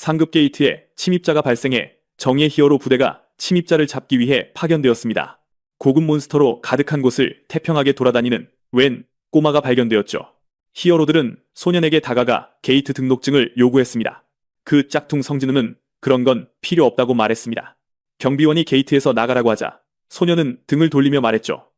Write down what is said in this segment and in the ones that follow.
상급 게이트에 침입자가 발생해 정의의 히어로 부대가 침입자를 잡기 위해 파견되었습니다. 고급 몬스터로 가득한 곳을 태평하게 돌아다니는 웬 꼬마가 발견되었죠. 히어로들은 소년에게 다가가 게이트 등록증을 요구했습니다. 그 짝퉁 성진우는 그런 건 필요 없다고 말했습니다. 경비원이 게이트에서 나가라고 하자 소년은 등을 돌리며 말했죠.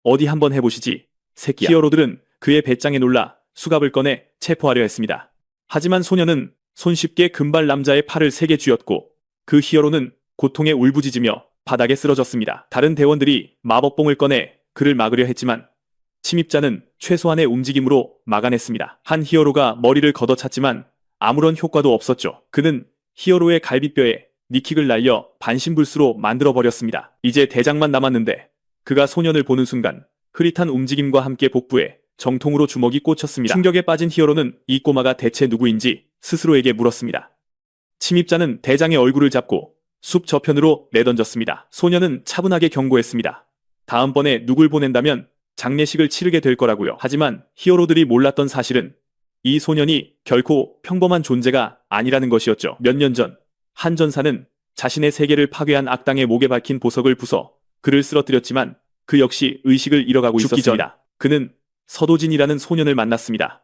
어디 한번 해보시지, 새끼야. 히어로들은 그의 배짱에 놀라 수갑을 꺼내 체포하려 했습니다. 하지만 소년은 손쉽게 금발 남자의 팔을 세게 쥐었고 그 히어로는 고통에 울부짖으며 바닥에 쓰러졌습니다. 다른 대원들이 마법봉을 꺼내 그를 막으려 했지만 침입자는 최소한의 움직임으로 막아냈습니다. 한 히어로가 머리를 걷어찼지만 아무런 효과도 없었죠. 그는 히어로의 갈비뼈에 니킥을 날려 반신불수로 만들어버렸습니다. 이제 대장만 남았는데 그가 소년을 보는 순간 흐릿한 움직임과 함께 복부에 정통으로 주먹이 꽂혔습니다. 충격에 빠진 히어로는 이 꼬마가 대체 누구인지 스스로에게 물었습니다. 침입자는 대장의 얼굴을 잡고 숲 저편으로 내던졌습니다. 소년은 차분하게 경고했습니다. 다음번에 누굴 보낸다면 장례식을 치르게 될 거라고요. 하지만 히어로들이 몰랐던 사실은 이 소년이 결코 평범한 존재가 아니라는 것이었죠. 몇 년 전 한 전사는 자신의 세계를 파괴한 악당의 목에 박힌 보석을 부숴 그를 쓰러뜨렸지만 그 역시 의식을 잃어가고 있었습니다. 그는 서도진이라는 소년을 만났습니다.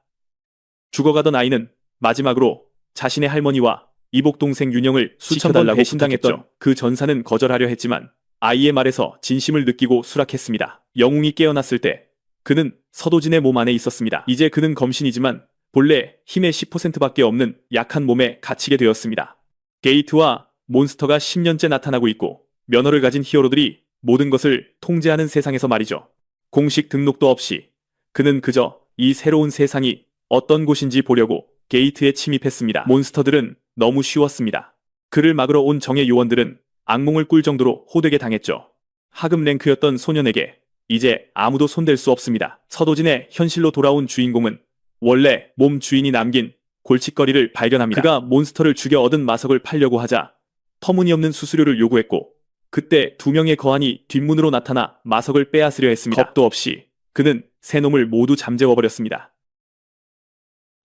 죽어가던 아이는 마지막으로 자신의 할머니와 이복 동생 윤영을 수천 번 배신당했던 그 전사는 거절하려 했지만 아이의 말에서 진심을 느끼고 수락했습니다. 영웅이 깨어났을 때 그는 서도진의 몸 안에 있었습니다. 이제 그는 검신이지만 본래 힘의 10%밖에 없는 약한 몸에 갇히게 되었습니다. 게이트와 몬스터가 10년째 나타나고 있고 면허를 가진 히어로들이 모든 것을 통제하는 세상에서 말이죠. 공식 등록도 없이 그는 그저 이 새로운 세상이 어떤 곳인지 보려고 게이트에 침입했습니다. 몬스터들은 너무 쉬웠습니다. 그를 막으러 온 정의 요원들은 악몽을 꿀 정도로 호되게 당했죠. 하급 랭크였던 소년에게 이제 아무도 손댈 수 없습니다. 서도진의 현실로 돌아온 주인공은 원래 몸 주인이 남긴 골칫거리를 발견합니다. 그가 몬스터를 죽여 얻은 마석을 팔려고 하자 터무니없는 수수료를 요구했고 그때 두 명의 거한이 뒷문으로 나타나 마석을 빼앗으려 했습니다. 겁도 없이 그는 세 놈을 모두 잠재워버렸습니다.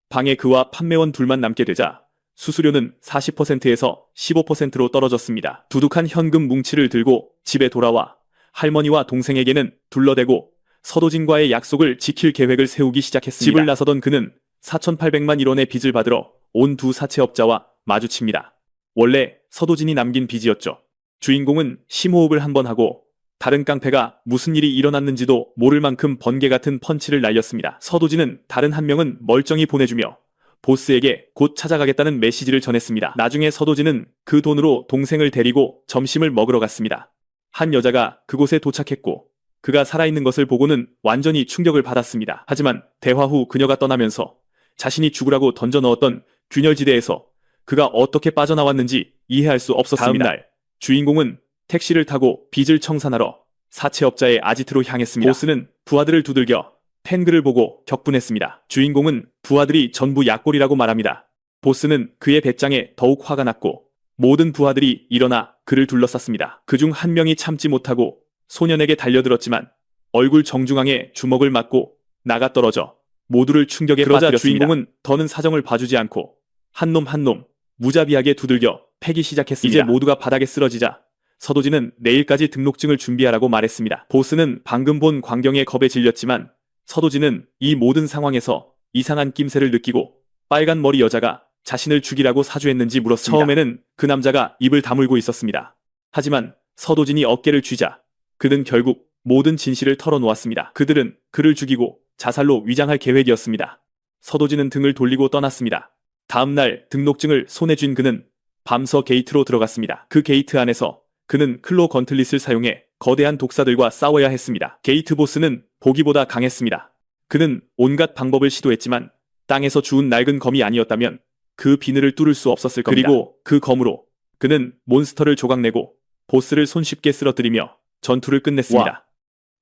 방에 그와 판매원 둘만 남게 되자 수수료는 40%에서 15%로 떨어졌습니다. 두둑한 현금 뭉치를 들고 집에 돌아와 할머니와 동생에게는 둘러대고 서도진과의 약속을 지킬 계획을 세우기 시작했습니다. 집을 나서던 그는 4,800만 1원의 빚을 받으러 온 두 사채업자와 마주칩니다. 원래 서도진이 남긴 빚이었죠. 주인공은 심호흡을 한번 하고 다른 깡패가 무슨 일이 일어났는지도 모를 만큼 번개 같은 펀치를 날렸습니다. 서도진은 다른 한 명은 멀쩡히 보내주며 보스에게 곧 찾아가겠다는 메시지를 전했습니다. 나중에 서도진은 그 돈으로 동생을 데리고 점심을 먹으러 갔습니다. 한 여자가 그곳에 도착했고 그가 살아있는 것을 보고는 완전히 충격을 받았습니다. 하지만 대화 후 그녀가 떠나면서 자신이 죽으라고 던져 넣었던 균열지대에서 그가 어떻게 빠져나왔는지 이해할 수 없었습니다. 다음 날 주인공은 택시를 타고 빚을 청산하러 사채업자의 아지트로 향했습니다. 보스는 부하들을 두들겨 펜글을 보고 격분했습니다. 주인공은 부하들이 전부 약골이라고 말합니다. 보스는 그의 배짱에 더욱 화가 났고 모든 부하들이 일어나 그를 둘러쌌습니다. 그중 한 명이 참지 못하고 소년에게 달려들었지만 얼굴 정중앙에 주먹을 맞고 나가 떨어져 모두를 충격에 빠뜨렸습니다. 주인공은 더는 사정을 봐주지 않고 한 놈 한 놈 무자비하게 두들겨 패기 시작했습니다. 이제 모두가 바닥에 쓰러지자 서도진은 내일까지 등록증을 준비하라고 말했습니다. 보스는 방금 본 광경에 겁에 질렸지만 서도진은 이 모든 상황에서 이상한 낌새를 느끼고 빨간 머리 여자가 자신을 죽이라고 사주했는지 물었습니다. 처음에는 그 남자가 입을 다물고 있었습니다. 하지만 서도진이 어깨를 쥐자 그는 결국 모든 진실을 털어놓았습니다. 그들은 그를 죽이고 자살로 위장할 계획이었습니다. 서도진은 등을 돌리고 떠났습니다. 다음날 등록증을 손에 쥔 그는 밤서 게이트로 들어갔습니다. 그 게이트 안에서 그는 클로 건틀릿을 사용해 거대한 독사들과 싸워야 했습니다. 게이트 보스는 보기보다 강했습니다. 그는 온갖 방법을 시도했지만 땅에서 주운 낡은 검이 아니었다면 그 비늘을 뚫을 수 없었을 겁니다. 그리고 그 검으로 그는 몬스터를 조각내고 보스를 손쉽게 쓰러뜨리며 전투를 끝냈습니다.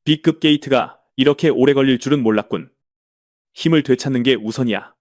B급 게이트가 이렇게 오래 걸릴 줄은 몰랐군. 힘을 되찾는 게 우선이야.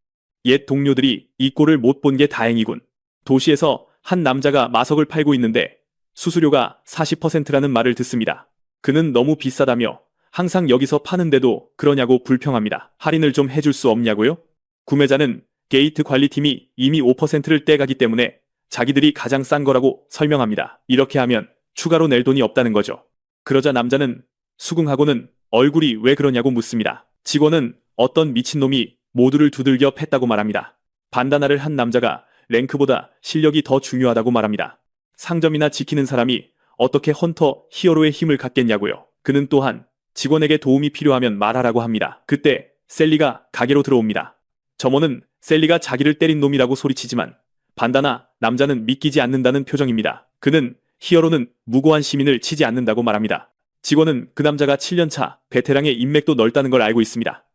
옛 동료들이 이 꼴을 못 본 게 다행이군. 도시에서 한 남자가 마석을 팔고 있는데 수수료가 40%라는 말을 듣습니다. 그는 너무 비싸다며 항상 여기서 파는데도 그러냐고 불평합니다. 할인을 좀 해줄 수 없냐고요? 구매자는 게이트 관리팀이 이미 5%를 떼가기 때문에 자기들이 가장 싼 거라고 설명합니다. 이렇게 하면 추가로 낼 돈이 없다는 거죠. 그러자 남자는 수긍하고는 얼굴이 왜 그러냐고 묻습니다. 직원은 어떤 미친놈이 모두를 두들겨 팼다고 말합니다. 반다나를 한 남자가 랭크보다 실력이 더 중요하다고 말합니다. 상점이나 지키는 사람이 어떻게 헌터 히어로의 힘을 갖겠냐고요. 그는 또한 직원에게 도움이 필요하면 말하라고 합니다. 그때 셀리가 가게로 들어옵니다. 점원은 셀리가 자기를 때린 놈이라고 소리치지만 반다나 남자는 믿기지 않는다는 표정입니다. 그는 히어로는 무고한 시민을 치지 않는다고 말합니다. 직원은 그 남자가 7년차 베테랑의 인맥도 넓다는 걸 알고 있습니다.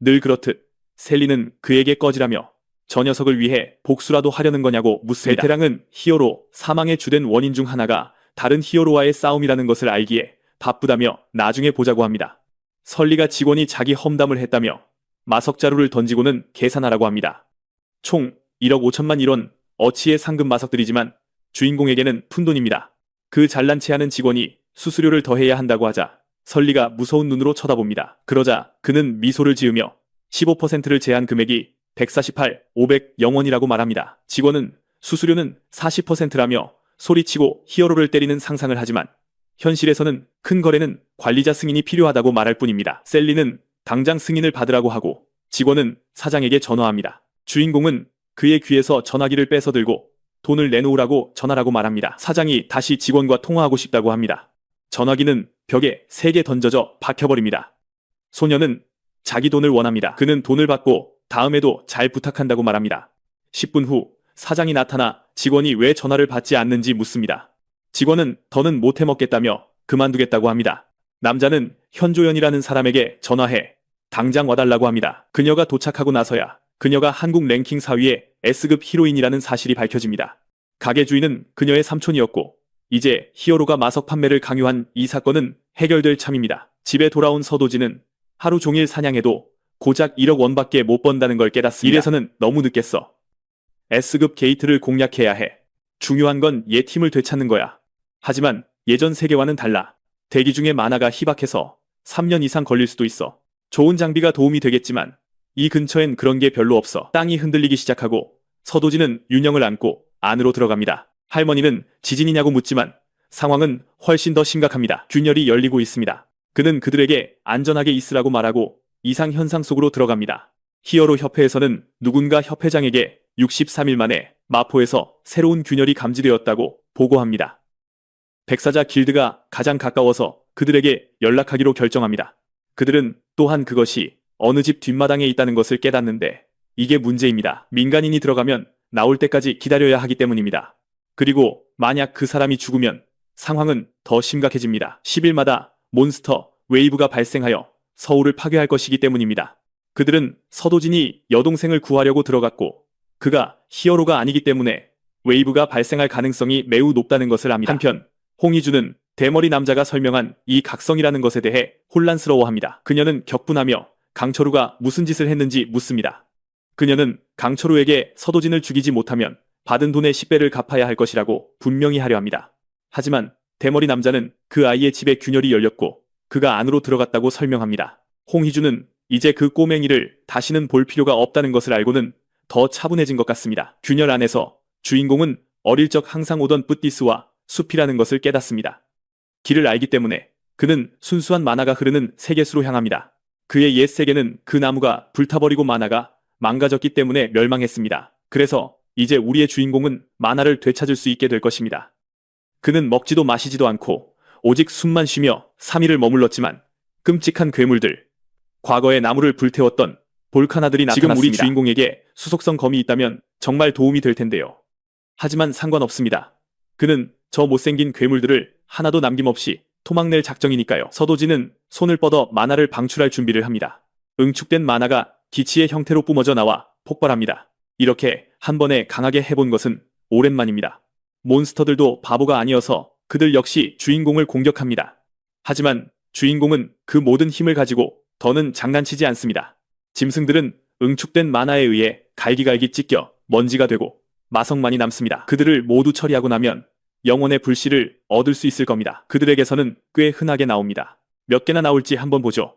늘 그렇듯 셀리는 그에게 꺼지라며 저 녀석을 위해 복수라도 하려는 거냐고 묻습니다. 베테랑은 히어로 사망의 주된 원인 중 하나가 다른 히어로와의 싸움이라는 것을 알기에 바쁘다며 나중에 보자고 합니다. 설리가 직원이 자기 험담을 했다며 마석자루를 던지고는 계산하라고 합니다. 총 1억 5천만 1원 어치의 상금 마석들이지만 주인공에게는 푼돈입니다. 그 잘난 체하는 직원이 수수료를 더해야 한다고 하자 설리가 무서운 눈으로 쳐다봅니다. 그러자 그는 미소를 지으며 15%를 제한 금액이 148, 500 영원이라고 말합니다. 직원은 수수료는 40%라며 소리치고 히어로를 때리는 상상을 하지만 현실에서는 큰 거래는 관리자 승인이 필요하다고 말할 뿐입니다. 셀리는 당장 승인을 받으라고 하고 직원은 사장에게 전화합니다. 주인공은 그의 귀에서 전화기를 뺏어 들고 돈을 내놓으라고 전화라고 말합니다. 사장이 다시 직원과 통화하고 싶다고 합니다. 전화기는 벽에 3개 던져져 박혀버립니다. 소녀는 자기 돈을 원합니다. 그는 돈을 받고 다음에도 잘 부탁한다고 말합니다. 10분 후 사장이 나타나 직원이 왜 전화를 받지 않는지 묻습니다. 직원은 더는 못 해먹겠다며 그만두겠다고 합니다. 남자는 현조연이라는 사람에게 전화해 당장 와달라고 합니다. 그녀가 도착하고 나서야 그녀가 한국 랭킹 4위의 S급 히로인이라는 사실이 밝혀집니다. 가게 주인은 그녀의 삼촌이었고 이제 히어로가 마석 판매를 강요한 이 사건은 해결될 참입니다. 집에 돌아온 서도지는 하루 종일 사냥해도 고작 1억 원밖에 못 번다는 걸 깨닫습니다. 이래서는 너무 늦겠어. S급 게이트를 공략해야 해. 중요한 건 얘 팀을 되찾는 거야. 하지만 예전 세계와는 달라. 대기 중에 만화가 희박해서 3년 이상 걸릴 수도 있어. 좋은 장비가 도움이 되겠지만 이 근처엔 그런 게 별로 없어. 땅이 흔들리기 시작하고 서도지는 윤영을 안고 안으로 들어갑니다. 할머니는 지진이냐고 묻지만 상황은 훨씬 더 심각합니다. 균열이 열리고 있습니다. 그는 그들에게 안전하게 있으라고 말하고 이상현상 속으로 들어갑니다. 히어로 협회에서는 누군가 협회장에게 63일 만에 마포에서 새로운 균열이 감지되었다고 보고합니다. 백사자 길드가 가장 가까워서 그들에게 연락하기로 결정합니다. 그들은 또한 그것이 어느 집 뒷마당에 있다는 것을 깨닫는데 이게 문제입니다. 민간인이 들어가면 나올 때까지 기다려야 하기 때문입니다. 그리고 만약 그 사람이 죽으면 상황은 더 심각해집니다. 10일마다 몬스터 웨이브가 발생하여 서울을 파괴할 것이기 때문입니다. 그들은 서도진이 여동생을 구하려고 들어갔고 그가 히어로가 아니기 때문에 웨이브가 발생할 가능성이 매우 높다는 것을 압니다. 한편 홍희주는 대머리 남자가 설명한 이 각성이라는 것에 대해 혼란스러워합니다. 그녀는 격분하며 강철우가 무슨 짓을 했는지 묻습니다. 그녀는 강철우에게 서도진을 죽이지 못하면 받은 돈의 10배를 갚아야 할 것이라고 분명히 하려 합니다. 하지만 대머리 남자는 그 아이의 집에 균열이 열렸고 그가 안으로 들어갔다고 설명합니다. 홍희주는 이제 그 꼬맹이를 다시는 볼 필요가 없다는 것을 알고는 더 차분해진 것 같습니다. 균열 안에서 주인공은 어릴 적 항상 오던 뿌띠스와 숲이라는 것을 깨닫습니다. 길을 알기 때문에 그는 순수한 만화가 흐르는 세계수로 향합니다. 그의 옛 세계는 그 나무가 불타버리고 만화가 망가졌기 때문에 멸망했습니다. 그래서 이제 우리의 주인공은 만화를 되찾을 수 있게 될 것입니다. 그는 먹지도 마시지도 않고 오직 숨만 쉬며 3일을 머물렀지만 끔찍한 괴물들, 과거에 나무를 불태웠던 볼카나들이 나타났습니다. 지금 우리 주인공에게 수속성 검이 있다면 정말 도움이 될 텐데요. 하지만 상관없습니다. 그는 저 못생긴 괴물들을 하나도 남김없이 토막낼 작정이니까요. 서도지는 손을 뻗어 만화를 방출할 준비를 합니다. 응축된 만화가 기치의 형태로 뿜어져 나와 폭발합니다. 이렇게 한 번에 강하게 해본 것은 오랜만입니다. 몬스터들도 바보가 아니어서 그들 역시 주인공을 공격합니다. 하지만 주인공은 그 모든 힘을 가지고 더는 장난치지 않습니다. 짐승들은 응축된 만화에 의해 갈기갈기 찢겨 먼지가 되고 마성만이 남습니다. 그들을 모두 처리하고 나면 영혼의 불씨를 얻을 수 있을 겁니다. 그들에게서는 꽤 흔하게 나옵니다. 몇 개나 나올지 한번 보죠.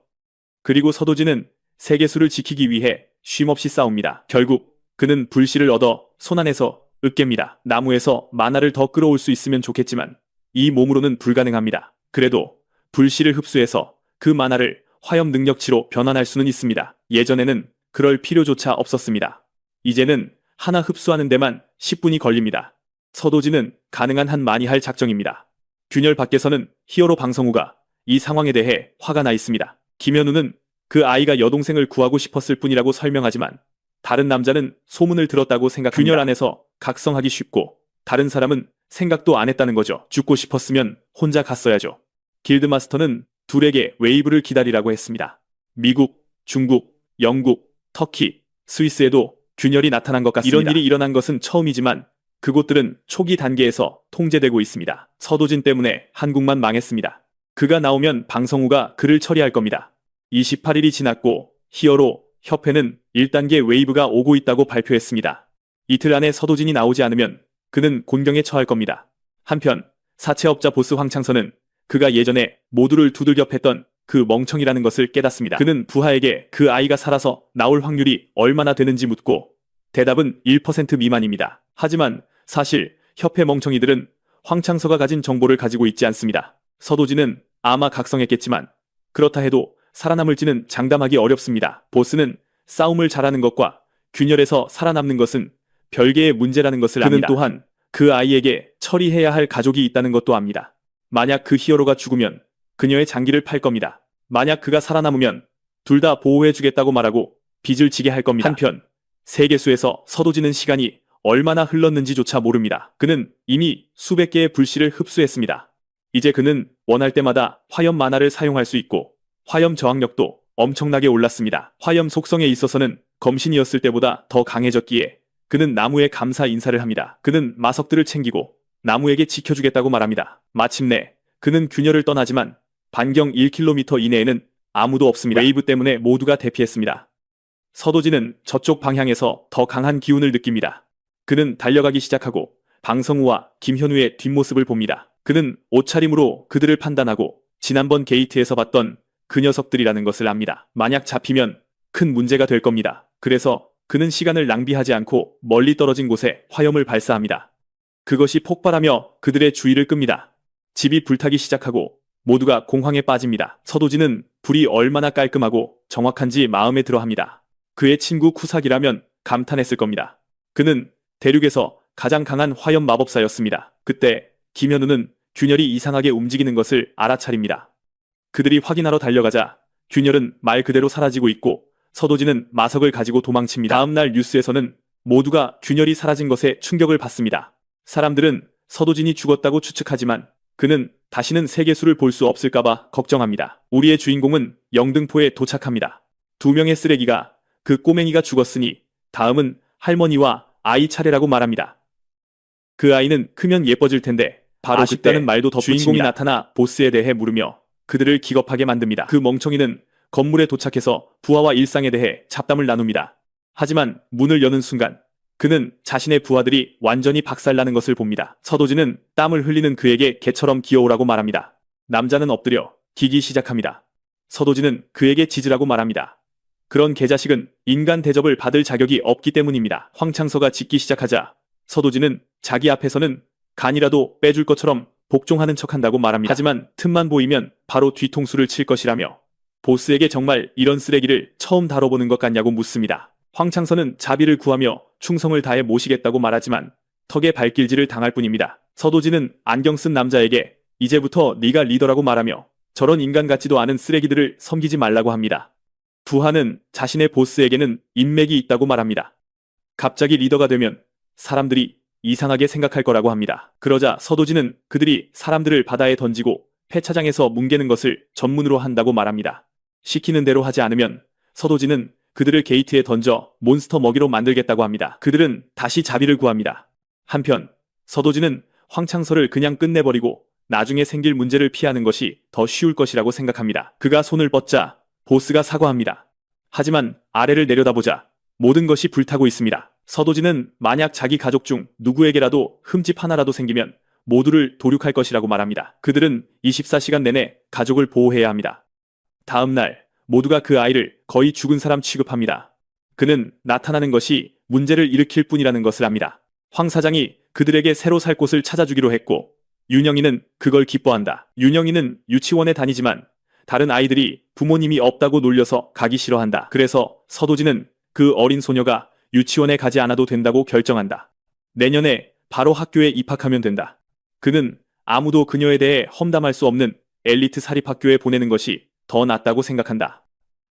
그리고 서도지는 세계수를 지키기 위해 쉼없이 싸웁니다. 결국 그는 불씨를 얻어 손 안에서 으깹니다. 나무에서 만화를 더 끌어올 수 있으면 좋겠지만 이 몸으로는 불가능합니다. 그래도 불씨를 흡수해서 그 만화를 화염 능력치로 변환할 수는 있습니다. 예전에는 그럴 필요조차 없었습니다. 이제는 하나 흡수하는 데만 10분이 걸립니다. 서도진은 가능한 한 많이 할 작정입니다. 균열 밖에서는 히어로 방성우가 이 상황에 대해 화가 나 있습니다. 김현우는 그 아이가 여동생을 구하고 싶었을 뿐이라고 설명하지만 다른 남자는 소문을 들었다고 생각합니다. 균열 안에서 각성하기 쉽고 다른 사람은 생각도 안 했다는 거죠. 죽고 싶었으면 혼자 갔어야죠. 길드마스터는 둘에게 웨이브를 기다리라고 했습니다. 미국, 중국, 영국, 터키, 스위스에도 균열이 나타난 것 같습니다. 이런 일이 일어난 것은 처음이지만 그곳들은 초기 단계에서 통제되고 있습니다. 서도진 때문에 한국만 망했습니다. 그가 나오면 방성우가 그를 처리할 겁니다. 28일이 지났고 히어로 협회는 1단계 웨이브가 오고 있다고 발표했습니다. 이틀 안에 서도진이 나오지 않으면 그는 곤경에 처할 겁니다. 한편 사채업자 보스 황창선은 그가 예전에 모두를 두들겨 팼던 그 멍청이라는 것을 깨닫습니다. 그는 부하에게 그 아이가 살아서 나올 확률이 얼마나 되는지 묻고 대답은 1% 미만입니다. 하지만 사실 협회 멍청이들은 황창서가 가진 정보를 가지고 있지 않습니다. 서도진은 아마 각성했겠지만 그렇다 해도 살아남을지는 장담하기 어렵습니다. 보스는 싸움을 잘하는 것과 균열에서 살아남는 것은 별개의 문제라는 것을 압니다. 그는 또한 그 아이에게 처리해야 할 가족이 있다는 것도 압니다. 만약 그 히어로가 죽으면 그녀의 장기를 팔 겁니다. 만약 그가 살아남으면 둘 다 보호해주겠다고 말하고 빚을 지게 할 겁니다. 한편 세계수에서 서도진은 시간이 얼마나 흘렀는지조차 모릅니다. 그는 이미 수백 개의 불씨를 흡수했습니다. 이제 그는 원할 때마다 화염 만화를 사용할 수 있고 화염 저항력도 엄청나게 올랐습니다. 화염 속성에 있어서는 검신이었을 때보다 더 강해졌기에 그는 나무에 감사 인사를 합니다. 그는 마석들을 챙기고 나무에게 지켜주겠다고 말합니다. 마침내 그는 균열을 떠나지만 반경 1km 이내에는 아무도 없습니다. 웨이브 때문에 모두가 대피했습니다. 서도진은 저쪽 방향에서 더 강한 기운을 느낍니다. 그는 달려가기 시작하고 방성우와 김현우의 뒷모습을 봅니다. 그는 옷차림으로 그들을 판단하고 지난번 게이트에서 봤던 그 녀석들이라는 것을 압니다. 만약 잡히면 큰 문제가 될 겁니다. 그래서 그는 시간을 낭비하지 않고 멀리 떨어진 곳에 화염을 발사합니다. 그것이 폭발하며 그들의 주의를 끕니다. 집이 불타기 시작하고 모두가 공황에 빠집니다. 서도진은 불이 얼마나 깔끔하고 정확한지 마음에 들어합니다. 그의 친구 쿠사기라면 감탄했을 겁니다. 그는 대륙에서 가장 강한 화염 마법사였습니다. 그때 김현우는 균열이 이상하게 움직이는 것을 알아차립니다. 그들이 확인하러 달려가자 균열은 말 그대로 사라지고 있고 서도진은 마석을 가지고 도망칩니다. 다음날 뉴스에서는 모두가 균열이 사라진 것에 충격을 받습니다. 사람들은 서도진이 죽었다고 추측하지만 그는 다시는 세계수를 볼 수 없을까봐 걱정합니다. 우리의 주인공은 영등포에 도착합니다. 2명의 쓰레기가 그 꼬맹이가 죽었으니 다음은 할머니와 아이 차례라고 말합니다. 그 아이는 크면 예뻐질 텐데 바로 아쉽다는 말도 덧붙입니다. 주인공이 나타나 보스에 대해 물으며 그들을 기겁하게 만듭니다. 그 멍청이는 건물에 도착해서 부하와 일상에 대해 잡담을 나눕니다. 하지만 문을 여는 순간 그는 자신의 부하들이 완전히 박살나는 것을 봅니다. 서도진은 땀을 흘리는 그에게 개처럼 기어오라고 말합니다. 남자는 엎드려 기기 시작합니다. 서도진은 그에게 짖으라고 말합니다. 그런 개자식은 인간 대접을 받을 자격이 없기 때문입니다. 황창서가 짖기 시작하자 서도진은 자기 앞에서는 간이라도 빼줄 것처럼 복종하는 척한다고 말합니다. 하지만 틈만 보이면 바로 뒤통수를 칠 것이라며 보스에게 정말 이런 쓰레기를 처음 다뤄보는 것 같냐고 묻습니다. 황창서는 자비를 구하며 충성을 다해 모시겠다고 말하지만 턱에 발길질을 당할 뿐입니다. 서도진은 안경 쓴 남자에게 이제부터 네가 리더라고 말하며 저런 인간 같지도 않은 쓰레기들을 섬기지 말라고 합니다. 부하는 자신의 보스에게는 인맥이 있다고 말합니다. 갑자기 리더가 되면 사람들이 이상하게 생각할 거라고 합니다. 그러자 서도진은 그들이 사람들을 바다에 던지고 폐차장에서 뭉개는 것을 전문으로 한다고 말합니다. 시키는 대로 하지 않으면 서도진은 그들을 게이트에 던져 몬스터 먹이로 만들겠다고 합니다. 그들은 다시 자비를 구합니다. 한편 서도진은 황창서를 그냥 끝내버리고 나중에 생길 문제를 피하는 것이 더 쉬울 것이라고 생각합니다. 그가 손을 뻗자 보스가 사과합니다. 하지만 아래를 내려다보자 모든 것이 불타고 있습니다. 서도진은 만약 자기 가족 중 누구에게라도 흠집 하나라도 생기면 모두를 도륙할 것이라고 말합니다. 그들은 24시간 내내 가족을 보호해야 합니다. 다음 날 모두가 그 아이를 거의 죽은 사람 취급합니다. 그는 나타나는 것이 문제를 일으킬 뿐이라는 것을 압니다. 황 사장이 그들에게 새로 살 곳을 찾아주기로 했고 윤영이는 그걸 기뻐한다. 윤영이는 유치원에 다니지만 다른 아이들이 부모님이 없다고 놀려서 가기 싫어한다. 그래서 서도진은 그 어린 소녀가 유치원에 가지 않아도 된다고 결정한다. 내년에 바로 학교에 입학하면 된다. 그는 아무도 그녀에 대해 험담할 수 없는 엘리트 사립학교에 보내는 것이 더 낫다고 생각한다.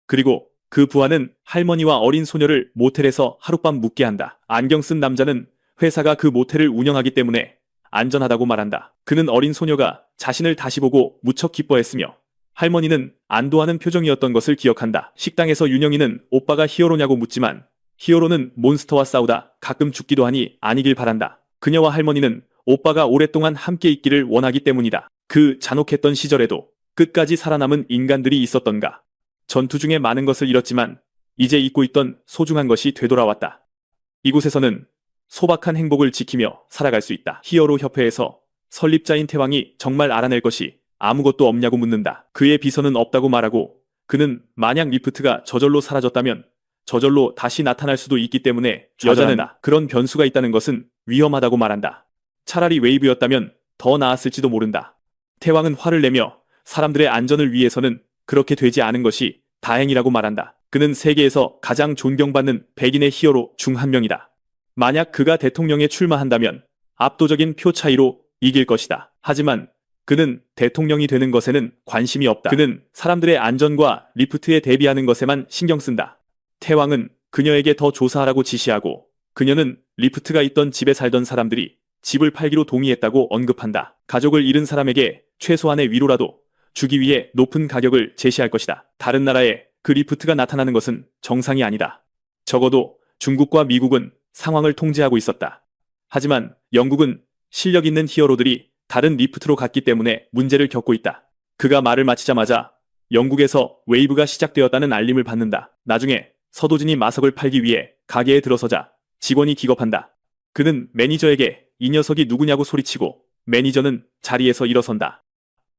그리고 그 부하는 할머니와 어린 소녀를 모텔에서 하룻밤 묵게 한다. 안경 쓴 남자는 회사가 그 모텔을 운영하기 때문에 안전하다고 말한다. 그는 어린 소녀가 자신을 다시 보고 무척 기뻐했으며 할머니는 안도하는 표정이었던 것을 기억한다. 식당에서 윤영이는 오빠가 히어로냐고 묻지만 히어로는 몬스터와 싸우다 가끔 죽기도 하니 아니길 바란다. 그녀와 할머니는 오빠가 오랫동안 함께 있기를 원하기 때문이다. 그 잔혹했던 시절에도 끝까지 살아남은 인간들이 있었던가. 전투 중에 많은 것을 잃었지만 이제 잊고 있던 소중한 것이 되돌아왔다. 이곳에서는 소박한 행복을 지키며 살아갈 수 있다. 히어로 협회에서 설립자인 태왕이 정말 알아낼 것이 아무것도 없냐고 묻는다. 그의 비서는 없다고 말하고 그는 만약 리프트가 저절로 사라졌다면 저절로 다시 나타날 수도 있기 때문에 여자는 그런 변수가 있다는 것은 위험하다고 말한다. 차라리 웨이브였다면 더 나았을지도 모른다. 태왕은 화를 내며 사람들의 안전을 위해서는 그렇게 되지 않은 것이 다행이라고 말한다. 그는 세계에서 가장 존경받는 백인의 히어로 중 한 명이다. 만약 그가 대통령에 출마한다면 압도적인 표 차이로 이길 것이다. 하지만 그는 대통령이 되는 것에는 관심이 없다. 그는 사람들의 안전과 리프트에 대비하는 것에만 신경 쓴다. 태왕은 그녀에게 더 조사하라고 지시하고 그녀는 리프트가 있던 집에 살던 사람들이 집을 팔기로 동의했다고 언급한다. 가족을 잃은 사람에게 최소한의 위로라도 주기 위해 높은 가격을 제시할 것이다. 다른 나라에 그 리프트가 나타나는 것은 정상이 아니다. 적어도 중국과 미국은 상황을 통제하고 있었다. 하지만 영국은 실력 있는 히어로들이 다른 리프트로 갔기 때문에 문제를 겪고 있다. 그가 말을 마치자마자 영국에서 웨이브가 시작되었다는 알림을 받는다. 나중에 서도진이 마석을 팔기 위해 가게에 들어서자 직원이 기겁한다. 그는 매니저에게 이 녀석이 누구냐고 소리치고 매니저는 자리에서 일어선다.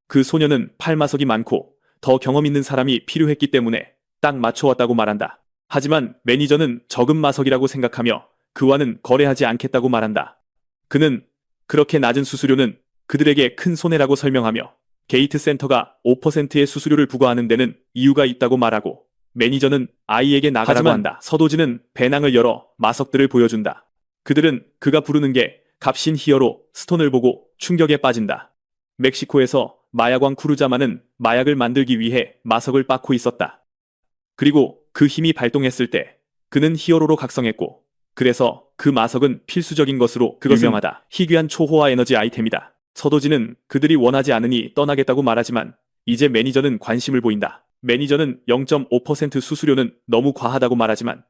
그 소녀는 팔마석이 많고 더 경험 있는 사람이 필요했기 때문에 딱 맞춰왔다고 말한다. 하지만 매니저는 적은 마석이라고 생각하며 그와는 거래하지 않겠다고 말한다. 그는 그렇게 낮은 수수료는 그들에게 큰 손해라고 설명하며 게이트 센터가 5%의 수수료를 부과하는 데는 이유가 있다고 말하고 매니저는 아이에게 나가라고 한다. 서도진은 배낭을 열어 마석들을 보여준다. 그들은 그가 부르는 게 값인 히어로 스톤을 보고 충격에 빠진다. 멕시코에서 마약왕 쿠르자마는 마약을 만들기 위해 마석을 빻고 있었다. 그리고 그 힘이 발동했을 때 그는 히어로로 각성했고 그래서 그 마석은 필수적인 것으로 유명하다. 희귀한 초호화 에너지 아이템이다. 서도진은 그들이 원하지 않으니 떠나겠다고 말하지만 이제 매니저는 관심을 보인다. 매니저는 0.5% 수수료는 너무 과하다고 말하지만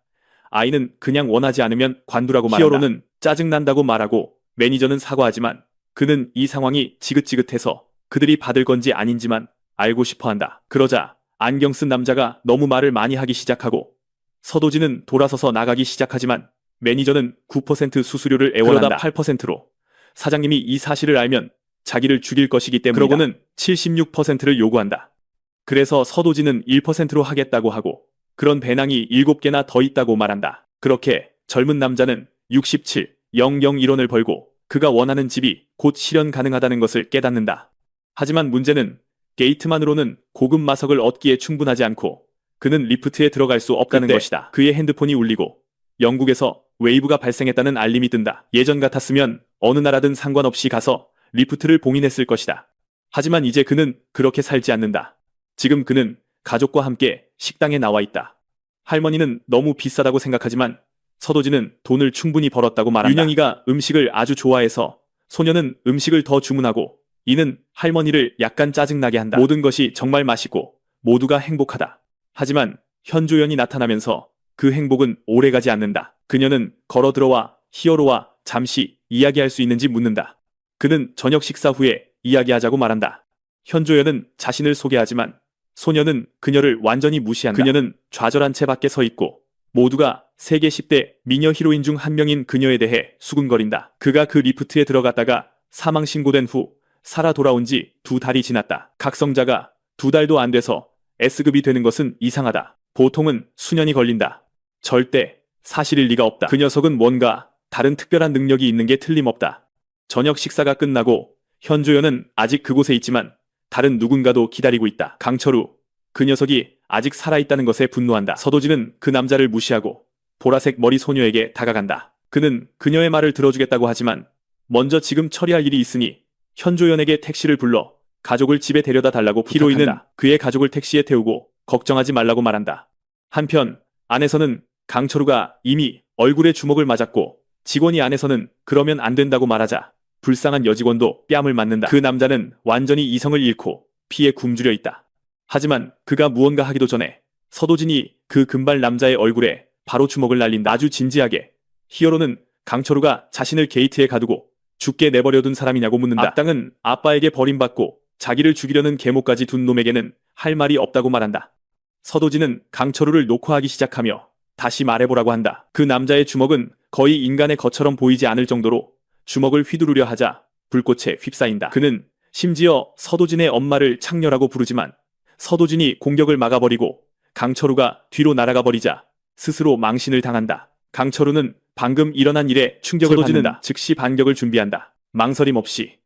아이는 그냥 원하지 않으면 관두라고 말한다. 히어로는 짜증난다고 말하고 매니저는 사과하지만 그는 이 상황이 지긋지긋해서 그들이 받을 건지 아닌지만 알고 싶어한다. 그러자 안경 쓴 남자가 너무 말을 많이 하기 시작하고 서도진은 돌아서서 나가기 시작하지만 매니저는 9% 수수료를 애원한다. 그러다 8%로 사장님이 이 사실을 알면 자기를 죽일 것이기 때문이다. 그러고는 76%를 요구한다. 그래서 서도진은 1%로 하겠다고 하고 그런 배낭이 7개나 더 있다고 말한다. 그렇게 젊은 남자는 67,001원을 벌고 그가 원하는 집이 곧 실현 가능하다는 것을 깨닫는다. 하지만 문제는 게이트만으로는 고급 마석을 얻기에 충분하지 않고 그는 리프트에 들어갈 수 없다는 것이다. 그의 핸드폰이 울리고 영국에서 웨이브가 발생했다는 알림이 뜬다. 예전 같았으면 어느 나라든 상관없이 가서 리프트를 봉인했을 것이다. 하지만 이제 그는 그렇게 살지 않는다. 지금 그는 가족과 함께 식당에 나와 있다. 할머니는 너무 비싸다고 생각하지만 서도진은 돈을 충분히 벌었다고 말한다. 윤영이가 음식을 아주 좋아해서 소녀는 음식을 더 주문하고 이는 할머니를 약간 짜증나게 한다. 모든 것이 정말 맛있고 모두가 행복하다. 하지만 현조연이 나타나면서 그 행복은 오래가지 않는다. 그녀는 걸어 들어와 히어로와 잠시 이야기할 수 있는지 묻는다. 그는 저녁 식사 후에 이야기하자고 말한다. 현조연은 자신을 소개하지만 소녀는 그녀를 완전히 무시한다. 그녀는 좌절한 채 밖에 서 있고 모두가 세계 10대 미녀 히로인 중 한 명인 그녀에 대해 수군거린다. 그가 그 리프트에 들어갔다가 사망 신고된 후 살아 돌아온 지 2달이 지났다. 각성자가 2달도 안 돼서 S급이 되는 것은 이상하다. 보통은 수년이 걸린다. 절대 사실일 리가 없다. 그 녀석은 뭔가 다른 특별한 능력이 있는 게 틀림없다. 저녁 식사가 끝나고 현조연은 아직 그곳에 있지만 다른 누군가도 기다리고 있다. 강철우, 그 녀석이 아직 살아있다는 것에 분노한다. 서도진은 그 남자를 무시하고 보라색 머리 소녀에게 다가간다. 그는 그녀의 말을 들어주겠다고 하지만 먼저 지금 처리할 일이 있으니 현조연에게 택시를 불러 가족을 집에 데려다 달라고 부탁한다. 히로인은 그의 가족을 택시에 태우고 걱정하지 말라고 말한다. 한편 안에서는 강철우가 이미 얼굴에 주먹을 맞았고 직원이 안에서는 그러면 안 된다고 말하자 불쌍한 여직원도 뺨을 맞는다. 그 남자는 완전히 이성을 잃고 피에 굶주려 있다. 하지만 그가 무언가 하기도 전에 서도진이 그 금발 남자의 얼굴에 바로 주먹을 날린다. 아주 진지하게 히어로는 강철우가 자신을 게이트에 가두고 죽게 내버려둔 사람이냐고 묻는다. 악당은 아빠에게 버림받고 자기를 죽이려는 계모까지 둔 놈에게는 할 말이 없다고 말한다. 서도진은 강철우를 녹화하기 시작하며 다시 말해보라고 한다. 그 남자의 주먹은 거의 인간의 것처럼 보이지 않을 정도로 주먹을 휘두르려 하자 불꽃에 휩싸인다. 그는 심지어 서도진의 엄마를 창녀라고 부르지만 서도진이 공격을 막아버리고 강철우가 뒤로 날아가 버리자 스스로 망신을 당한다. 강철우는 방금 일어난 일에 충격을 받는다. 즉시 반격을 준비한다. 망설임 없이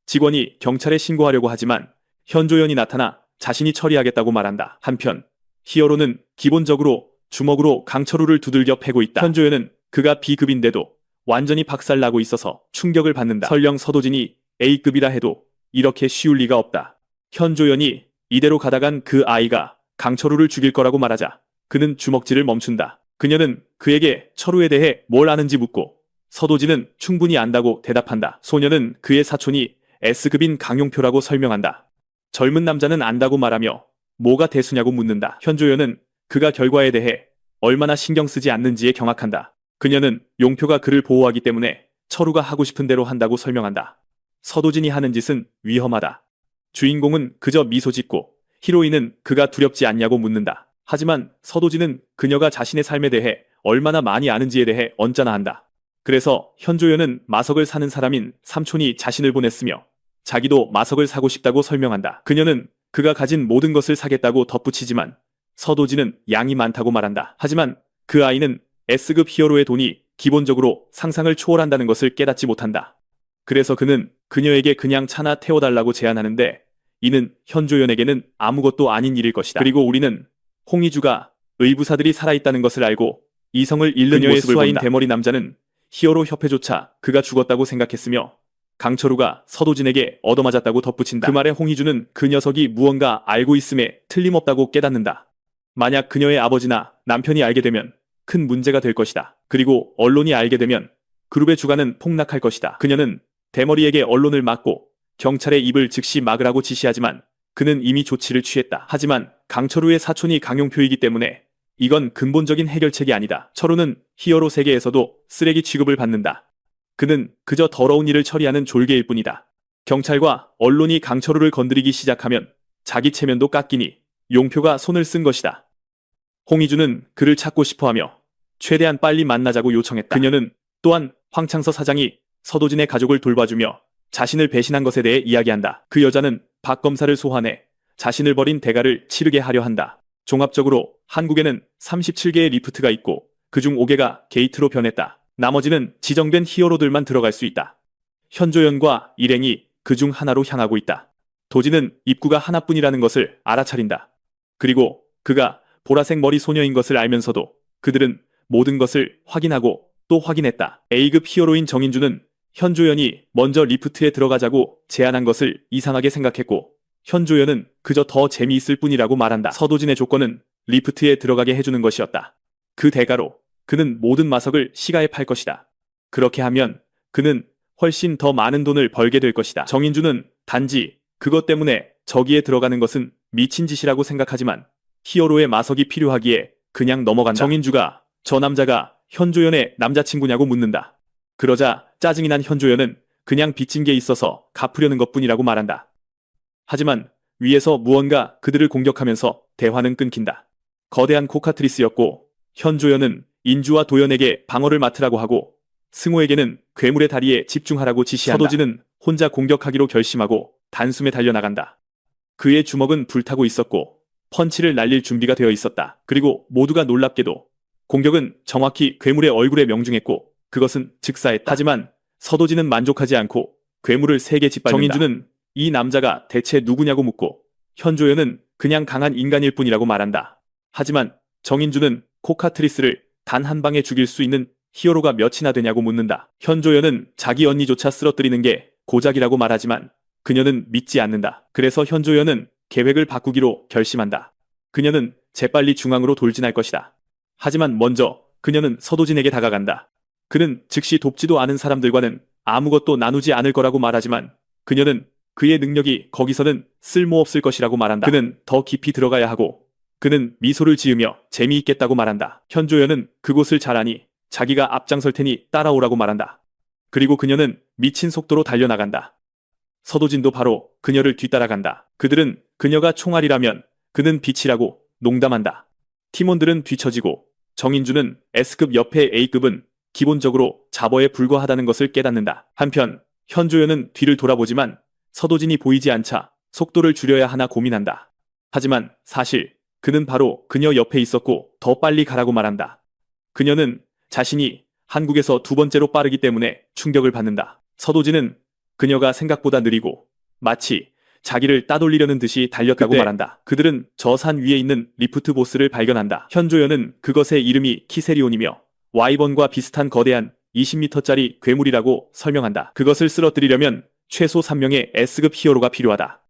직원이 경찰에 신고하려고 하지만 현조연이 나타나 자신이 처리하겠다고 말한다. 한편 히어로는 기본적으로 주먹으로 강철우를 두들겨 패고 있다. 현조연은 그가 B급인데도 완전히 박살나고 있어서 충격을 받는다. 설령 서도진이 A급이라 해도 이렇게 쉬울 리가 없다. 현조연이 이대로 가다간 그 아이가 강철우를 죽일 거라고 말하자 그는 주먹질을 멈춘다. 그녀는 그에게 철우에 대해 뭘 아는지 묻고 서도진은 충분히 안다고 대답한다. 소녀는 그의 사촌이 S급인 강용표라고 설명한다. 젊은 남자는 안다고 말하며 뭐가 대수냐고 묻는다. 현조연은 그가 결과에 대해 얼마나 신경 쓰지 않는지에 경악한다. 그녀는 용표가 그를 보호하기 때문에 철우가 하고 싶은 대로 한다고 설명한다. 서도진이 하는 짓은 위험하다. 주인공은 그저 미소 짓고 히로인은 그가 두렵지 않냐고 묻는다. 하지만 서도진은 그녀가 자신의 삶에 대해 얼마나 많이 아는지에 대해 언짢아 한다. 그래서 현조연은 마석을 사는 사람인 삼촌이 자신을 보냈으며 자기도 마석을 사고 싶다고 설명한다. 그녀는 그가 가진 모든 것을 사겠다고 덧붙이지만 서도진은 양이 많다고 말한다. 하지만 그 아이는 S급 히어로의 돈이 기본적으로 상상을 초월한다는 것을 깨닫지 못한다. 그래서 그는 그녀에게 그냥 차나 태워달라고 제안하는데 이는 현조연에게는 아무것도 아닌 일일 것이다. 그리고 우리는 홍희주가 의부사들이 살아있다는 것을 알고 이성을 잃는 그녀의 모습을 수하인 본다. 대머리 남자는 히어로 협회조차 그가 죽었다고 생각했으며 강철우가 서도진에게 얻어맞았다고 덧붙인다. 그 말에 홍희주는 그 녀석이 무언가 알고 있음에 틀림없다고 깨닫는다. 만약 그녀의 아버지나 남편이 알게 되면 큰 문제가 될 것이다. 그리고 언론이 알게 되면 그룹의 주가는 폭락할 것이다. 그녀는 대머리에게 언론을 막고 경찰의 입을 즉시 막으라고 지시하지만 그는 이미 조치를 취했다. 하지만 강철우의 사촌이 강용표이기 때문에 이건 근본적인 해결책이 아니다. 철우는 히어로 세계에서도 쓰레기 취급을 받는다. 그는 그저 더러운 일을 처리하는 졸개일 뿐이다. 경찰과 언론이 강철우를 건드리기 시작하면 자기 체면도 깎이니 용표가 손을 쓴 것이다. 홍희주는 그를 찾고 싶어하며 최대한 빨리 만나자고 요청했다. 그녀는 또한 황창서 사장이 서도진의 가족을 돌봐주며 자신을 배신한 것에 대해 이야기한다. 그 여자는 박 검사를 소환해 자신을 버린 대가를 치르게 하려 한다. 종합적으로 한국에는 37개의 리프트가 있고 그중 5개가 게이트로 변했다. 나머지는 지정된 히어로들만 들어갈 수 있다. 현조연과 일행이 그중 하나로 향하고 있다. 도지는 입구가 하나뿐이라는 것을 알아차린다. 그리고 그가 보라색 머리 소녀인 것을 알면서도 그들은 모든 것을 확인하고 또 확인했다. A급 히어로인 정인주는 현조연이 먼저 리프트에 들어가자고 제안한 것을 이상하게 생각했고 현조연은 그저 더 재미있을 뿐이라고 말한다. 서도진의 조건은 리프트에 들어가게 해주는 것이었다. 그 대가로 그는 모든 마석을 시가에 팔 것이다. 그렇게 하면 그는 훨씬 더 많은 돈을 벌게 될 것이다. 정인주는 단지 그것 때문에 저기에 들어가는 것은 미친 짓이라고 생각하지만 히어로의 마석이 필요하기에 그냥 넘어간다. 정인주가 저 남자가 현조연의 남자친구냐고 묻는다. 그러자 짜증이 난 현조연은 그냥 빚진 게 있어서 갚으려는 것뿐이라고 말한다. 하지만 위에서 무언가 그들을 공격하면서 대화는 끊긴다. 거대한 코카트리스였고 현조연은 인주와 도연에게 방어를 맡으라고 하고 승호에게는 괴물의 다리에 집중하라고 지시한다. 서도진은 혼자 공격하기로 결심하고 단숨에 달려나간다. 그의 주먹은 불타고 있었고 펀치를 날릴 준비가 되어 있었다. 그리고 모두가 놀랍게도 공격은 정확히 괴물의 얼굴에 명중했고 그것은 즉사했다. 하지만 서도진은 만족하지 않고 괴물을 세게 짓밟는다. 정인주는 이 남자가 대체 누구냐고 묻고 현조연은 그냥 강한 인간일 뿐이라고 말한다. 하지만 정인주는 코카트리스를 단 한 방에 죽일 수 있는 히어로가 몇이나 되냐고 묻는다. 현조연은 자기 언니조차 쓰러뜨리는 게 고작이라고 말하지만 그녀는 믿지 않는다. 그래서 현조연은 계획을 바꾸기로 결심한다. 그녀는 재빨리 중앙으로 돌진할 것이다. 하지만 먼저 그녀는 서도진에게 다가간다. 그는 즉시 돕지도 않은 사람들과는 아무것도 나누지 않을 거라고 말하지만 그녀는 그의 능력이 거기서는 쓸모없을 것이라고 말한다. 그는 더 깊이 들어가야 하고 그는 미소를 지으며 재미있겠다고 말한다. 현조연은 그곳을 잘 아니 자기가 앞장설 테니 따라오라고 말한다. 그리고 그녀는 미친 속도로 달려나간다. 서도진도 바로 그녀를 뒤따라간다. 그들은 그녀가 총알이라면 그는 빛이라고 농담한다. 팀원들은 뒤처지고 정인주는 S급 옆에 A급은 기본적으로 잡어에 불과하다는 것을 깨닫는다. 한편 현조연은 뒤를 돌아보지만 서도진이 보이지 않자 속도를 줄여야 하나 고민한다. 하지만 사실 그는 바로 그녀 옆에 있었고 더 빨리 가라고 말한다. 그녀는 자신이 한국에서 두 번째로 빠르기 때문에 충격을 받는다. 서도진은 그녀가 생각보다 느리고 마치 자기를 따돌리려는 듯이 달렸다고 말한다. 그들은 저 산 위에 있는 리프트 보스를 발견한다. 현조연은 그것의 이름이 키세리온이며 와이번과 비슷한 거대한 20m짜리 괴물이라고 설명한다. 그것을 쓰러뜨리려면 최소 3명의 S급 히어로가 필요하다.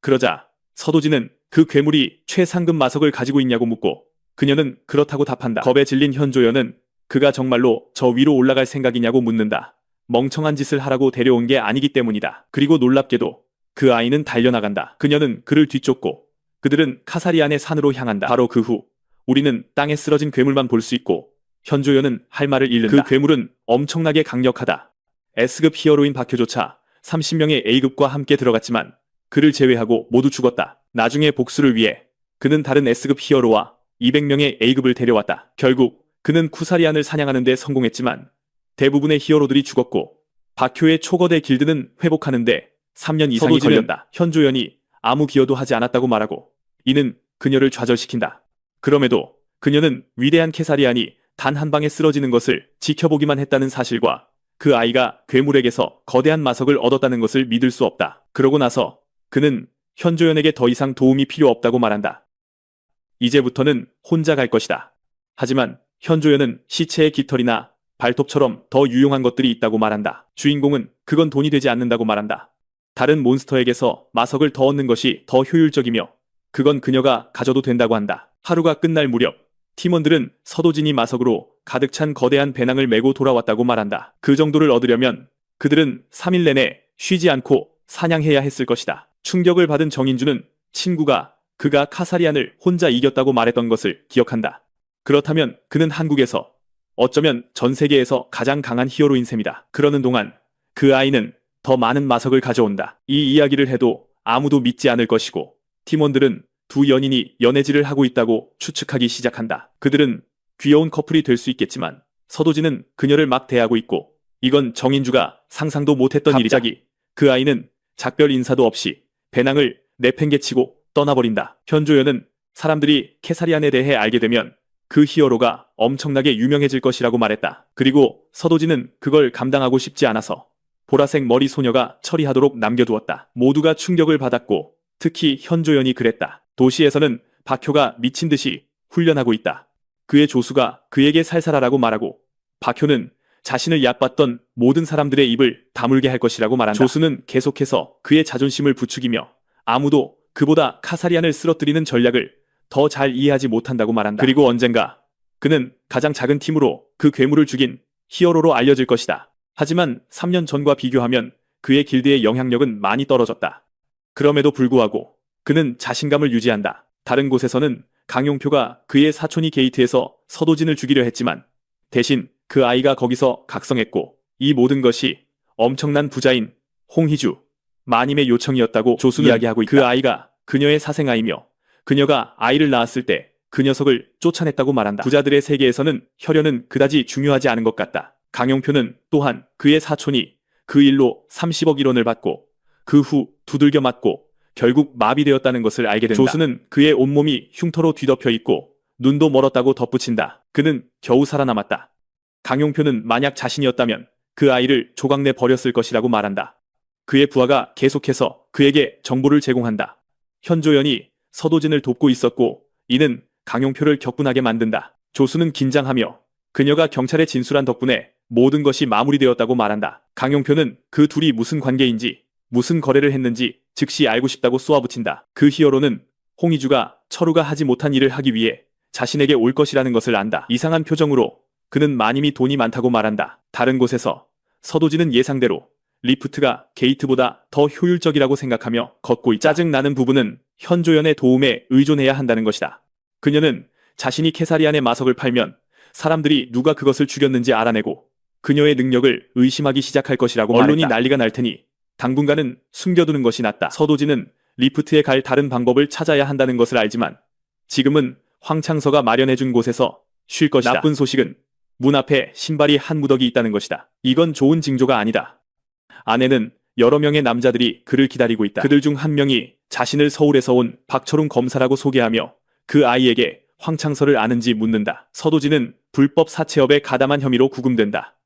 그러자 서도진은 그 괴물이 최상급 마석을 가지고 있냐고 묻고 그녀는 그렇다고 답한다. 겁에 질린 현조연은 그가 정말로 저 위로 올라갈 생각이냐고 묻는다. 멍청한 짓을 하라고 데려온 게 아니기 때문이다. 그리고 놀랍게도 그 아이는 달려나간다. 그녀는 그를 뒤쫓고 그들은 카사리안의 산으로 향한다. 바로 그 후 우리는 땅에 쓰러진 괴물만 볼 수 있고 현조연은 할 말을 잃는다. 그 괴물은 엄청나게 강력하다. S급 히어로인 박효조차 30명의 A급과 함께 들어갔지만 그를 제외하고 모두 죽었다. 나중에 복수를 위해 그는 다른 S급 히어로와 200명의 A급을 데려왔다. 결국 그는 쿠사리안을 사냥하는 데 성공했지만 대부분의 히어로들이 죽었고 박효의 초거대 길드는 회복하는데 3년 이상이 걸렸다. 현조연이 아무 기여도 하지 않았다고 말하고 이는 그녀를 좌절시킨다. 그럼에도 그녀는 위대한 캐사리안이 단 한 방에 쓰러지는 것을 지켜보기만 했다는 사실과 그 아이가 괴물에게서 거대한 마석을 얻었다는 것을 믿을 수 없다. 그러고 나서 그는 현조연에게 더 이상 도움이 필요 없다고 말한다. 이제부터는 혼자 갈 것이다. 하지만 현조연은 시체의 깃털이나 발톱처럼 더 유용한 것들이 있다고 말한다. 주인공은 그건 돈이 되지 않는다고 말한다. 다른 몬스터에게서 마석을 더 얻는 것이 더 효율적이며 그건 그녀가 가져도 된다고 한다. 하루가 끝날 무렵 팀원들은 서도진이 마석으로 가득 찬 거대한 배낭을 메고 돌아왔다고 말한다. 그 정도를 얻으려면 그들은 3일 내내 쉬지 않고 사냥해야 했을 것이다. 충격을 받은 정인주는 친구가 그가 카사리안을 혼자 이겼다고 말했던 것을 기억한다. 그렇다면 그는 한국에서 어쩌면 전 세계에서 가장 강한 히어로인 셈이다. 그러는 동안 그 아이는 더 많은 마석을 가져온다. 이 이야기를 해도 아무도 믿지 않을 것이고 팀원들은 두 연인이 연애질을 하고 있다고 추측하기 시작한다. 그들은 귀여운 커플이 될 수 있겠지만 서도진은 그녀를 막 대하고 있고 이건 정인주가 상상도 못했던 일이다. 갑자기 그 아이는 작별 인사도 없이 배낭을 내팽개치고 떠나버린다. 현조연은 사람들이 캐사리안에 대해 알게 되면 그 히어로가 엄청나게 유명해질 것이라고 말했다. 그리고 서도진은 그걸 감당하고 싶지 않아서 보라색 머리 소녀가 처리하도록 남겨두었다. 모두가 충격을 받았고 특히 현조연이 그랬다. 도시에서는 박효가 미친 듯이 훈련하고 있다. 그의 조수가 그에게 살살하라고 말하고 박효는 자신을 얕봤던 모든 사람들의 입을 다물게 할 것이라고 말한다. 조수는 계속해서 그의 자존심을 부추기며 아무도 그보다 카사리안을 쓰러뜨리는 전략을 더 잘 이해하지 못한다고 말한다. 그리고 언젠가 그는 가장 작은 팀으로 그 괴물을 죽인 히어로로 알려질 것이다. 하지만 3년 전과 비교하면 그의 길드의 영향력은 많이 떨어졌다. 그럼에도 불구하고 그는 자신감을 유지한다. 다른 곳에서는 강용표가 그의 사촌이 게이트에서 서도진을 죽이려 했지만 대신 그 아이가 거기서 각성했고 이 모든 것이 엄청난 부자인 홍희주, 마님의 요청이었다고 조수는 이야기하고 있다. 그 아이가 그녀의 사생아이며 그녀가 아이를 낳았을 때 그 녀석을 쫓아냈다고 말한다. 부자들의 세계에서는 혈연은 그다지 중요하지 않은 것 같다. 강용표는 또한 그의 사촌이 그 일로 30억 1원을 받고 그 후 두들겨 맞고 결국 마비되었다는 것을 알게 된다. 조수는 그의 온몸이 흉터로 뒤덮여 있고 눈도 멀었다고 덧붙인다. 그는 겨우 살아남았다. 강용표는 만약 자신이었다면 그 아이를 조각내 버렸을 것이라고 말한다. 그의 부하가 계속해서 그에게 정보를 제공한다. 현조연이 서도진을 돕고 있었고 이는 강용표를 격분하게 만든다. 조수는 긴장하며 그녀가 경찰에 진술한 덕분에 모든 것이 마무리되었다고 말한다. 강용표는 그 둘이 무슨 관계인지 무슨 거래를 했는지 즉시 알고 싶다고 쏘아붙인다. 그 히어로는 홍희주가 철우가 하지 못한 일을 하기 위해 자신에게 올 것이라는 것을 안다. 이상한 표정으로 그는 마님이 돈이 많다고 말한다. 다른 곳에서 서도진은 예상대로 리프트가 게이트보다 더 효율적이라고 생각하며 걷고 있다. 짜증나는 부분은 현조연의 도움에 의존해야 한다는 것이다. 그녀는 자신이 캐사리안의 마석을 팔면 사람들이 누가 그것을 죽였는지 알아내고 그녀의 능력을 의심하기 시작할 것이라고 언론이 말했다. 난리가 날 테니 당분간은 숨겨두는 것이 낫다. 서도진은 리프트에 갈 다른 방법을 찾아야 한다는 것을 알지만 지금은 황창서가 마련해준 곳에서 쉴 것이다. 나쁜 소식은 문 앞에 신발이 한 무더기 있다는 것이다. 이건 좋은 징조가 아니다. 안에는 여러 명의 남자들이 그를 기다리고 있다. 그들 중 한 명이 자신을 서울에서 온 박철웅 검사라고 소개하며 그 아이에게 황창서를 아는지 묻는다. 서도진은 불법 사채업에 가담한 혐의로 구금된다.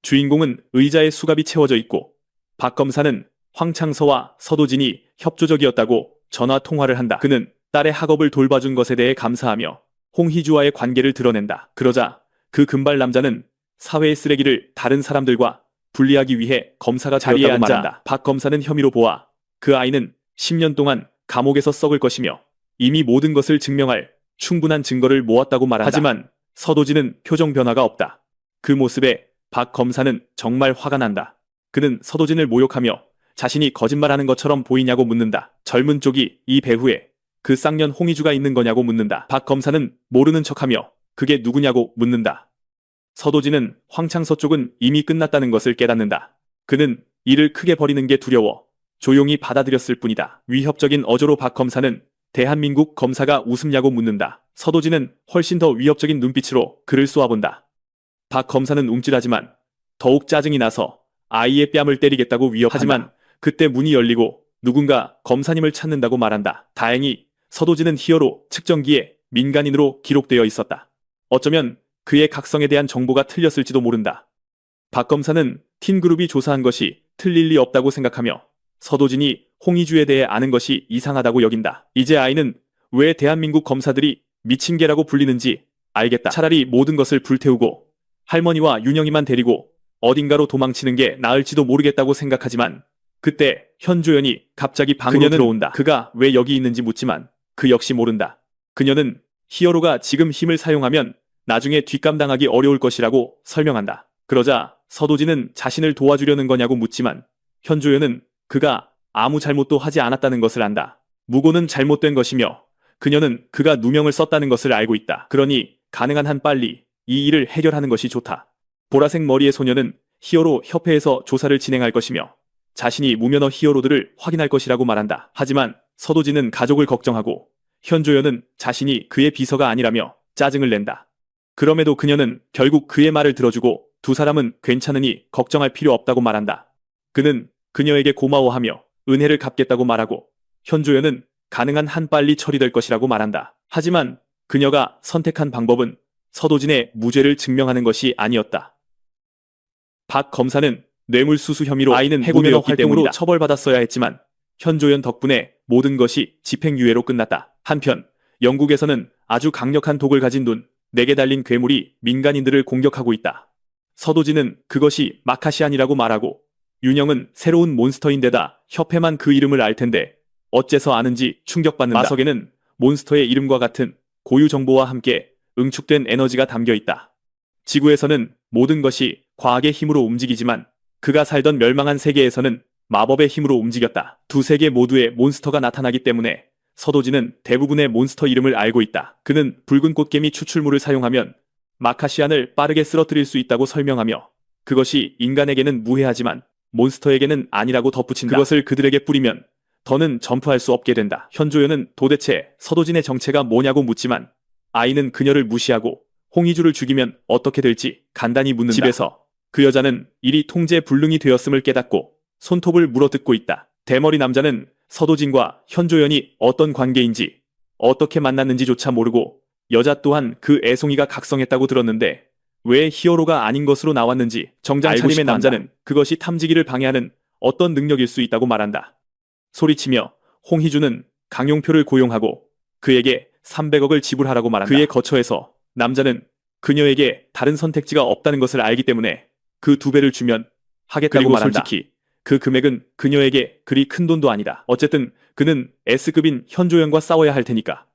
주인공은 의자에 수갑이 채워져 있고 박 검사는 황창서와 서도진이 협조적이었다고 전화 통화를 한다. 그는 딸의 학업을 돌봐준 것에 대해 감사하며 홍희주와의 관계를 드러낸다. 그러자 그 금발 남자는 사회의 쓰레기를 다른 사람들과 분리하기 위해 검사가 자리에 앉아 말한다. 박 검사는 혐의로 보아 그 아이는 10년 동안 감옥에서 썩을 것이며 이미 모든 것을 증명할 충분한 증거를 모았다고 말한다. 하지만 서도진은 표정 변화가 없다. 그 모습에 박 검사는 정말 화가 난다. 그는 서도진을 모욕하며 자신이 거짓말하는 것처럼 보이냐고 묻는다. 젊은 쪽이 이 배후에 그 쌍년 홍희주가 있는 거냐고 묻는다. 박 검사는 모르는 척하며 그게 누구냐고 묻는다. 서도진은 황창서 쪽은 이미 끝났다는 것을 깨닫는다. 그는 이를 크게 벌이는 게 두려워 조용히 받아들였을 뿐이다. 위협적인 어조로 박 검사는 대한민국 검사가 웃음냐고 묻는다. 서도진은 훨씬 더 위협적인 눈빛으로 그를 쏘아본다. 박 검사는 움찔하지만 더욱 짜증이 나서 아이의 뺨을 때리겠다고 위협한다. 하지만 그때 문이 열리고 누군가 검사님을 찾는다고 말한다. 다행히 서도진은 히어로 측정기에 민간인으로 기록되어 있었다. 어쩌면 그의 각성에 대한 정보가 틀렸을지도 모른다. 박 검사는 틴그룹이 조사한 것이 틀릴 리 없다고 생각하며 서도진이 홍희주에 대해 아는 것이 이상하다고 여긴다. 이제 아이는 왜 대한민국 검사들이 미친 개라고 불리는지 알겠다. 차라리 모든 것을 불태우고 할머니와 윤영이만 데리고 어딘가로 도망치는 게 나을지도 모르겠다고 생각하지만 그때 현조연이 갑자기 방으로 들어온다. 그가 왜 여기 있는지 묻지만 그 역시 모른다. 그녀는 히어로가 지금 힘을 사용하면 나중에 뒷감당하기 어려울 것이라고 설명한다. 그러자 서도진은 자신을 도와주려는 거냐고 묻지만 현조연은 그가 아무 잘못도 하지 않았다는 것을 안다. 무고는 잘못된 것이며 그녀는 그가 누명을 썼다는 것을 알고 있다. 그러니 가능한 한 빨리 이 일을 해결하는 것이 좋다. 보라색 머리의 소녀는 히어로 협회에서 조사를 진행할 것이며 자신이 무면허 히어로들을 확인할 것이라고 말한다. 하지만 서도진은 가족을 걱정하고 현조연은 자신이 그의 비서가 아니라며 짜증을 낸다. 그럼에도 그녀는 결국 그의 말을 들어주고 두 사람은 괜찮으니 걱정할 필요 없다고 말한다. 그는 그녀에게 고마워하며 은혜를 갚겠다고 말하고 현조연은 가능한 한 빨리 처리될 것이라고 말한다. 하지만 그녀가 선택한 방법은 서도진의 무죄를 증명하는 것이 아니었다. 박 검사는 뇌물수수 혐의로 아이는 해고면허 활동으로 처벌받았어야 했지만 현조연 덕분에 모든 것이 집행유예로 끝났다. 한편 영국에서는 아주 강력한 독을 가진 눈 4개 달린 괴물이 민간인들을 공격하고 있다. 서도진은 그것이 마카시안이라고 말하고 윤영은 새로운 몬스터인데다 협회만 그 이름을 알 텐데 어째서 아는지 충격받는다. 마석에는 몬스터의 이름과 같은 고유 정보와 함께 응축된 에너지가 담겨 있다. 지구에서는 모든 것이 과학의 힘으로 움직이지만 그가 살던 멸망한 세계에서는 마법의 힘으로 움직였다. 두 세계 모두에 몬스터가 나타나기 때문에 서도진은 대부분의 몬스터 이름을 알고 있다. 그는 붉은 꽃개미 추출물을 사용하면 마카시안을 빠르게 쓰러뜨릴 수 있다고 설명하며 그것이 인간에게는 무해하지만 몬스터에게는 아니라고 덧붙인다. 그것을 그들에게 뿌리면 더는 점프할 수 없게 된다. 현조연은 도대체 서도진의 정체가 뭐냐고 묻지만 아이는 그녀를 무시하고 홍희주를 죽이면 어떻게 될지 간단히 묻는다. 집에서 그 여자는 일이 통제불능이 되었음을 깨닫고 손톱을 물어뜯고 있다. 대머리 남자는 서도진과 현조연이 어떤 관계인지 어떻게 만났는지조차 모르고 여자 또한 그 애송이가 각성했다고 들었는데 왜 히어로가 아닌 것으로 나왔는지 정장 차림의 남자는 그것이 탐지기를 방해하는 어떤 능력일 수 있다고 말한다. 소리치며 홍희주는 강용표를 고용하고 그에게 300억을 지불하라고 말한다. 그의 거처에서 남자는 그녀에게 다른 선택지가 없다는 것을 알기 때문에 그 2배를 주면 하겠다고 말한다. 솔직히 그 금액은 그녀에게 그리 큰 돈도 아니다. 어쨌든 그는 S급인 현조연과 싸워야 할 테니까.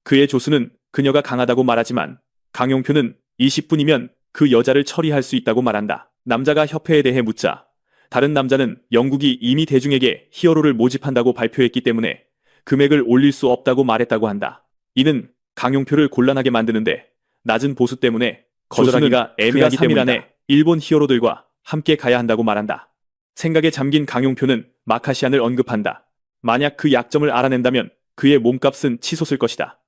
그의 조수는 그녀가 강하다고 말하지만 강용표는 20분이면 그 여자를 처리할 수 있다고 말한다. 남자가 협회에 대해 묻자 다른 남자는 영국이 이미 대중에게 히어로를 모집한다고 발표했기 때문에 금액을 올릴 수 없다고 말했다고 한다. 이는 강용표를 곤란하게 만드는데 낮은 보수 때문에 거절하기가 애매하기 때문이다. 일본 히어로들과 함께 가야 한다고 말한다. 생각에 잠긴 강용표는 마카시안을 언급한다. 만약 그 약점을 알아낸다면 그의 몸값은 치솟을 것이다.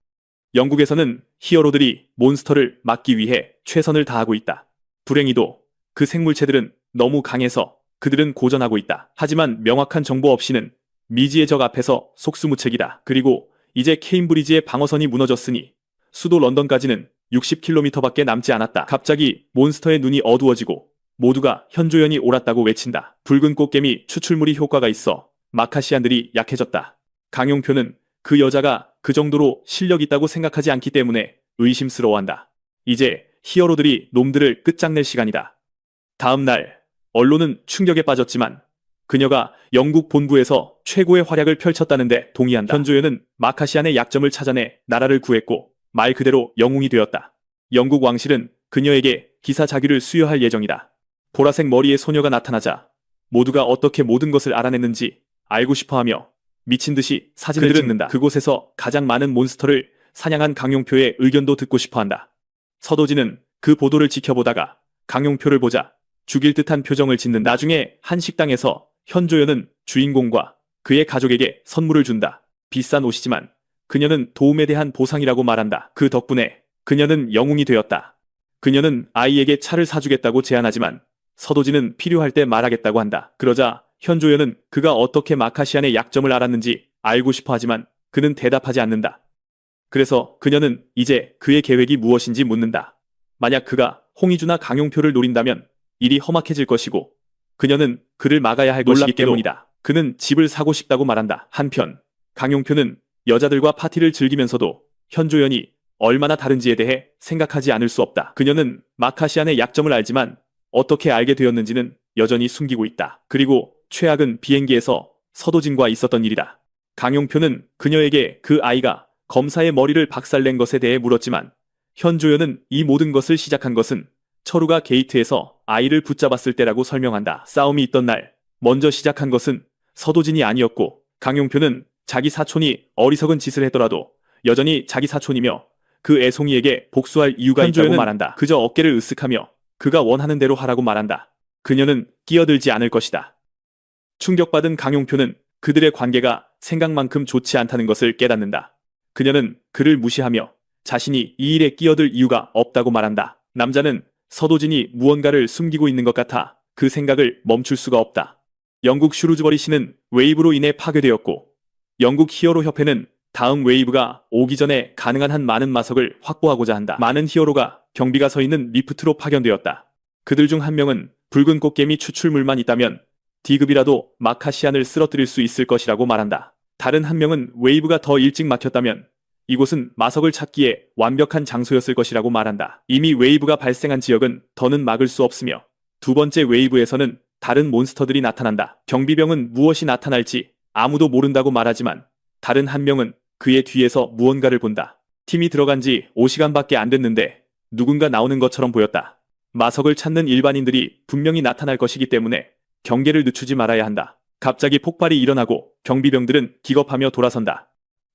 영국에서는 히어로들이 몬스터를 막기 위해 최선을 다하고 있다. 불행히도 그 생물체들은 너무 강해서 그들은 고전하고 있다. 하지만 명확한 정보 없이는 미지의 적 앞에서 속수무책이다. 그리고 이제 케임브리지의 방어선이 무너졌으니 수도 런던까지는 60km밖에 남지 않았다. 갑자기 몬스터의 눈이 어두워지고 모두가 현조연이 옳았다고 외친다. 붉은 꽃개미 추출물이 효과가 있어 마카시안들이 약해졌다. 강용표는 그 여자가 그 정도로 실력 있다고 생각하지 않기 때문에 의심스러워한다. 이제 히어로들이 놈들을 끝장낼 시간이다. 다음 날 언론은 충격에 빠졌지만 그녀가 영국 본부에서 최고의 활약을 펼쳤다는데 동의한다. 현조연은 마카시안의 약점을 찾아내 나라를 구했고 말 그대로 영웅이 되었다. 영국 왕실은 그녀에게 기사 자규를 수여할 예정이다. 보라색 머리의 소녀가 나타나자 모두가 어떻게 모든 것을 알아냈는지 알고 싶어하며 미친듯이 사진을 찍는다. 그곳에서 가장 많은 몬스터를 사냥한 강용표의 의견도 듣고 싶어한다. 서도진은 그 보도를 지켜보다가 강용표를 보자 죽일 듯한 표정을 짓는다. 나중에 한 식당에서 현조연은 주인공과 그의 가족에게 선물을 준다. 비싼 옷이지만 그녀는 도움에 대한 보상이라고 말한다. 그 덕분에 그녀는 영웅이 되었다. 그녀는 아이에게 차를 사주겠다고 제안하지만 서도진은 필요할 때 말하겠다고 한다. 그러자 현조연은 그가 어떻게 마카시안의 약점을 알았는지 알고 싶어 하지만 그는 대답하지 않는다. 그래서 그녀는 이제 그의 계획이 무엇인지 묻는다. 만약 그가 홍희주나 강용표를 노린다면 일이 험악해질 것이고 그녀는 그를 막아야 할 것이기 때문이다. 그는 집을 사고 싶다고 말한다. 한편 강용표는 여자들과 파티를 즐기면서도 현조연이 얼마나 다른지에 대해 생각하지 않을 수 없다. 그녀는 마카시안의 약점을 알지만 어떻게 알게 되었는지는 여전히 숨기고 있다. 그리고 최악은 비행기에서 서도진과 있었던 일이다. 강용표는 그녀에게 그 아이가 검사의 머리를 박살낸 것에 대해 물었지만 현조연은 이 모든 것을 시작한 것은 철우가 게이트에서 아이를 붙잡았을 때라고 설명한다. 싸움이 있던 날 먼저 시작한 것은 서도진이 아니었고 강용표는 자기 사촌이 어리석은 짓을 했더라도 여전히 자기 사촌이며 그 애송이에게 복수할 이유가 있다고 말한다. 그저 어깨를 으쓱하며 그가 원하는 대로 하라고 말한다. 그녀는 끼어들지 않을 것이다. 충격받은 강용표는 그들의 관계가 생각만큼 좋지 않다는 것을 깨닫는다. 그녀는 그를 무시하며 자신이 이 일에 끼어들 이유가 없다고 말한다. 남자는 서도진이 무언가를 숨기고 있는 것 같아 그 생각을 멈출 수가 없다. 영국 슈루즈버리 시는 웨이브로 인해 파괴되었고 영국 히어로 협회는 다음 웨이브가 오기 전에 가능한 한 많은 마석을 확보하고자 한다. 많은 히어로가 경비가 서 있는 리프트로 파견되었다. 그들 중 한 명은 붉은 꽃개미 추출물만 있다면 D급이라도 마카시안을 쓰러뜨릴 수 있을 것이라고 말한다. 다른 한 명은 웨이브가 더 일찍 막혔다면 이곳은 마석을 찾기에 완벽한 장소였을 것이라고 말한다. 이미 웨이브가 발생한 지역은 더는 막을 수 없으며 두 번째 웨이브에서는 다른 몬스터들이 나타난다. 경비병은 무엇이 나타날지 아무도 모른다고 말하지만 다른 한 명은 그의 뒤에서 무언가를 본다. 팀이 들어간 지 5시간밖에 안 됐는데 누군가 나오는 것처럼 보였다. 마석을 찾는 일반인들이 분명히 나타날 것이기 때문에 경계를 늦추지 말아야 한다. 갑자기 폭발이 일어나고 경비병들은 기겁하며 돌아선다.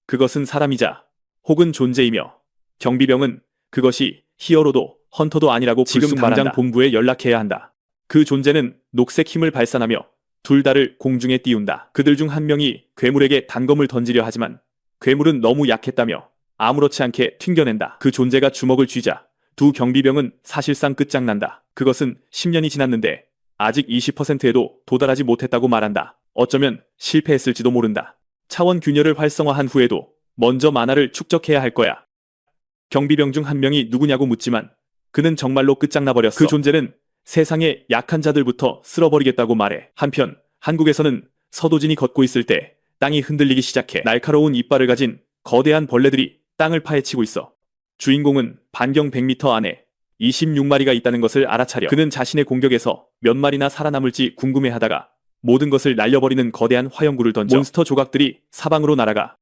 그것은 사람이자 혹은 존재이며 경비병은 그것이 히어로도 헌터도 아니라고 지금 당장 본부에 연락해야 한다. 그 존재는 녹색 힘을 발산하며 둘 다를 공중에 띄운다. 그들 중 한 명이 괴물에게 단검을 던지려 하지만 괴물은 너무 약했다며 아무렇지 않게 튕겨낸다. 그 존재가 주먹을 쥐자 두 경비병은 사실상 끝장난다. 그것은 10년이 지났는데 아직 20%에도 도달하지 못했다고 말한다. 어쩌면 실패했을지도 모른다. 차원 균열을 활성화한 후에도 먼저 만화를 축적해야 할 거야. 경비병 중 한 명이 누구냐고 묻지만 그는 정말로 끝장나버렸어. 그 존재는 세상의 약한 자들부터 쓸어버리겠다고 말해. 한편 한국에서는 서도진이 걷고 있을 때 땅이 흔들리기 시작해. 날카로운 이빨을 가진 거대한 벌레들이 땅을 파헤치고 있어. 주인공은 반경 100m 안에 26마리가 있다는 것을 알아차려. 그는 자신의 공격에서 몇 마리나 살아남을지 궁금해하다가 모든 것을 날려버리는 거대한 화염구를 던져 몬스터 조각들이 사방으로 날아가.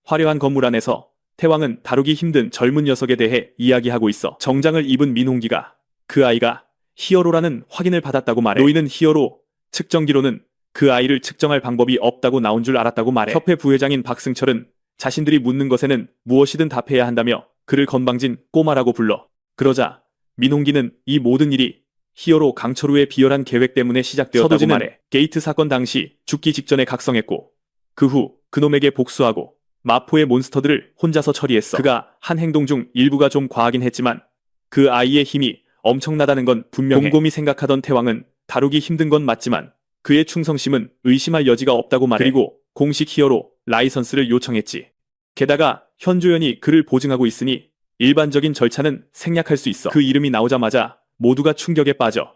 화려한 건물 안에서 태왕은 다루기 힘든 젊은 녀석에 대해 이야기하고 있어. 정장을 입은 민홍기가 그 아이가 히어로라는 확인을 받았다고 말해. 노인은 히어로 측정기로는 그 아이를 측정할 방법이 없다고 나온 줄 알았다고 말해. 협회 부회장인 박승철은 자신들이 묻는 것에는 무엇이든 답해야 한다며 그를 건방진 꼬마라고 불러. 그러자 민홍기는 이 모든 일이 히어로 강철우의 비열한 계획 때문에 시작되었다고 말해. 게이트 사건 당시 죽기 직전에 각성했고 그 후 그놈에게 복수하고 마포의 몬스터들을 혼자서 처리했어. 그가 한 행동 중 일부가 좀 과하긴 했지만 그 아이의 힘이 엄청나다는 건 분명해. 곰곰이 생각하던 태왕은 다루기 힘든 건 맞지만 그의 충성심은 의심할 여지가 없다고 말해. 그리고 공식 히어로 라이선스를 요청했지. 게다가 현조연이 그를 보증하고 있으니 일반적인 절차는 생략할 수 있어. 그 이름이 나오자마자 모두가 충격에 빠져.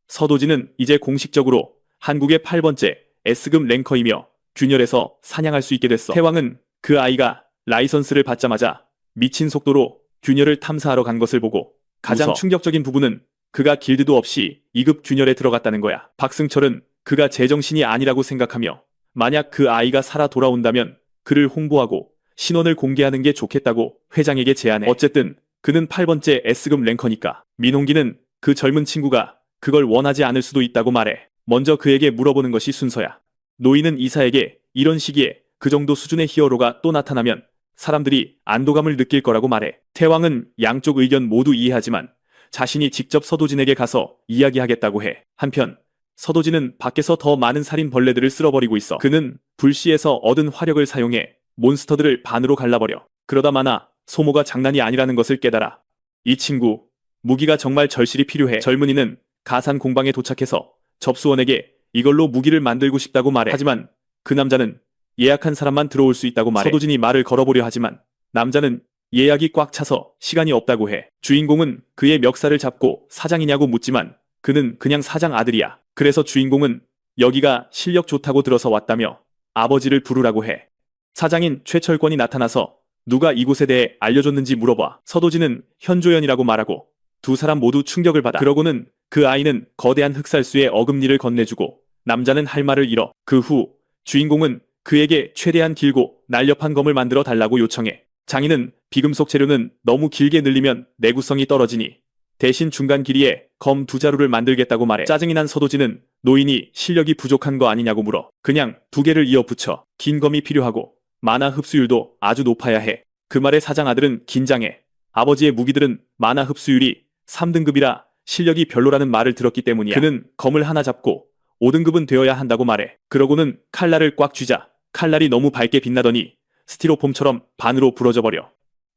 서도진은 이제 공식적으로 한국의 8번째 S급 랭커이며 균열에서 사냥할 수 있게 됐어. 태왕은 그 아이가 라이선스를 받자마자 미친 속도로 균열을 탐사하러 간 것을 보고 가장 충격적인 부분은 그가 길드도 없이 2급 균열에 들어갔다는 거야. 박승철은 그가 제정신이 아니라고 생각하며 만약 그 아이가 살아 돌아온다면 그를 홍보하고 신원을 공개하는 게 좋겠다고 회장에게 제안해. 어쨌든 그는 8번째 S급 랭커니까. 민홍기는 그 젊은 친구가 그걸 원하지 않을 수도 있다고 말해. 먼저 그에게 물어보는 것이 순서야. 노인은 이사에게 이런 시기에 그 정도 수준의 히어로가 또 나타나면 사람들이 안도감을 느낄 거라고 말해. 태왕은 양쪽 의견 모두 이해하지만 자신이 직접 서도진에게 가서 이야기하겠다고 해. 한편 서도진은 밖에서 더 많은 살인 벌레들을 쓸어버리고 있어. 그는 불시에서 얻은 화력을 사용해 몬스터들을 반으로 갈라버려. 그러다 마나 소모가 장난이 아니라는 것을 깨달아. 이 친구 무기가 정말 절실히 필요해. 젊은이는 가산 공방에 도착해서 접수원에게 이걸로 무기를 만들고 싶다고 말해. 하지만 그 남자는 예약한 사람만 들어올 수 있다고 말해. 서도진이 말을 걸어보려 하지만 남자는 예약이 꽉 차서 시간이 없다고 해. 주인공은 그의 멱살을 잡고 사장이냐고 묻지만 그는 그냥 사장 아들이야. 그래서 주인공은 여기가 실력 좋다고 들어서 왔다며 아버지를 부르라고 해. 사장인 최철권이 나타나서 누가 이곳에 대해 알려줬는지 물어봐. 서도진은 현조연이라고 말하고 두 사람 모두 충격을 받아. 그러고는 그 아이는 거대한 흑살수의 어금니를 건네주고 남자는 할 말을 잃어. 그 후 주인공은 그에게 최대한 길고 날렵한 검을 만들어 달라고 요청해. 장인은 비금속 재료는 너무 길게 늘리면 내구성이 떨어지니 대신 중간 길이에 검 2자루를 만들겠다고 말해. 짜증이 난 서도진은 노인이 실력이 부족한 거 아니냐고 물어. 그냥 2개를 이어 붙여. 긴 검이 필요하고 만화 흡수율도 아주 높아야 해. 그 말에 사장 아들은 긴장해. 아버지의 무기들은 만화 흡수율이 3등급이라 실력이 별로라는 말을 들었기 때문이야. 그는 검을 하나 잡고 5등급은 되어야 한다고 말해. 그러고는 칼날을 꽉 쥐자 칼날이 너무 밝게 빛나더니 스티로폼처럼 반으로 부러져 버려.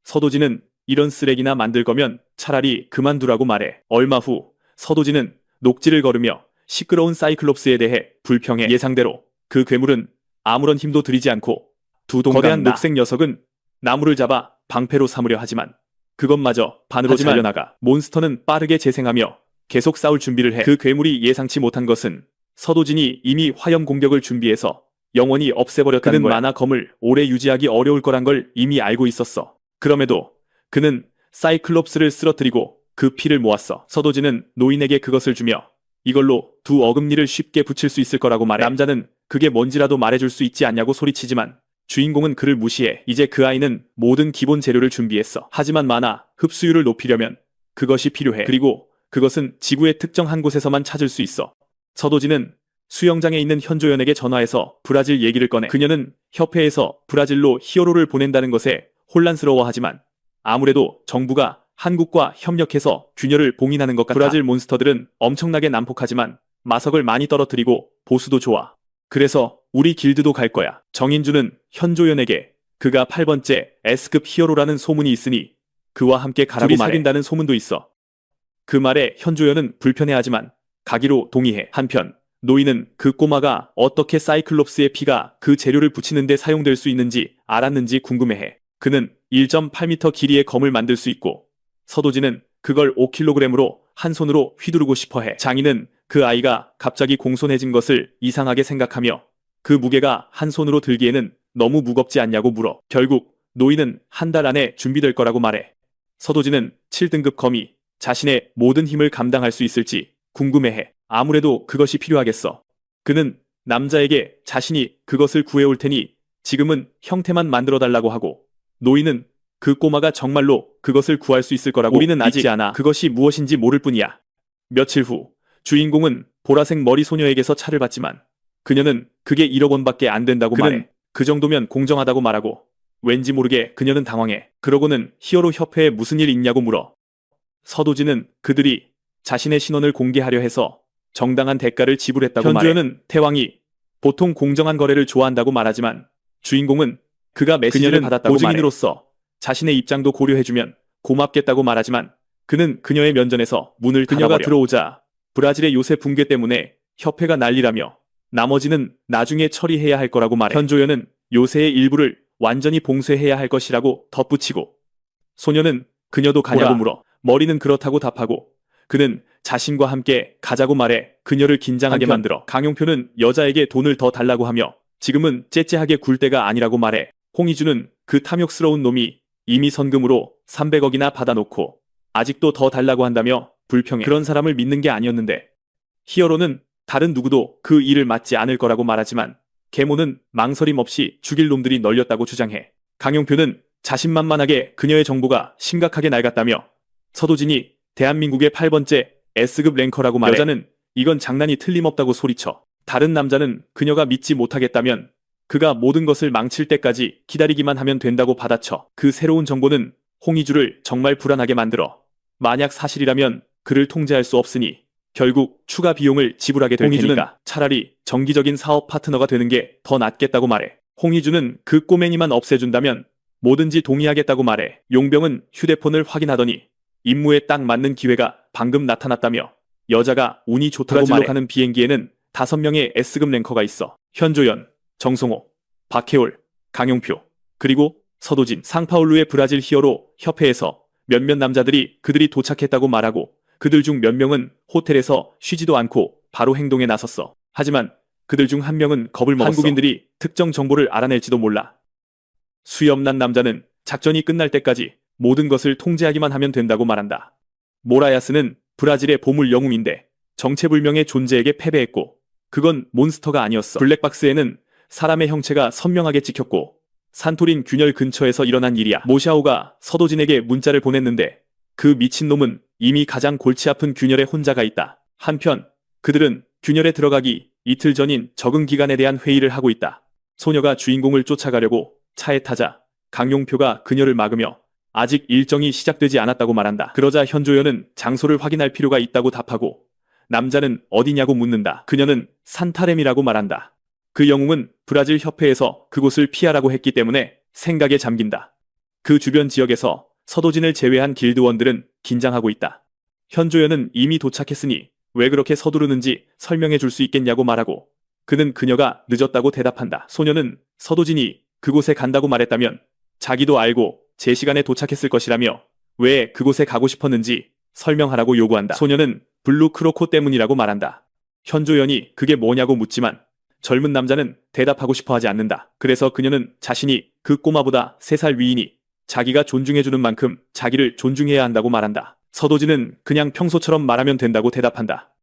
서도진은 이런 쓰레기나 만들 거면 차라리 그만두라고 말해. 얼마 후 서도진은 녹지를 걸으며 시끄러운 사이클롭스에 대해 불평해. 예상대로 그 괴물은 아무런 힘도 들이지 않고 두 동강 거대한 녹색 녀석은 나무를 잡아 방패로 삼으려 하지만 그것마저 반으로 잘려나가. 몬스터는 빠르게 재생하며 계속 싸울 준비를 해. 그 괴물이 예상치 못한 것은 서도진이 이미 화염 공격을 준비해서 영원히 없애버렸다는 거야. 그는 만화 검을 오래 유지하기 어려울 거란 걸 이미 알고 있었어. 그럼에도 그는 사이클롭스를 쓰러뜨리고 그 피를 모았어. 서도진은 노인에게 그것을 주며 이걸로 두 어금니를 쉽게 붙일 수 있을 거라고 말해. 남자는 그게 뭔지라도 말해줄 수 있지 않냐고 소리치지만 주인공은 그를 무시해. 이제 그 아이는 모든 기본 재료를 준비했어. 하지만 만화 흡수율을 높이려면 그것이 필요해. 그리고 그것은 지구의 특정 한 곳에서만 찾을 수 있어. 서도진은 수영장에 있는 현조연에게 전화해서 브라질 얘기를 꺼내. 그녀는 협회에서 브라질로 히어로를 보낸다는 것에 혼란스러워하지만 아무래도 정부가 한국과 협력해서 균열을 봉인하는 것 같아. 브라질 몬스터들은 엄청나게 난폭하지만 마석을 많이 떨어뜨리고 보수도 좋아. 그래서 우리 길드도 갈 거야. 정인주는 현조연에게 그가 8번째 S급 히어로라는 소문이 있으니 그와 함께 가라고 말해. 둘이 사귄다는 소문도 있어. 그 말에 현조연은 불편해하지만 가기로 동의해. 한편 노인은 그 꼬마가 어떻게 사이클롭스의 피가 그 재료를 붙이는 데 사용될 수 있는지 알았는지 궁금해해. 그는 1.8m 길이의 검을 만들 수 있고 서도진은 그걸 5kg으로 한 손으로 휘두르고 싶어해. 장인은 그 아이가 갑자기 공손해진 것을 이상하게 생각하며 그 무게가 한 손으로 들기에는 너무 무겁지 않냐고 물어. 결국 노인은 한 달 안에 준비될 거라고 말해. 서도진은 7등급 검이 자신의 모든 힘을 감당할 수 있을지 궁금해해. 아무래도 그것이 필요하겠어. 그는 남자에게 자신이 그것을 구해올 테니 지금은 형태만 만들어달라고 하고 노인은 그 꼬마가 정말로 그것을 구할 수 있을 거라고 우리는 아직 않아. 그것이 무엇인지 모를 뿐이야. 며칠 후 주인공은 보라색 머리 소녀에게서 차를 받지만 그녀는 그게 1억 원밖에 안 된다고 말해. 그 정도면 공정하다고 말하고 왠지 모르게 그녀는 당황해. 그러고는 히어로 협회에 무슨 일 있냐고 물어. 서도진은 그들이 자신의 신원을 공개하려 해서 정당한 대가를 지불했다고 말해. 현주연은 태왕이 보통 공정한 거래를 좋아한다고 말하지만 주인공은 그가 메시지를 받았다고 보증인으로서 자신의 입장도 고려해주면 고맙겠다고 말하지만 그는 그녀의 면전에서 문을 닫아버려. 그녀가 들어오자 브라질의 요새 붕괴 때문에 협회가 난리라며 나머지는 나중에 처리해야 할 거라고 말해. 현조연은 요새의 일부를 완전히 봉쇄해야 할 것이라고 덧붙이고 소녀는 그녀도 가냐고 물어. 머리는 그렇다고 답하고 그는 자신과 함께 가자고 말해 그녀를 긴장하게 만들어. 강용표는 여자에게 돈을 더 달라고 하며 지금은 째째하게 굴 때가 아니라고 말해. 홍희주는 그 탐욕스러운 놈이 이미 선금으로 300억이나 받아놓고 아직도 더 달라고 한다며 불평해. 그런 사람을 믿는 게 아니었는데. 히어로는 다른 누구도 그 일을 맡지 않을 거라고 말하지만 계모는 망설임 없이 죽일 놈들이 널렸다고 주장해. 강용표는 자신만만하게 그녀의 정보가 심각하게 낡았다며 서도진이 대한민국의 8번째 S급 랭커라고 말해. 여자는 이건 장난이 틀림없다고 소리쳐. 다른 남자는 그녀가 믿지 못하겠다면 그가 모든 것을 망칠 때까지 기다리기만 하면 된다고 받아쳐. 그 새로운 정보는 홍희주를 정말 불안하게 만들어. 만약 사실이라면 그를 통제할 수 없으니 결국 추가 비용을 지불하게 될 테니까 차라리 정기적인 사업 파트너가 되는 게 더 낫겠다고 말해. 홍희주는 그 꼬맹이만 없애준다면 뭐든지 동의하겠다고 말해. 용병은 휴대폰을 확인하더니 임무에 딱 맞는 기회가 방금 나타났다며 여자가 운이 좋다고 말해. 가는 비행기에는 5명의 S급 랭커가 있어. 현조연, 정성호, 박해올, 강용표, 그리고 서도진. 상파울루의 브라질 히어로 협회에서 몇몇 남자들이 그들이 도착했다고 말하고 그들 중 몇 명은 호텔에서 쉬지도 않고 바로 행동에 나섰어. 하지만 그들 중 한 명은 겁을 먹었어. 한국인들이 특정 정보를 알아낼지도 몰라. 수염난 남자는 작전이 끝날 때까지 모든 것을 통제하기만 하면 된다고 말한다. 모라야스는 브라질의 보물 영웅인데 정체불명의 존재에게 패배했고 그건 몬스터가 아니었어. 블랙박스에는 사람의 형체가 선명하게 찍혔고 산토린 균열 근처에서 일어난 일이야. 모샤오가 서도진에게 문자를 보냈는데 그 미친놈은 이미 가장 골치 아픈 균열에 혼자가 있다. 한편 그들은 균열에 들어가기 이틀 전인 적응 기간에 대한 회의를 하고 있다. 소녀가 주인공을 쫓아가려고 차에 타자 강용표가 그녀를 막으며 아직 일정이 시작되지 않았다고 말한다. 그러자 현조연은 장소를 확인할 필요가 있다고 답하고 남자는 어디냐고 묻는다. 그녀는 산타렘이라고 말한다. 그 영웅은 브라질 협회에서 그곳을 피하라고 했기 때문에 생각에 잠긴다. 그 주변 지역에서 서도진을 제외한 길드원들은 긴장하고 있다. 현조연은 이미 도착했으니 왜 그렇게 서두르는지 설명해 줄 수 있겠냐고 말하고 그는 그녀가 늦었다고 대답한다. 소녀는 서도진이 그곳에 간다고 말했다면 자기도 알고 제 시간에 도착했을 것이라며 왜 그곳에 가고 싶었는지 설명하라고 요구한다. 소녀는 블루 크로코 때문이라고 말한다. 현조연이 그게 뭐냐고 묻지만 젊은 남자는 대답하고 싶어 하지 않는다. 그래서 그녀는 자신이 그 꼬마보다 3살 위이니 자기가 존중해주는 만큼 자기를 존중해야 한다고 말한다. 서도진은 그냥 평소처럼 말하면 된다고 대답한다.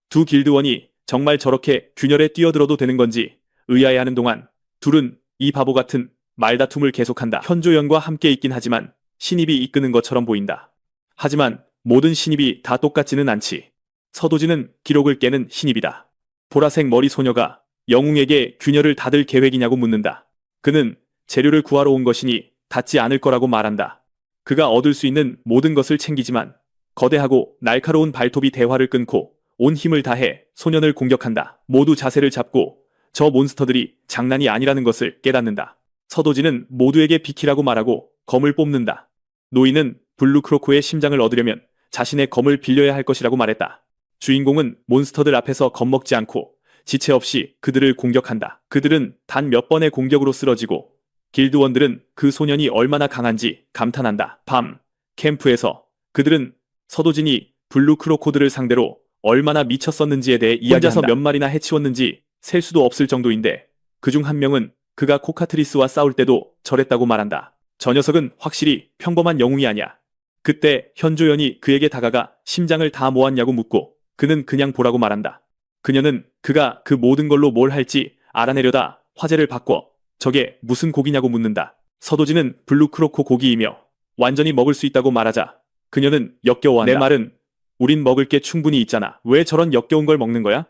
두 길드원이 정말 저렇게 균열에 뛰어들어도 되는 건지 의아해하는 동안 둘은 이 바보 같은 말다툼을 계속한다. 현조연과 함께 있긴 하지만 신입이 이끄는 것처럼 보인다. 하지만 모든 신입이 다 똑같지는 않지. 서도진은 기록을 깨는 신입이다. 보라색 머리 소녀가 영웅에게 균열을 닫을 계획이냐고 묻는다. 그는 재료를 구하러 온 것이니 닿지 않을 거라고 말한다. 그가 얻을 수 있는 모든 것을 챙기지만 거대하고 날카로운 발톱이 대화를 끊고 온 힘을 다해 소년을 공격한다. 모두 자세를 잡고 저 몬스터들이 장난이 아니라는 것을 깨닫는다. 서도진은 모두에게 비키라고 말하고 검을 뽑는다. 노인은 블루크로코의 심장을 얻으려면 자신의 검을 빌려야 할 것이라고 말했다. 주인공은 몬스터들 앞에서 겁먹지 않고 지체 없이 그들을 공격한다. 그들은 단 몇 번의 공격으로 쓰러지고 길드원들은 그 소년이 얼마나 강한지 감탄한다. 밤, 캠프에서 그들은 서도진이 블루 크로코드를 상대로 얼마나 미쳤었는지에 대해 이야기한다. 혼자서 몇 마리나 해치웠는지 셀 수도 없을 정도인데 그중 한 명은 그가 코카트리스와 싸울 때도 저랬다고 말한다. 저 녀석은 확실히 평범한 영웅이 아니야. 그때 현조연이 그에게 다가가 심장을 다 모았냐고 묻고 그는 그냥 보라고 말한다. 그녀는 그가 그 모든 걸로 뭘 할지 알아내려다 화제를 바꿔 저게 무슨 고기냐고 묻는다. 서도진은 블루크로코 고기이며 완전히 먹을 수 있다고 말하자 그녀는 역겨워한다. 내 말은 우린 먹을 게 충분히 있잖아. 왜 저런 역겨운 걸 먹는 거야?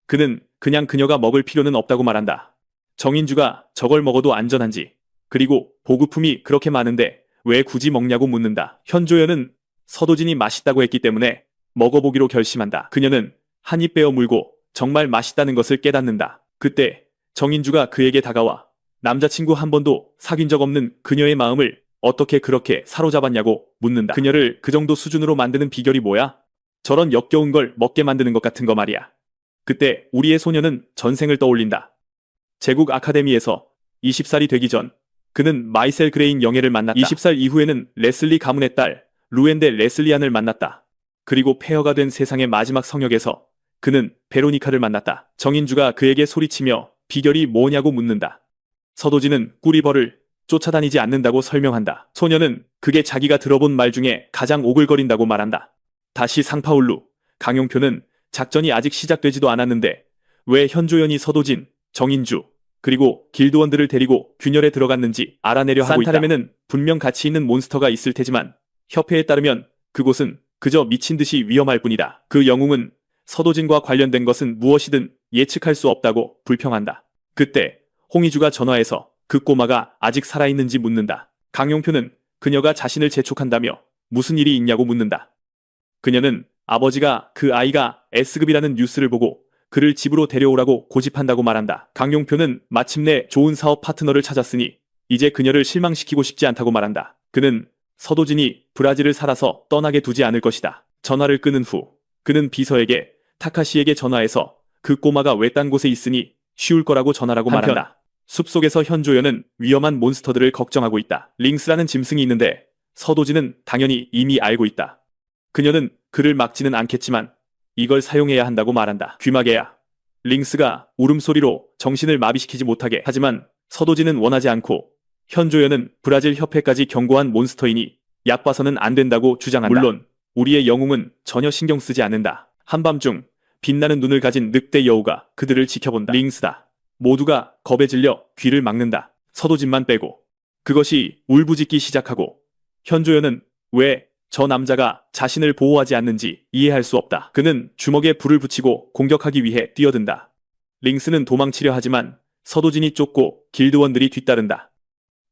그는 그냥 그녀가 먹을 필요는 없다고 말한다. 정인주가 저걸 먹어도 안전한지 그리고 보급품이 그렇게 많은데 왜 굳이 먹냐고 묻는다. 현조연은 서도진이 맛있다고 했기 때문에 먹어보기로 결심한다. 그녀는 한 입 베어 물고 정말 맛있다는 것을 깨닫는다. 그때 정인주가 그에게 다가와 남자친구 한 번도 사귄 적 없는 그녀의 마음을 어떻게 그렇게 사로잡았냐고 묻는다. 그녀를 그 정도 수준으로 만드는 비결이 뭐야? 저런 역겨운 걸 먹게 만드는 것 같은 거 말이야. 그때 우리의 소녀는 전생을 떠올린다. 제국 아카데미에서 20살이 되기 전 그는 마이셀 그레인 영예를 만났다. 20살 이후에는 레슬리 가문의 딸 루엔데 레슬리안을 만났다. 그리고 폐허가 된 세상의 마지막 성역에서 그는 베로니카를 만났다. 정인주가 그에게 소리치며 비결이 뭐냐고 묻는다. 서도진은 꾸리벌을 쫓아다니지 않는다고 설명한다. 소녀는 그게 자기가 들어본 말 중에 가장 오글거린다고 말한다. 다시 상파울루, 강용표는 작전이 아직 시작되지도 않았는데 왜 현조연이 서도진, 정인주, 그리고 길드원들을 데리고 균열에 들어갔는지 알아내려 하고 있다. 산타렘에는 분명 가치 있는 몬스터가 있을 테지만 협회에 따르면 그곳은 그저 미친 듯이 위험할 뿐이다. 그 영웅은 서도진과 관련된 것은 무엇이든 예측할 수 없다고 불평한다. 그때 홍희주가 전화해서 그 꼬마가 아직 살아있는지 묻는다. 강용표는 그녀가 자신을 재촉한다며 무슨 일이 있냐고 묻는다. 그녀는 아버지가 그 아이가 S급이라는 뉴스를 보고 그를 집으로 데려오라고 고집한다고 말한다. 강용표는 마침내 좋은 사업 파트너를 찾았으니 이제 그녀를 실망시키고 싶지 않다고 말한다. 그는 서도진이 브라질을 살아서 떠나게 두지 않을 것이다. 전화를 끊은 후 그는 비서에게 타카시에게 전화해서 그 꼬마가 외딴 곳에 있으니 쉬울 거라고 전하라고 말한다. 숲속에서 현조연은 위험한 몬스터들을 걱정하고 있다. 링스라는 짐승이 있는데 서도진은 당연히 이미 알고 있다. 그녀는 그를 막지는 않겠지만 이걸 사용해야 한다고 말한다. 귀마개야. 링스가 울음소리로 정신을 마비시키지 못하게 하지만 서도진은 원하지 않고 현조연은 브라질 협회까지 경고한 몬스터이니 약 봐서는 안 된다고 주장한다. 물론 우리의 영웅은 전혀 신경 쓰지 않는다. 한밤중 빛나는 눈을 가진 늑대 여우가 그들을 지켜본다. 링스다. 모두가 겁에 질려 귀를 막는다. 서도진만 빼고. 그것이 울부짖기 시작하고 현조연은 왜 저 남자가 자신을 보호하지 않는지 이해할 수 없다. 그는 주먹에 불을 붙이고 공격하기 위해 뛰어든다. 링스는 도망치려 하지만 서도진이 쫓고 길드원들이 뒤따른다.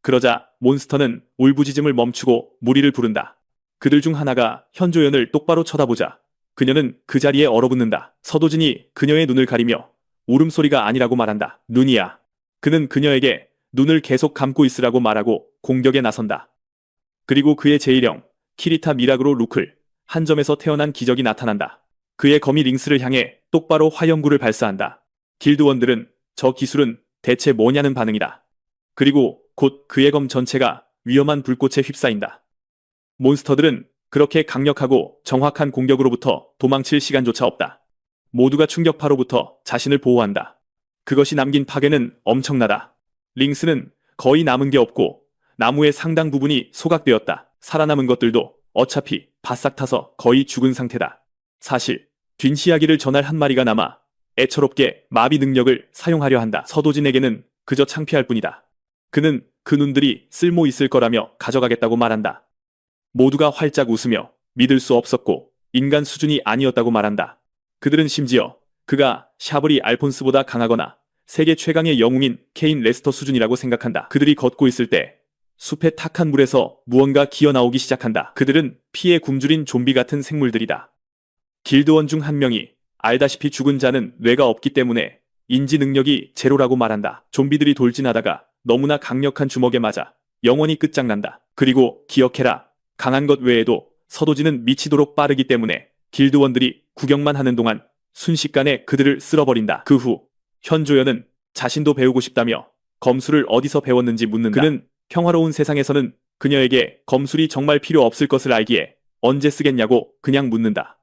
그러자 몬스터는 울부짖음을 멈추고 무리를 부른다. 그들 중 하나가 현조연을 똑바로 쳐다보자 그녀는 그 자리에 얼어붙는다. 서도진이 그녀의 눈을 가리며 울음소리가 아니라고 말한다. 눈이야. 그는 그녀에게 눈을 계속 감고 있으라고 말하고 공격에 나선다. 그리고 그의 제1형 키리타 미라그로 루클 한 점에서 태어난 기적이 나타난다. 그의 검이 링스를 향해 똑바로 화염구를 발사한다. 길드원들은 저 기술은 대체 뭐냐는 반응이다. 그리고 곧 그의 검 전체가 위험한 불꽃에 휩싸인다. 몬스터들은 그렇게 강력하고 정확한 공격으로부터 도망칠 시간조차 없다. 모두가 충격파로부터 자신을 보호한다. 그것이 남긴 파괴는 엄청나다. 링스는 거의 남은 게 없고 나무의 상당 부분이 소각되었다. 살아남은 것들도 어차피 바싹 타서 거의 죽은 상태다. 사실 뒷이야기를 전할 한 마리가 남아 애처롭게 마비 능력을 사용하려 한다. 서도진에게는 그저 창피할 뿐이다. 그는 그 눈들이 쓸모 있을 거라며 가져가겠다고 말한다. 모두가 활짝 웃으며 믿을 수 없었고 인간 수준이 아니었다고 말한다. 그들은 심지어 그가 샤브리 알폰스보다 강하거나 세계 최강의 영웅인 케인 레스터 수준이라고 생각한다. 그들이 걷고 있을 때 숲의 탁한 물에서 무언가 기어나오기 시작한다. 그들은 피에 굶주린 좀비 같은 생물들이다. 길드원 중 한 명이 알다시피 죽은 자는 뇌가 없기 때문에 인지 능력이 제로라고 말한다. 좀비들이 돌진하다가 너무나 강력한 주먹에 맞아 영원히 끝장난다. 그리고 기억해라. 강한 것 외에도 서도진은 미치도록 빠르기 때문에 길드원들이 구경만 하는 동안 순식간에 그들을 쓸어버린다. 그 후 현조연은 자신도 배우고 싶다며 검술을 어디서 배웠는지 묻는다. 그는 평화로운 세상에서는 그녀에게 검술이 정말 필요 없을 것을 알기에 언제 쓰겠냐고 그냥 묻는다.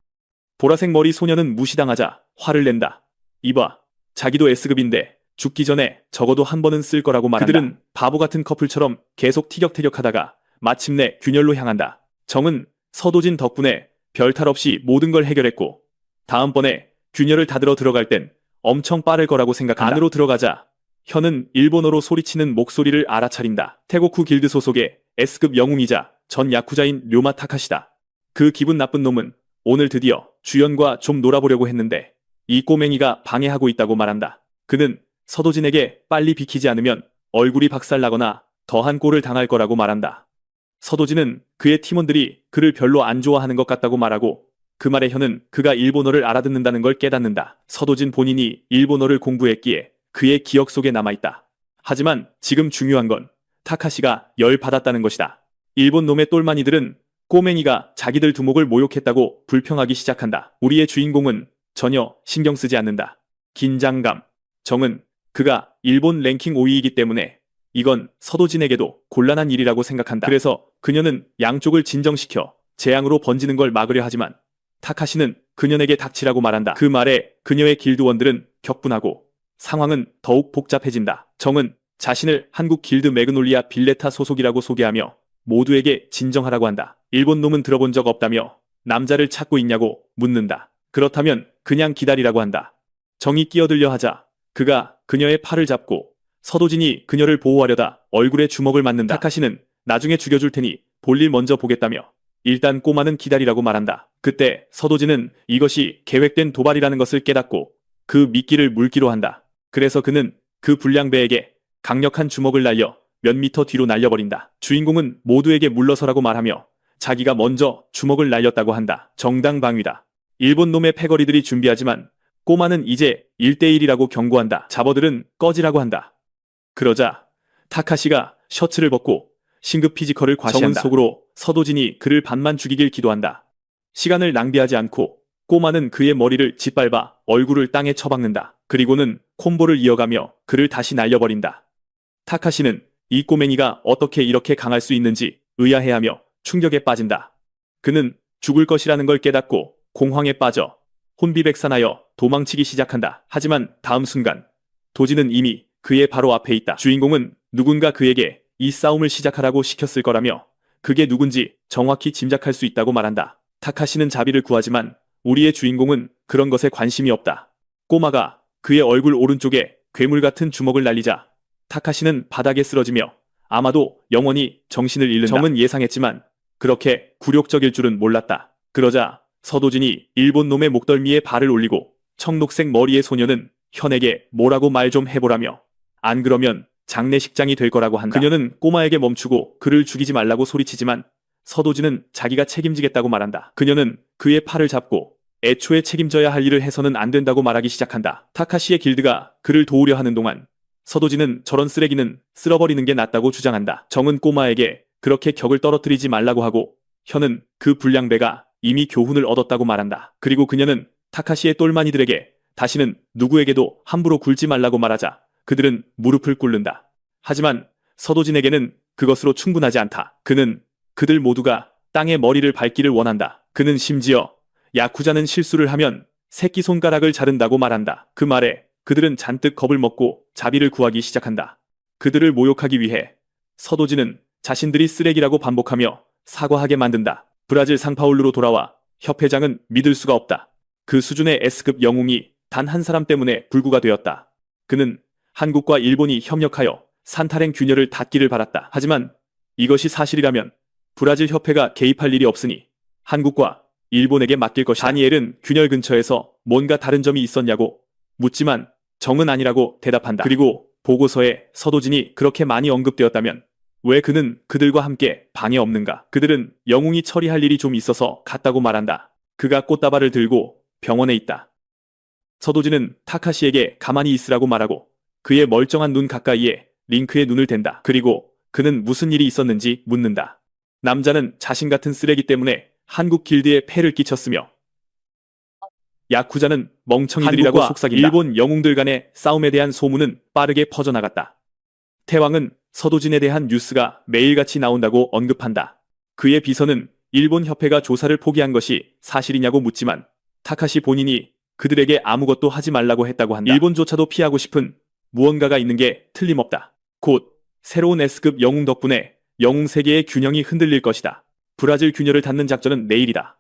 보라색 머리 소녀는 무시당하자 화를 낸다. 이봐, 자기도 S급인데 죽기 전에 적어도 한 번은 쓸 거라고 말한다. 그들은 바보 같은 커플처럼 계속 티격태격하다가 마침내 균열로 향한다. 정은 서도진 덕분에 별탈 없이 모든 걸 해결했고 다음번에 균열을 닫으러 들어갈 땐 엄청 빠를 거라고 생각한다. 안으로 들어가자 현은 일본어로 소리치는 목소리를 알아차린다. 태고쿠 길드 소속의 S급 영웅이자 전 야쿠자인 료마 타카시다. 그 기분 나쁜 놈은 오늘 드디어 주연과 좀 놀아보려고 했는데 이 꼬맹이가 방해하고 있다고 말한다. 그는 서도진에게 빨리 비키지 않으면 얼굴이 박살나거나 더한 꼴을 당할 거라고 말한다. 서도진은 그의 팀원들이 그를 별로 안 좋아하는 것 같다고 말하고 그 말에 현은 그가 일본어를 알아듣는다는 걸 깨닫는다. 서도진 본인이 일본어를 공부했기에 그의 기억 속에 남아있다. 하지만 지금 중요한 건 타카시가 열받았다는 것이다. 일본 놈의 똘마니들은 꼬맹이가 자기들 두목을 모욕했다고 불평하기 시작한다. 우리의 주인공은 전혀 신경 쓰지 않는다. 긴장감. 정은 그가 일본 랭킹 5위이기 때문에 이건 서도진에게도 곤란한 일이라고 생각한다. 그래서 그녀는 양쪽을 진정시켜 재앙으로 번지는 걸 막으려 하지만 타카시는 그녀에게 닥치라고 말한다. 그 말에 그녀의 길드원들은 격분하고 상황은 더욱 복잡해진다. 정은 자신을 한국 길드 매그놀리아 빌레타 소속이라고 소개하며 모두에게 진정하라고 한다. 일본 놈은 들어본 적 없다며 남자를 찾고 있냐고 묻는다. 그렇다면 그냥 기다리라고 한다. 정이 끼어들려 하자 그가 그녀의 팔을 잡고 서도진이 그녀를 보호하려다 얼굴에 주먹을 맞는다. 타카시는 나중에 죽여줄 테니 볼일 먼저 보겠다며 일단 꼬마는 기다리라고 말한다. 그때 서도진은 이것이 계획된 도발이라는 것을 깨닫고 그 미끼를 물기로 한다. 그래서 그는 그 불량배에게 강력한 주먹을 날려 몇 미터 뒤로 날려버린다. 주인공은 모두에게 물러서라고 말하며 자기가 먼저 주먹을 날렸다고 한다. 정당방위다. 일본 놈의 패거리들이 준비하지만 꼬마는 이제 1대1이라고 경고한다. 잡어들은 꺼지라고 한다. 그러자 타카시가 셔츠를 벗고 신급 피지컬을 과시한다. 정은 속으로 서도진이 그를 반만 죽이길 기도한다. 시간을 낭비하지 않고 꼬마는 그의 머리를 짓밟아 얼굴을 땅에 쳐박는다. 그리고는 콤보를 이어가며 그를 다시 날려버린다. 타카시는 이 꼬맹이가 어떻게 이렇게 강할 수 있는지 의아해하며 충격에 빠진다. 그는 죽을 것이라는 걸 깨닫고 공황에 빠져 혼비백산하여 도망치기 시작한다. 하지만 다음 순간 도지는 이미 그의 바로 앞에 있다. 주인공은 누군가 그에게 이 싸움을 시작하라고 시켰을 거라며 그게 누군지 정확히 짐작할 수 있다고 말한다. 타카시는 자비를 구하지만 우리의 주인공은 그런 것에 관심이 없다. 꼬마가 그의 얼굴 오른쪽에 괴물 같은 주먹을 날리자 타카시는 바닥에 쓰러지며 아마도 영원히 정신을 잃는다. 정은 예상했지만 그렇게 굴욕적일 줄은 몰랐다. 그러자 서도진이 일본 놈의 목덜미에 발을 올리고 청록색 머리의 소녀는 현에게 뭐라고 말 좀 해보라며 안 그러면 장례식장이 될 거라고 한다. 그녀는 꼬마에게 멈추고 그를 죽이지 말라고 소리치지만 서도진은 자기가 책임지겠다고 말한다. 그녀는 그의 팔을 잡고 애초에 책임져야 할 일을 해서는 안 된다고 말하기 시작한다. 타카시의 길드가 그를 도우려 하는 동안 서도진은 저런 쓰레기는 쓸어버리는 게 낫다고 주장한다. 정은 꼬마에게 그렇게 격을 떨어뜨리지 말라고 하고 현은 그 불량배가 이미 교훈을 얻었다고 말한다. 그리고 그녀는 타카시의 똘마니들에게 다시는 누구에게도 함부로 굴지 말라고 말하자 그들은 무릎을 꿇는다. 하지만 서도진에게는 그것으로 충분하지 않다. 그는 그들 모두가 땅에 머리를 밟기를 원한다. 그는 심지어 야쿠자는 실수를 하면 새끼손가락을 자른다고 말한다. 그 말에 그들은 잔뜩 겁을 먹고 자비를 구하기 시작한다. 그들을 모욕하기 위해 서도진은 자신들이 쓰레기라고 반복하며 사과하게 만든다. 브라질 상파울루로 돌아와 협회장은 믿을 수가 없다. 그 수준의 S급 영웅이 단 한 사람 때문에 불구가 되었다. 그는 한국과 일본이 협력하여 산타랭 균열을 닫기를 바랐다. 하지만 이것이 사실이라면 브라질 협회가 개입할 일이 없으니 한국과 일본에게 맡길 것이다. 다니엘은 균열 근처에서 뭔가 다른 점이 있었냐고 묻지만 정은 아니라고 대답한다. 그리고 보고서에 서도진이 그렇게 많이 언급되었다면 왜 그는 그들과 함께 방에 없는가? 그들은 영웅이 처리할 일이 좀 있어서 갔다고 말한다. 그가 꽃다발을 들고 병원에 있다. 서도진은 타카시에게 가만히 있으라고 말하고 그의 멀쩡한 눈 가까이에 링크의 눈을 댄다. 그리고 그는 무슨 일이 있었는지 묻는다. 남자는 자신 같은 쓰레기 때문에 한국 길드에 폐를 끼쳤으며 야쿠자는 멍청이들이라고 속삭인다. 일본 영웅들 간의 싸움에 대한 소문은 빠르게 퍼져나갔다. 태왕은 서도진에 대한 뉴스가 매일같이 나온다고 언급한다. 그의 비서는 일본 협회가 조사를 포기한 것이 사실이냐고 묻지만 타카시 본인이 그들에게 아무것도 하지 말라고 했다고 한다. 일본조차도 피하고 싶은 무언가가 있는 게 틀림없다. 곧 새로운 S급 영웅 덕분에 영웅 세계의 균형이 흔들릴 것이다. 브라질 균열을 닫는 작전은 내일이다.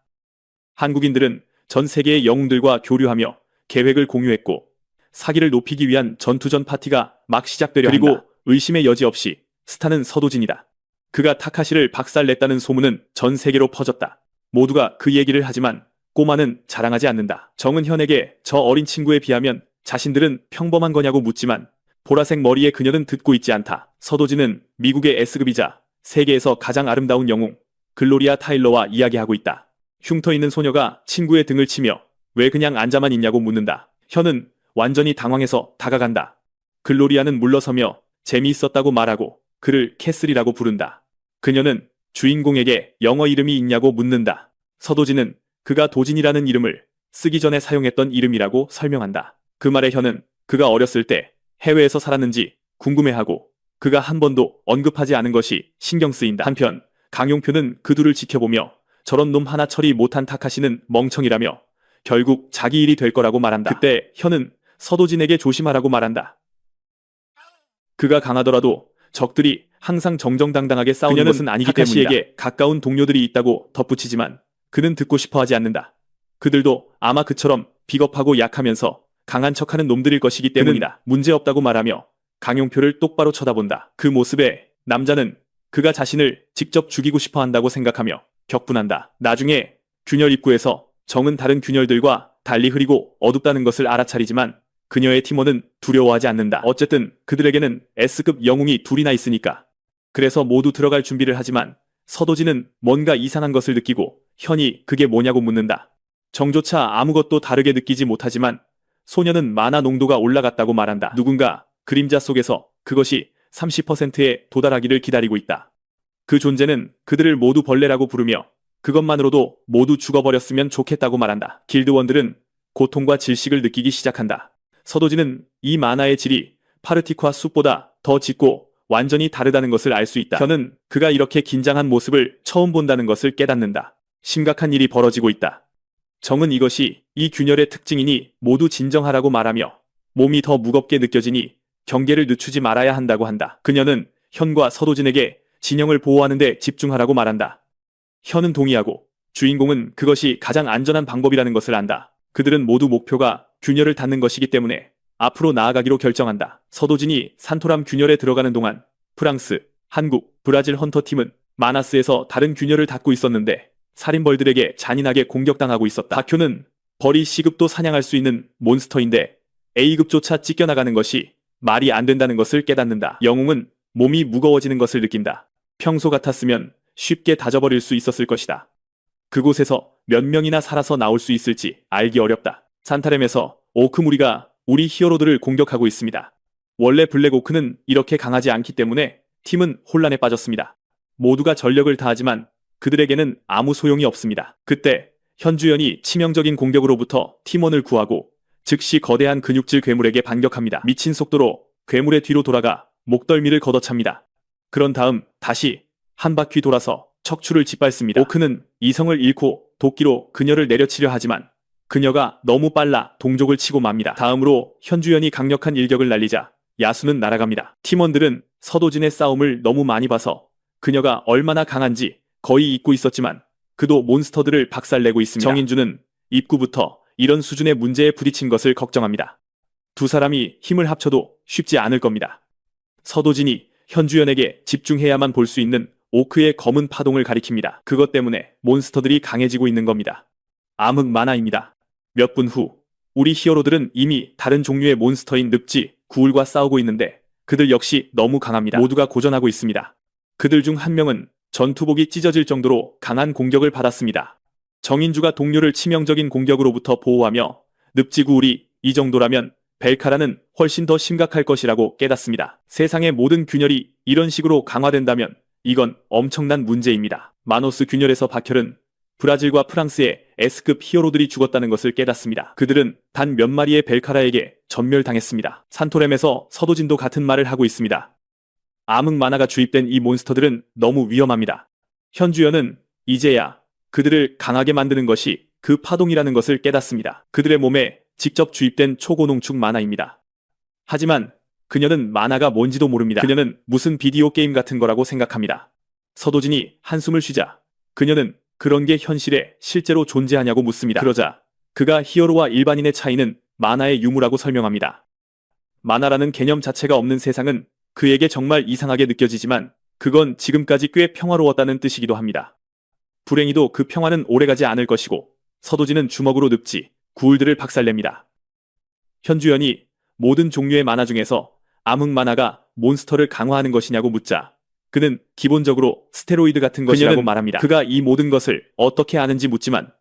한국인들은 전 세계의 영웅들과 교류하며 계획을 공유했고 사기를 높이기 위한 전투전 파티가 막 시작되려 한다. 그리고 의심의 여지 없이 스타는 서도진이다. 그가 타카시를 박살냈다는 소문은 전 세계로 퍼졌다. 모두가 그 얘기를 하지만 꼬마는 자랑하지 않는다. 정은 현에게 저 어린 친구에 비하면 자신들은 평범한 거냐고 묻지만 보라색 머리의 그녀는 듣고 있지 않다. 서도진은 미국의 S급이자 세계에서 가장 아름다운 영웅 글로리아 타일러와 이야기하고 있다. 흉터 있는 소녀가 친구의 등을 치며 왜 그냥 앉아만 있냐고 묻는다. 현은 완전히 당황해서 다가간다. 글로리아는 물러서며 재미있었다고 말하고 그를 캐슬이라고 부른다. 그녀는 주인공에게 영어 이름이 있냐고 묻는다. 서도진은 그가 도진이라는 이름을 쓰기 전에 사용했던 이름이라고 설명한다. 그 말에 현은 그가 어렸을 때 해외에서 살았는지 궁금해하고 그가 한 번도 언급하지 않은 것이 신경 쓰인다. 한편 강용표는 그 둘을 지켜보며 저런 놈 하나 처리 못한 타카시는 멍청이라며 결국 자기 일이 될 거라고 말한다. 그때 현은 서도진에게 조심하라고 말한다. 그가 강하더라도 적들이 항상 정정당당하게 싸우는 것은 아니기 때문이다. 타카시에게 가까운 동료들이 있다고 덧붙이지만 그는 듣고 싶어 하지 않는다. 그들도 아마 그처럼 비겁하고 약하면서 강한 척하는 놈들일 것이기 때문이다. 문제없다고 말하며 강용표를 똑바로 쳐다본다. 그 모습에 남자는 그가 자신을 직접 죽이고 싶어 한다고 생각하며 격분한다. 나중에 균열 입구에서 정은 다른 균열들과 달리 흐리고 어둡다는 것을 알아차리지만 그녀의 팀원은 두려워하지 않는다. 어쨌든 그들에게는 S급 영웅이 둘이나 있으니까. 그래서 모두 들어갈 준비를 하지만 서도진은 뭔가 이상한 것을 느끼고 현이 그게 뭐냐고 묻는다. 정조차 아무것도 다르게 느끼지 못하지만 소녀는 만화 농도가 올라갔다고 말한다. 누군가 그림자 속에서 그것이 30%에 도달하기를 기다리고 있다. 그 존재는 그들을 모두 벌레라고 부르며 그것만으로도 모두 죽어버렸으면 좋겠다고 말한다. 길드원들은 고통과 질식을 느끼기 시작한다. 서도진은 이 만화의 질이 파르티과 숲보다 더 짙고 완전히 다르다는 것을 알 수 있다. 현은 그가 이렇게 긴장한 모습을 처음 본다는 것을 깨닫는다. 심각한 일이 벌어지고 있다. 정은 이것이 이 균열의 특징이니 모두 진정하라고 말하며 몸이 더 무겁게 느껴지니 경계를 늦추지 말아야 한다고 한다. 그녀는 현과 서도진에게 진영을 보호하는 데 집중하라고 말한다. 현은 동의하고 주인공은 그것이 가장 안전한 방법이라는 것을 안다. 그들은 모두 목표가 균열을 닫는 것이기 때문에 앞으로 나아가기로 결정한다. 서도진이 산토람 균열에 들어가는 동안 프랑스, 한국, 브라질 헌터팀은 마나스에서 다른 균열을 닫고 있었는데 살인벌들에게 잔인하게 공격당하고 있었다. 다큐는 벌이 C급도 사냥할 수 있는 몬스터인데 A급조차 찢겨나가는 것이 말이 안 된다는 것을 깨닫는다. 영웅은 몸이 무거워지는 것을 느낀다. 평소 같았으면 쉽게 다져버릴 수 있었을 것이다. 그곳에서 몇 명이나 살아서 나올 수 있을지 알기 어렵다. 산타렘에서 오크 무리가 우리 히어로들을 공격하고 있습니다. 원래 블랙오크는 이렇게 강하지 않기 때문에 팀은 혼란에 빠졌습니다. 모두가 전력을 다하지만 그들에게는 아무 소용이 없습니다. 그때 현주연이 치명적인 공격으로부터 팀원을 구하고 즉시 거대한 근육질 괴물에게 반격합니다. 미친 속도로 괴물의 뒤로 돌아가 목덜미를 걷어찹니다. 그런 다음 다시 한 바퀴 돌아서 척추를 짓밟습니다. 오크는 이성을 잃고 도끼로 그녀를 내려치려 하지만 그녀가 너무 빨라 동족을 치고 맙니다. 다음으로 현주연이 강력한 일격을 날리자 야수는 날아갑니다. 팀원들은 서도진의 싸움을 너무 많이 봐서 그녀가 얼마나 강한지 거의 잊고 있었지만 그도 몬스터들을 박살내고 있습니다. 정인주는 입구부터 이런 수준의 문제에 부딪힌 것을 걱정합니다. 두 사람이 힘을 합쳐도 쉽지 않을 겁니다. 서도진이 현주연에게 집중해야만 볼 수 있는 오크의 검은 파동을 가리킵니다. 그것 때문에 몬스터들이 강해지고 있는 겁니다. 암흑 만화입니다. 몇 분 후 우리 히어로들은 이미 다른 종류의 몬스터인 늪지, 구울과 싸우고 있는데 그들 역시 너무 강합니다. 모두가 고전하고 있습니다. 그들 중 한 명은 전투복이 찢어질 정도로 강한 공격을 받았습니다. 정인주가 동료를 치명적인 공격으로부터 보호하며 늪지 구울이 이 정도라면 벨카라는 훨씬 더 심각할 것이라고 깨닫습니다. 세상의 모든 균열이 이런 식으로 강화된다면 이건 엄청난 문제입니다. 마노스 균열에서 박혈은 브라질과 프랑스의 S급 히어로들이 죽었다는 것을 깨닫습니다. 그들은 단 몇 마리의 벨카라에게 전멸당했습니다. 산토렘에서 서도진도 같은 말을 하고 있습니다. 암흑 만화가 주입된 이 몬스터들은 너무 위험합니다. 현주연은 이제야 그들을 강하게 만드는 것이 그 파동이라는 것을 깨닫습니다. 그들의 몸에 직접 주입된 초고농축 만화입니다. 하지만 그녀는 만화가 뭔지도 모릅니다. 그녀는 무슨 비디오 게임 같은 거라고 생각합니다. 서도진이 한숨을 쉬자 그녀는 그런 게 현실에 실제로 존재하냐고 묻습니다. 그러자 그가 히어로와 일반인의 차이는 만화의 유무라고 설명합니다. 만화라는 개념 자체가 없는 세상은 그에게 정말 이상하게 느껴지지만 그건 지금까지 꽤 평화로웠다는 뜻이기도 합니다. 불행히도 그 평화는 오래가지 않을 것이고 서도진은 주먹으로 늪지 구울들을 박살냅니다. 현주연이 모든 종류의 만화 중에서 암흑 만화가 몬스터를 강화하는 것이냐고 묻자 그는 기본적으로 스테로이드 같은 것이라고 말합니다. 그가 이 모든 것을 어떻게 아는지 묻지만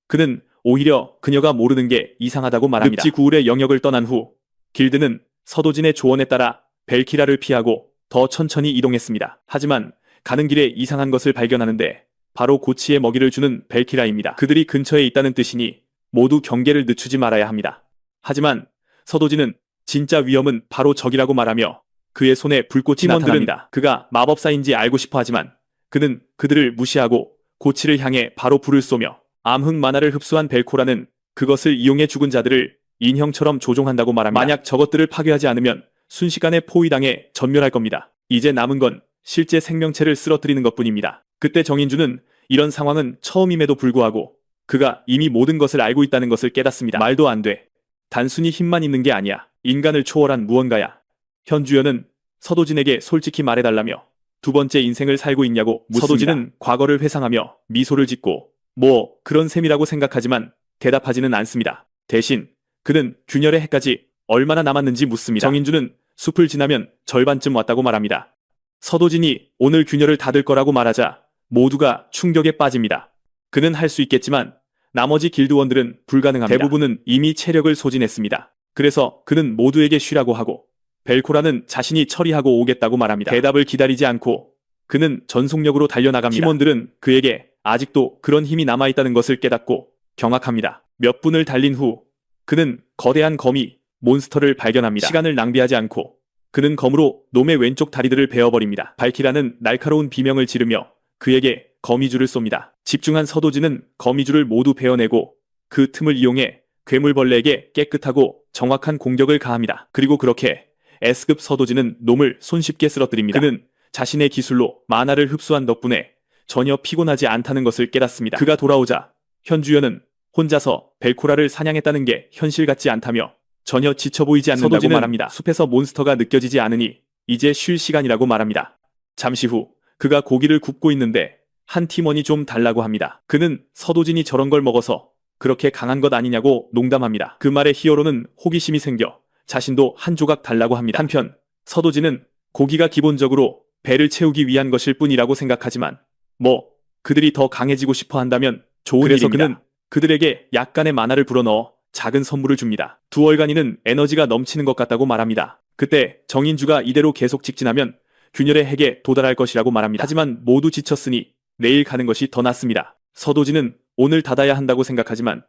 그는 오히려 그녀가 모르는 게 이상하다고 말합니다. 늪지 구울의 영역을 떠난 후 길드는 서도진의 조언에 따라 벨키라를 피하고 더 천천히 이동했습니다. 하지만 가는 길에 이상한 것을 발견하는데 바로 고치의 먹이를 주는 벨키라입니다. 그들이 근처에 있다는 뜻이니 모두 경계를 늦추지 말아야 합니다. 하지만 서도진은 진짜 위험은 바로 적이라고 말하며 그의 손에 불꽃이 나타납니다. 그가 마법사인지 알고 싶어 하지만 그는 그들을 무시하고 고치를 향해 바로 불을 쏘며 암흑 만화를 흡수한 벨코라는 그것을 이용해 죽은 자들을 인형처럼 조종한다고 말합니다. 만약 저것들을 파괴하지 않으면 순식간에 포위당해 전멸할 겁니다. 이제 남은 건 실제 생명체를 쓰러뜨리는 것뿐입니다. 그때 정인주는 이런 상황은 처음임에도 불구하고 그가 이미 모든 것을 알고 있다는 것을 깨닫습니다. 말도 안 돼. 단순히 힘만 있는 게 아니야. 인간을 초월한 무언가야. 현주연은 서도진에게 솔직히 말해달라며 두 번째 인생을 살고 있냐고 묻습니다. 서도진은 과거를 회상하며 미소를 짓고 뭐 그런 셈이라고 생각하지만 대답하지는 않습니다. 대신 그는 균열의 해까지 얼마나 남았는지 묻습니다. 정인주는 숲을 지나면 절반쯤 왔다고 말합니다. 서도진이 오늘 균열을 닫을 거라고 말하자 모두가 충격에 빠집니다. 그는 할 수 있겠지만 나머지 길드원들은 불가능합니다. 대부분은 이미 체력을 소진했습니다. 그래서 그는 모두에게 쉬라고 하고 벨코라는 자신이 처리하고 오겠다고 말합니다. 대답을 기다리지 않고 그는 전속력으로 달려나갑니다. 팀원들은 그에게 아직도 그런 힘이 남아있다는 것을 깨닫고 경악합니다. 몇 분을 달린 후 그는 거대한 거미 몬스터를 발견합니다. 시간을 낭비하지 않고 그는 검으로 놈의 왼쪽 다리들을 베어버립니다. 발키라는 날카로운 비명을 지르며 그에게 거미줄을 쏩니다. 집중한 서도진은 거미줄을 모두 베어내고 그 틈을 이용해 괴물벌레에게 깨끗하고 정확한 공격을 가합니다. 그리고 그렇게 S급 서도진은 놈을 손쉽게 쓰러뜨립니다. 그는 자신의 기술로 만화를 흡수한 덕분에 전혀 피곤하지 않다는 것을 깨닫습니다. 그가 돌아오자 현주연은 혼자서 벨코라를 사냥했다는 게 현실 같지 않다며 전혀 지쳐 보이지 않는다고 말합니다. 숲에서 몬스터가 느껴지지 않으니 이제 쉴 시간이라고 말합니다. 잠시 후 그가 고기를 굽고 있는데 한 팀원이 좀 달라고 합니다. 그는 서도진이 저런 걸 먹어서 그렇게 강한 것 아니냐고 농담합니다. 그 말에 히어로는 호기심이 생겨 자신도 한 조각 달라고 합니다. 한편 서도진은 고기가 기본적으로 배를 채우기 위한 것일 뿐이라고 생각하지만 뭐 그들이 더 강해지고 싶어 한다면 좋은 일입니다. 그래서 그는 그들에게 약간의 만화를 불어넣어 작은 선물을 줍니다. 두월간이는 에너지가 넘치는 것 같다고 말합니다. 그때 정인주가 이대로 계속 직진하면 균열의 핵에 도달할 것이라고 말합니다. 하지만 모두 지쳤으니 내일 가는 것이 더 낫습니다. 서도진은 오늘 닫아야 한다고 생각하지만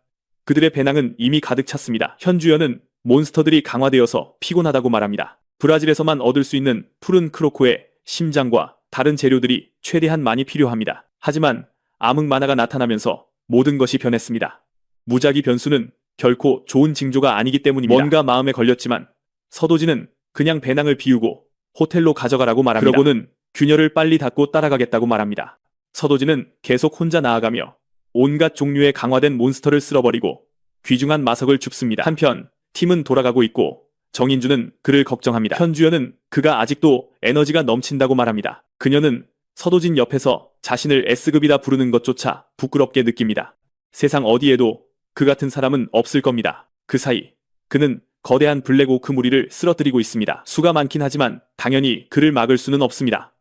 그들의 배낭은 이미 가득 찼습니다. 현주연은 몬스터들이 강화되어서 피곤하다고 말합니다. 브라질에서만 얻을 수 있는 푸른 크로코의 심장과 다른 재료들이 최대한 많이 필요합니다. 하지만 암흑 만화가 나타나면서 모든 것이 변했습니다. 무작위 변수는 결코 좋은 징조가 아니기 때문입니다. 뭔가 마음에 걸렸지만 서도진은 그냥 배낭을 비우고 호텔로 가져가라고 말합니다. 그러고는 균열을 빨리 닫고 따라가겠다고 말합니다. 서도진은 계속 혼자 나아가며 온갖 종류의 강화된 몬스터를 쓸어버리고 귀중한 마석을 줍습니다. 한편 팀은 돌아가고 있고 정인주는 그를 걱정합니다. 현주연은 그가 아직도 에너지가 넘친다고 말합니다. 그녀는 서도진 옆에서 자신을 S급이다 부르는 것조차 부끄럽게 느낍니다. 세상 어디에도 그 같은 사람은 없을 겁니다. 그 사이 그는 거대한 블랙오크 무리를 쓰러뜨리고 있습니다. 수가 많긴 하지만 당연히 그를 막을 수는 없습니다.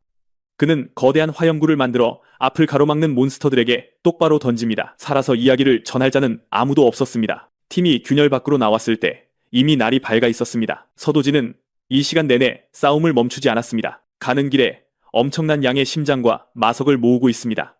그는 거대한 화염구를 만들어 앞을 가로막는 몬스터들에게 똑바로 던집니다. 살아서 이야기를 전할 자는 아무도 없었습니다. 팀이 균열 밖으로 나왔을 때 이미 날이 밝아 있었습니다. 서도진은 이 시간 내내 싸움을 멈추지 않았습니다. 가는 길에 엄청난 양의 심장과 마석을 모으고 있습니다.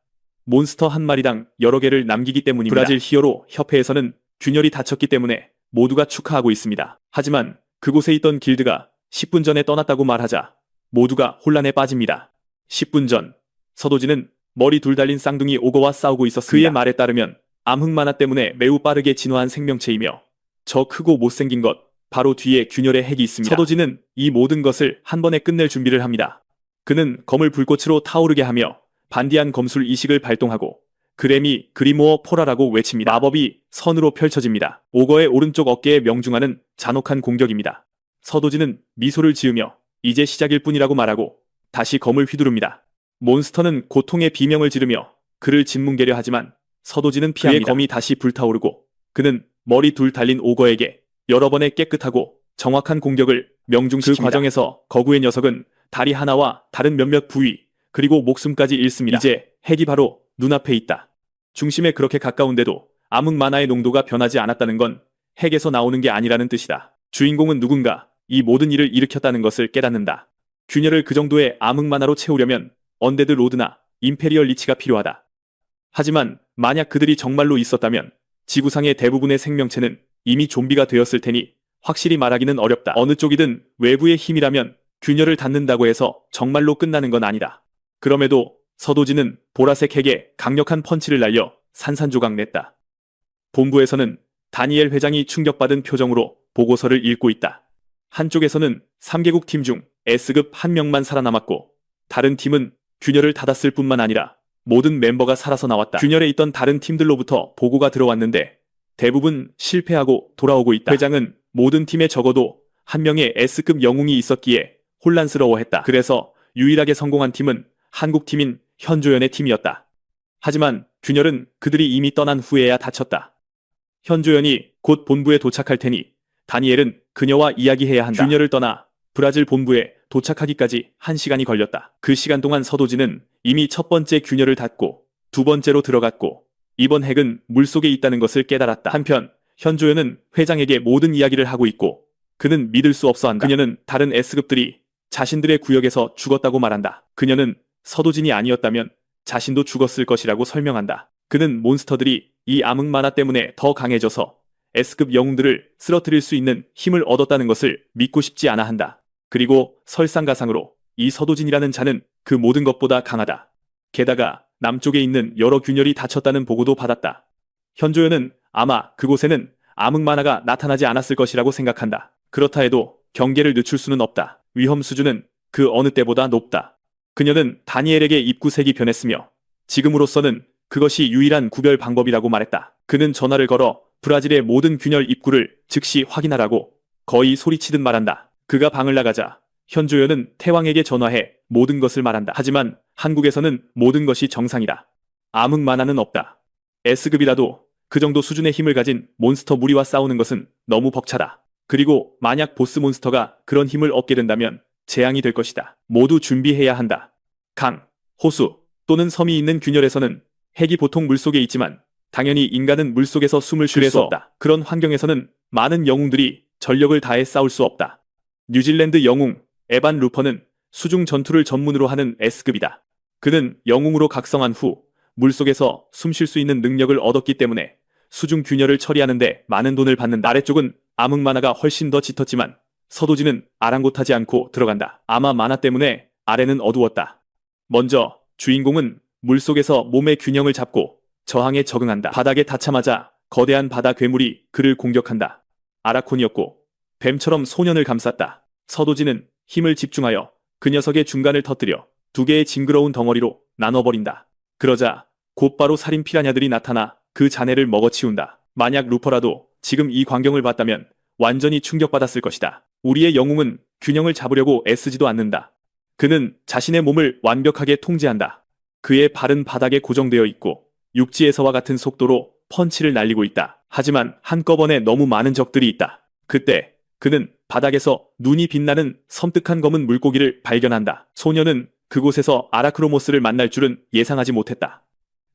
몬스터 한 마리당 여러 개를 남기기 때문입니다. 브라질 히어로 협회에서는 균열이 닫혔기 때문에 모두가 축하하고 있습니다. 하지만 그곳에 있던 길드가 10분 전에 떠났다고 말하자 모두가 혼란에 빠집니다. 10분 전 서도진은 머리 둘 달린 쌍둥이 오거와 싸우고 있었습니다. 그의 말에 따르면 암흑만화 때문에 매우 빠르게 진화한 생명체이며 저 크고 못생긴 것 바로 뒤에 균열의 핵이 있습니다. 서도진은 이 모든 것을 한 번에 끝낼 준비를 합니다. 그는 검을 불꽃으로 타오르게 하며 반디한 검술 이식을 발동하고 그레미 그리모어 포라라고 외칩니다. 마법이 선으로 펼쳐집니다. 오거의 오른쪽 어깨에 명중하는 잔혹한 공격입니다. 서도진은 미소를 지으며 이제 시작일 뿐이라고 말하고 다시 검을 휘두릅니다. 몬스터는 고통의 비명을 지르며 그를 짓뭉개려 하지만 서도진은 피합니다. 그의 검이 다시 불타오르고 그는 머리 둘 달린 오거에게 여러 번의 깨끗하고 정확한 공격을 명중시킵니다. 그 과정에서 거구의 녀석은 다리 하나와 다른 몇몇 부위 그리고 목숨까지 잃습니다. 이제 핵이 바로 눈앞에 있다. 중심에 그렇게 가까운데도 암흑만화의 농도가 변하지 않았다는 건 핵에서 나오는 게 아니라는 뜻이다. 주인공은 누군가 이 모든 일을 일으켰다는 것을 깨닫는다. 균열을 그 정도의 암흑만화로 채우려면 언데드 로드나 임페리얼 리치가 필요하다. 하지만 만약 그들이 정말로 있었다면 지구상의 대부분의 생명체는 이미 좀비가 되었을 테니 확실히 말하기는 어렵다. 어느 쪽이든 외부의 힘이라면 균열을 닫는다고 해서 정말로 끝나는 건 아니다. 그럼에도 서도진은 보라색 핵에 강력한 펀치를 날려 산산조각 냈다. 본부에서는 다니엘 회장이 충격받은 표정으로 보고서를 읽고 있다. 한쪽에서는 3개국 팀 중 S급 한 명만 살아남았고 다른 팀은 균열을 닫았을 뿐만 아니라 모든 멤버가 살아서 나왔다. 균열에 있던 다른 팀들로부터 보고가 들어왔는데 대부분 실패하고 돌아오고 있다. 회장은 모든 팀에 적어도 한 명의 S급 영웅이 있었기에 혼란스러워했다. 그래서 유일하게 성공한 팀은 한국팀인 현조연의 팀이었다. 하지만 균열은 그들이 이미 떠난 후에야 닫혔다. 현조연이 곧 본부에 도착할 테니 다니엘은 그녀와 이야기해야 한다. 균열을 떠나 브라질 본부에 도착하기까지 1시간이 걸렸다. 그 시간 동안 서도진은 이미 첫 번째 균열을 닫고 두 번째로 들어갔고 이번 핵은 물속에 있다는 것을 깨달았다. 한편 현조연은 회장에게 모든 이야기를 하고 있고 그는 믿을 수 없어 한다. 그녀는 다른 S급들이 자신들의 구역에서 죽었다고 말한다. 그녀는 서도진이 아니었다면 자신도 죽었을 것이라고 설명한다. 그는 몬스터들이 이 암흑만화 때문에 더 강해져서 S급 영웅들을 쓰러뜨릴 수 있는 힘을 얻었다는 것을 믿고 싶지 않아 한다. 그리고 설상가상으로 이 서도진이라는 자는 그 모든 것보다 강하다. 게다가 남쪽에 있는 여러 균열이 닫혔다는 보고도 받았다. 현조연은 아마 그곳에는 암흑만화가 나타나지 않았을 것이라고 생각한다. 그렇다 해도 경계를 늦출 수는 없다. 위험 수준은 그 어느 때보다 높다. 그녀는 다니엘에게 입구색이 변했으며 지금으로서는 그것이 유일한 구별 방법이라고 말했다. 그는 전화를 걸어 브라질의 모든 균열 입구를 즉시 확인하라고 거의 소리치듯 말한다. 그가 방을 나가자 현조연은 태왕에게 전화해 모든 것을 말한다. 하지만 한국에서는 모든 것이 정상이다. 암흑만화는 없다. S급이라도 그 정도 수준의 힘을 가진 몬스터 무리와 싸우는 것은 너무 벅차다. 그리고 만약 보스 몬스터가 그런 힘을 얻게 된다면 재앙이 될 것이다. 모두 준비해야 한다. 강, 호수 또는 섬이 있는 균열에서는 핵이 보통 물속에 있지만 당연히 인간은 물속에서 숨을 쉴 수 없다. 그런 환경에서는 많은 영웅들이 전력을 다해 싸울 수 없다. 뉴질랜드 영웅 에반 루퍼는 수중 전투를 전문으로 하는 S급이다. 그는 영웅으로 각성한 후 물속에서 숨 쉴 수 있는 능력을 얻었기 때문에 수중 균열을 처리하는데 많은 돈을 받는다. 아래쪽은 암흑만화가 훨씬 더 짙었지만 서도진은 아랑곳하지 않고 들어간다. 아마 만화 때문에 아래는 어두웠다. 먼저 주인공은 물속에서 몸의 균형을 잡고 저항에 적응한다. 바닥에 닿자마자 거대한 바다 괴물이 그를 공격한다. 아라콘이었고 뱀처럼 소년을 감쌌다. 서도진은 힘을 집중하여 그 녀석의 중간을 터뜨려 두 개의 징그러운 덩어리로 나눠버린다. 그러자 곧바로 살인 피라냐들이 나타나 그 자네를 먹어치운다. 만약 루퍼라도 지금 이 광경을 봤다면 완전히 충격받았을 것이다. 우리의 영웅은 균형을 잡으려고 애쓰지도 않는다. 그는 자신의 몸을 완벽하게 통제한다. 그의 발은 바닥에 고정되어 있고 육지에서와 같은 속도로 펀치를 날리고 있다. 하지만 한꺼번에 너무 많은 적들이 있다. 그때 그는 바닥에서 눈이 빛나는 섬뜩한 검은 물고기를 발견한다. 소녀는 그곳에서 아라크로모스를 만날 줄은 예상하지 못했다.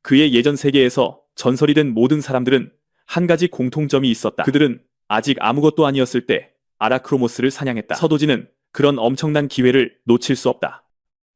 그의 예전 세계에서 전설이 된 모든 사람들은 한 가지 공통점이 있었다. 그들은 아직 아무것도 아니었을 때 아라크로모스를 사냥했다. 서도진은 그런 엄청난 기회를 놓칠 수 없다.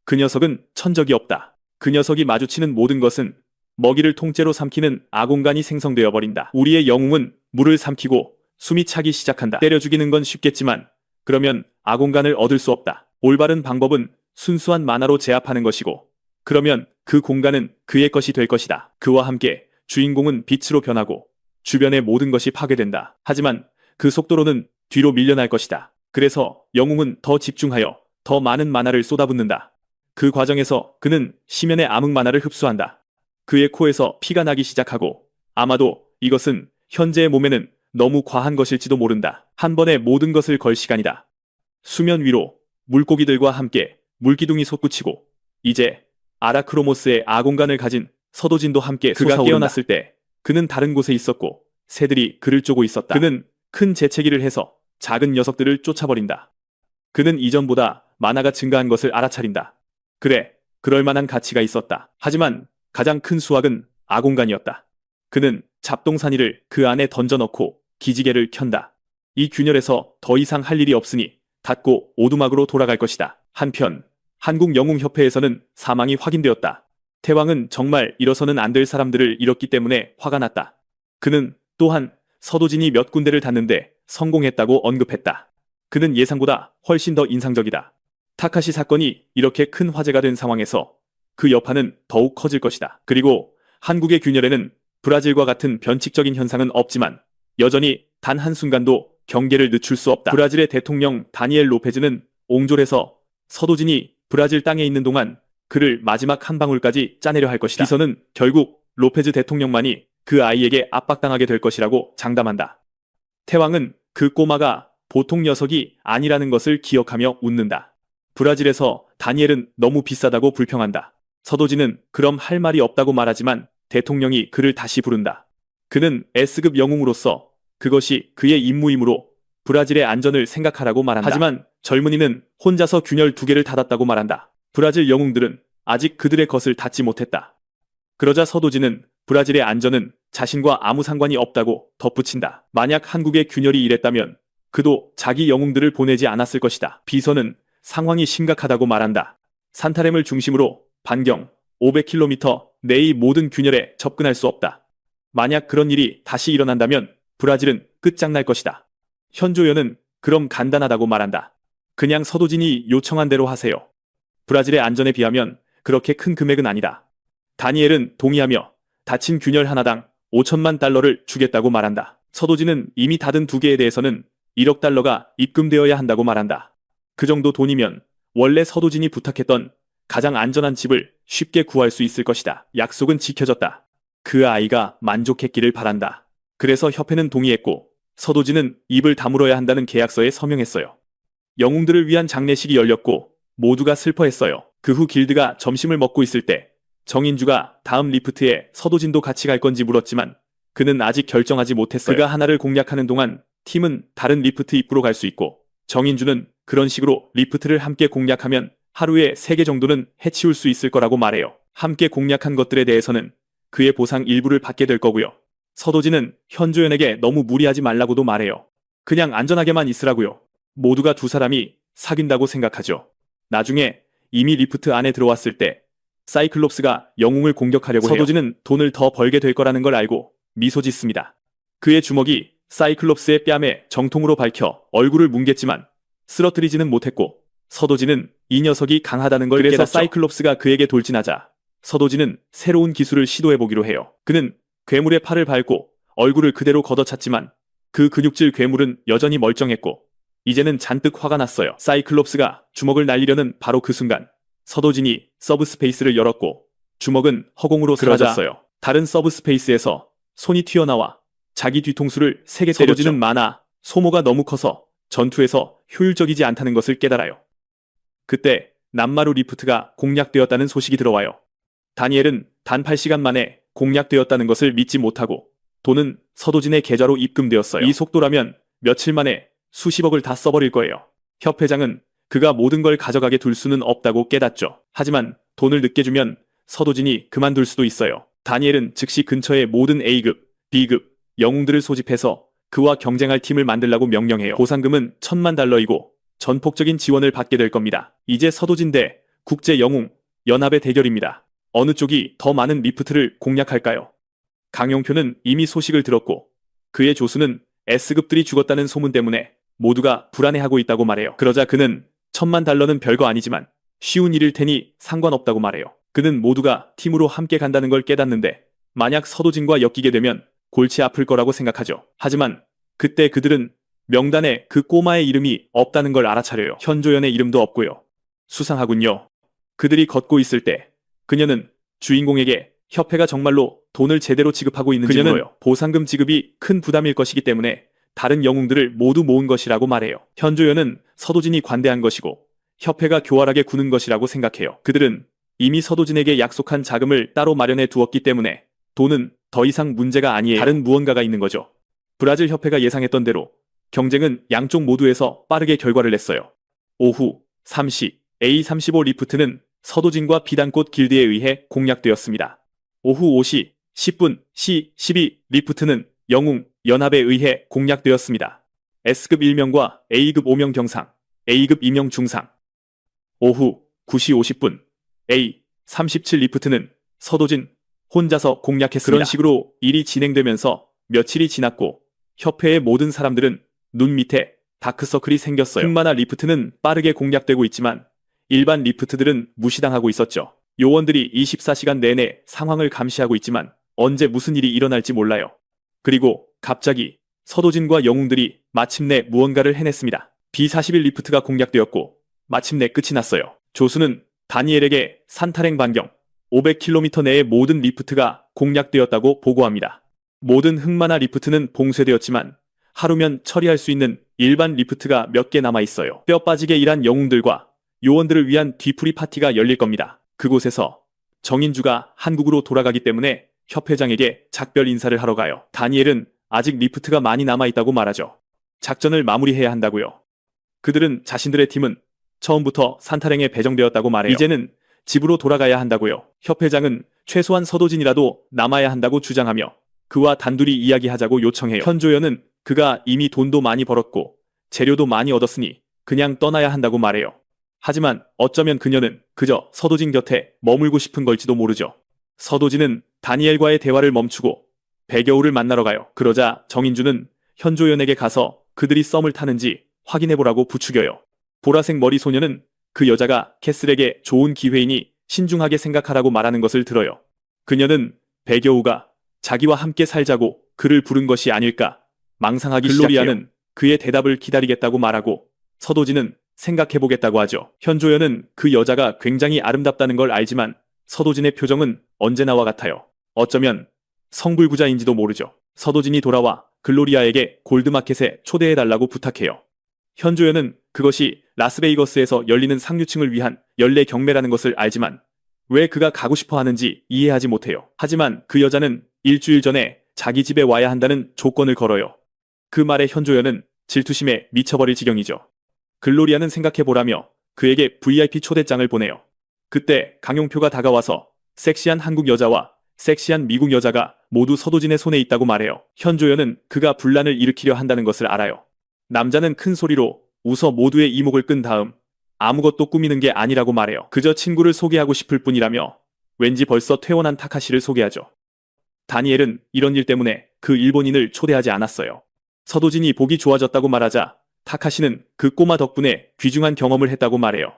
그 녀석은 천적이 없다. 그 녀석이 마주치는 모든 것은 먹이를 통째로 삼키는 아공간이 생성되어 버린다. 우리의 영웅은 물을 삼키고 숨이 차기 시작한다. 때려 죽이는 건 쉽겠지만 그러면 아공간을 얻을 수 없다. 올바른 방법은 순수한 만화로 제압하는 것이고, 그러면 그 공간은 그의 것이 될 것이다. 그와 함께 주인공은 빛으로 변하고 주변의 모든 것이 파괴된다. 하지만 그 속도로는 뒤로 밀려날 것이다. 그래서 영웅은 더 집중하여 더 많은 만화를 쏟아붓는다. 그 과정에서 그는 심연의 암흑 만화를 흡수한다. 그의 코에서 피가 나기 시작하고, 아마도 이것은 현재의 몸에는 너무 과한 것일지도 모른다. 한 번에 모든 것을 걸 시간이다. 수면 위로 물고기들과 함께 물기둥이 솟구치고, 이제 아라크로모스의 아공간을 가진 서도진도 함께 그가 깨어났을 때 그는 다른 곳에 있었고 새들이 그를 쪼고 있었다. 그는 큰 재채기를 해서 작은 녀석들을 쫓아버린다. 그는 이전보다 만화가 증가한 것을 알아차린다. 그래, 그럴 만한 가치가 있었다. 하지만 가장 큰 수확은 아공간이었다. 그는 잡동사니를 그 안에 던져넣고 기지개를 켠다. 이 균열에서 더 이상 할 일이 없으니 닫고 오두막으로 돌아갈 것이다. 한편 한국영웅협회에서는 사망이 확인되었다. 태왕은 정말 잃어서는 안 될 사람들을 잃었기 때문에 화가 났다. 그는 또한 서도진이 몇 군데를 닿는데 성공했다고 언급했다. 그는 예상보다 훨씬 더 인상적이다. 타카시 사건이 이렇게 큰 화제가 된 상황에서 그 여파는 더욱 커질 것이다. 그리고 한국의 균열에는 브라질과 같은 변칙적인 현상은 없지만 여전히 단 한순간도 경계를 늦출 수 없다. 브라질의 대통령 다니엘 로페즈는 옹졸해서 서도진이 브라질 땅에 있는 동안 그를 마지막 한 방울까지 짜내려 할 것이다. 비서는 결국 로페즈 대통령만이 그 아이에게 압박당하게 될 것이라고 장담한다. 태왕은 그 꼬마가 보통 녀석이 아니라는 것을 기억하며 웃는다. 브라질에서 다니엘은 너무 비싸다고 불평한다. 서도진은 그럼 할 말이 없다고 말하지만 대통령이 그를 다시 부른다. 그는 S급 영웅으로서 그것이 그의 임무이므로 브라질의 안전을 생각하라고 말한다. 하지만 젊은이는 혼자서 균열 2개를 닫았다고 말한다. 브라질 영웅들은 아직 그들의 것을 닫지 못했다. 그러자 서도진은 브라질의 안전은 자신과 아무 상관이 없다고 덧붙인다. 만약 한국의 균열이 이랬다면 그도 자기 영웅들을 보내지 않았을 것이다. 비서는 상황이 심각하다고 말한다. 산타렘을 중심으로 반경 500km 내의 모든 균열에 접근할 수 없다. 만약 그런 일이 다시 일어난다면 브라질은 끝장날 것이다. 현조연은 그럼 간단하다고 말한다. 그냥 서도진이 요청한 대로 하세요. 브라질의 안전에 비하면 그렇게 큰 금액은 아니다. 다니엘은 동의하며 닫힌 균열 하나당 5천만 달러를 주겠다고 말한다. 서도진은 이미 닫은 2개에 대해서는 1억 달러가 입금되어야 한다고 말한다. 그 정도 돈이면 원래 서도진이 부탁했던 가장 안전한 집을 쉽게 구할 수 있을 것이다. 약속은 지켜졌다. 그 아이가 만족했기를 바란다. 그래서 협회는 동의했고 서도진은 입을 다물어야 한다는 계약서에 서명했어요. 영웅들을 위한 장례식이 열렸고 모두가 슬퍼했어요. 그 후 길드가 점심을 먹고 있을 때 정인주가 다음 리프트에 서도진도 같이 갈 건지 물었지만 그는 아직 결정하지 못했어요. 그가 하나를 공략하는 동안 팀은 다른 리프트 입구로 갈 수 있고 정인주는 그런 식으로 리프트를 함께 공략하면 하루에 3개 정도는 해치울 수 있을 거라고 말해요. 함께 공략한 것들에 대해서는 그의 보상 일부를 받게 될 거고요. 서도진은 현조연에게 너무 무리하지 말라고도 말해요. 그냥 안전하게만 있으라고요. 모두가 두 사람이 사귄다고 생각하죠. 나중에 이미 리프트 안에 들어왔을 때 사이클롭스가 영웅을 공격하려고 해요. 서도진은 돈을 더 벌게 될 거라는 걸 알고 미소 짓습니다. 그의 주먹이 사이클롭스의 뺨에 정통으로 밝혀 얼굴을 뭉갰지만 쓰러뜨리지는 못했고 서도진은 이 녀석이 강하다는 걸 깨닫죠. 그래서 사이클롭스가 그에게 돌진하자 서도진은 새로운 기술을 시도해보기로 해요. 그는 괴물의 팔을 밟고 얼굴을 그대로 걷어찼지만 그 근육질 괴물은 여전히 멀쩡했고 이제는 잔뜩 화가 났어요. 사이클롭스가 주먹을 날리려는 바로 그 순간 서도진이 서브스페이스를 열었고 주먹은 허공으로 사라졌어요. 다른 서브스페이스에서 손이 튀어나와 자기 뒤통수를 3개 때렸죠. 서도진은 만화 소모가 너무 커서 전투에서 효율적이지 않다는 것을 깨달아요. 그때 남마루 리프트가 공략되었다는 소식이 들어와요. 다니엘은 단 8시간 만에 공략되었다는 것을 믿지 못하고 돈은 서도진의 계좌로 입금되었어요. 이 속도라면 며칠 만에 수십억을 다 써버릴 거예요. 협회장은 그가 모든 걸 가져가게 둘 수는 없다고 깨닫죠. 하지만 돈을 늦게 주면 서도진이 그만둘 수도 있어요. 다니엘은 즉시 근처의 모든 A급, B급 영웅들을 소집해서 그와 경쟁할 팀을 만들라고 명령해요. 보상금은 1,000만 달러이고 전폭적인 지원을 받게 될 겁니다. 이제 서도진 대 국제영웅 연합의 대결입니다. 어느 쪽이 더 많은 리프트를 공략할까요? 강용표는 이미 소식을 들었고 그의 조수는 S급들이 죽었다는 소문 때문에 모두가 불안해하고 있다고 말해요. 그러자 그는 $10,000는 별거 아니지만 쉬운 일일 테니 상관없다고 말해요. 그는 모두가 팀으로 함께 간다는 걸 깨닫는데 만약 서도진과 엮이게 되면 골치 아플 거라고 생각하죠. 하지만 그때 그들은 명단에 그 꼬마의 이름이 없다는 걸 알아차려요. 현조연의 이름도 없고요. 수상하군요. 그들이 걷고 있을 때 그녀는 주인공에게 협회가 정말로 돈을 제대로 지급하고 있는지 물어요. 보상금 지급이 큰 부담일 것이기 때문에 다른 영웅들을 모두 모은 것이라고 말해요. 현조연은 서도진이 관대한 것이고 협회가 교활하게 구는 것이라고 생각해요. 그들은 이미 서도진에게 약속한 자금을 따로 마련해 두었기 때문에 돈은 더 이상 문제가 아니에요. 다른 무언가가 있는 거죠. 브라질 협회가 예상했던 대로 경쟁은 양쪽 모두에서 빠르게 결과를 냈어요. 오후 3시 A35 리프트는 서도진과 비단꽃 길드에 의해 공략되었습니다. 오후 5시 10분 C12 리프트는 영웅 연합에 의해 공략되었습니다. S급 1명과 A급 5명 경상, A급 2명 중상. 오후 9시 50분 A37 리프트는 서도진 혼자서 공략했습니다. 그런 식으로 일이 진행되면서 며칠이 지났고 협회의 모든 사람들은 눈 밑에 다크서클이 생겼어요. 흑마나 리프트는 빠르게 공략되고 있지만 일반 리프트들은 무시당하고 있었죠. 요원들이 24시간 내내 상황을 감시하고 있지만 언제 무슨 일이 일어날지 몰라요. 그리고 갑자기 서도진과 영웅들이 마침내 무언가를 해냈습니다. B41 리프트가 공략되었고 마침내 끝이 났어요. 조수는 다니엘에게 산타랭 반경 500km 내의 모든 리프트가 공략되었다고 보고합니다. 모든 흑마나 리프트는 봉쇄되었지만 하루면 처리할 수 있는 일반 리프트가 몇 개 남아있어요. 뼈 빠지게 일한 영웅들과 요원들을 위한 뒤풀이 파티가 열릴 겁니다. 그곳에서 정인주가 한국으로 돌아가기 때문에 협회장에게 작별 인사를 하러 가요. 다니엘은 아직 리프트가 많이 남아있다고 말하죠. 작전을 마무리해야 한다고요. 그들은 자신들의 팀은 처음부터 산타랭에 배정되었다고 말해요. 이제는 집으로 돌아가야 한다고요. 협회장은 최소한 서도진이라도 남아야 한다고 주장하며 그와 단둘이 이야기하자고 요청해요. 현조연은 그가 이미 돈도 많이 벌었고 재료도 많이 얻었으니 그냥 떠나야 한다고 말해요. 하지만 어쩌면 그녀는 그저 서도진 곁에 머물고 싶은 걸지도 모르죠. 서도진은 다니엘과의 대화를 멈추고 배겨울을 만나러 가요. 그러자 정인주는 현조연에게 가서 그들이 썸을 타는지 확인해보라고 부추겨요. 보라색 머리 소녀는 그 여자가 캐슬에게 좋은 기회이니 신중하게 생각하라고 말하는 것을 들어요. 그녀는 배겨우가 자기와 함께 살자고 그를 부른 것이 아닐까 망상하기 시작해요. 글로리아는 그의 대답을 기다리겠다고 말하고 서도진은 생각해보겠다고 하죠. 현조연은 그 여자가 굉장히 아름답다는 걸 알지만 서도진의 표정은 언제나와 같아요. 어쩌면 성불구자인지도 모르죠. 서도진이 돌아와 글로리아에게 골드마켓에 초대해달라고 부탁해요. 현조연은 그것이 라스베이거스에서 열리는 상류층을 위한 연례 경매라는 것을 알지만 왜 그가 가고 싶어 하는지 이해하지 못해요. 하지만 그 여자는 일주일 전에 자기 집에 와야 한다는 조건을 걸어요. 그 말에 현조연은 질투심에 미쳐버릴 지경이죠. 글로리아는 생각해보라며 그에게 VIP 초대장을 보내요. 그때 강용표가 다가와서 섹시한 한국 여자와 섹시한 미국 여자가 모두 서도진의 손에 있다고 말해요. 현조연은 그가 분란을 일으키려 한다는 것을 알아요. 남자는 큰 소리로 웃어 모두의 이목을 끈 다음 아무것도 꾸미는 게 아니라고 말해요. 그저 친구를 소개하고 싶을 뿐이라며 왠지 벌써 퇴원한 타카시를 소개하죠. 다니엘은 이런 일 때문에 그 일본인을 초대하지 않았어요. 서도진이 보기 좋아졌다고 말하자 타카시는 그 꼬마 덕분에 귀중한 경험을 했다고 말해요.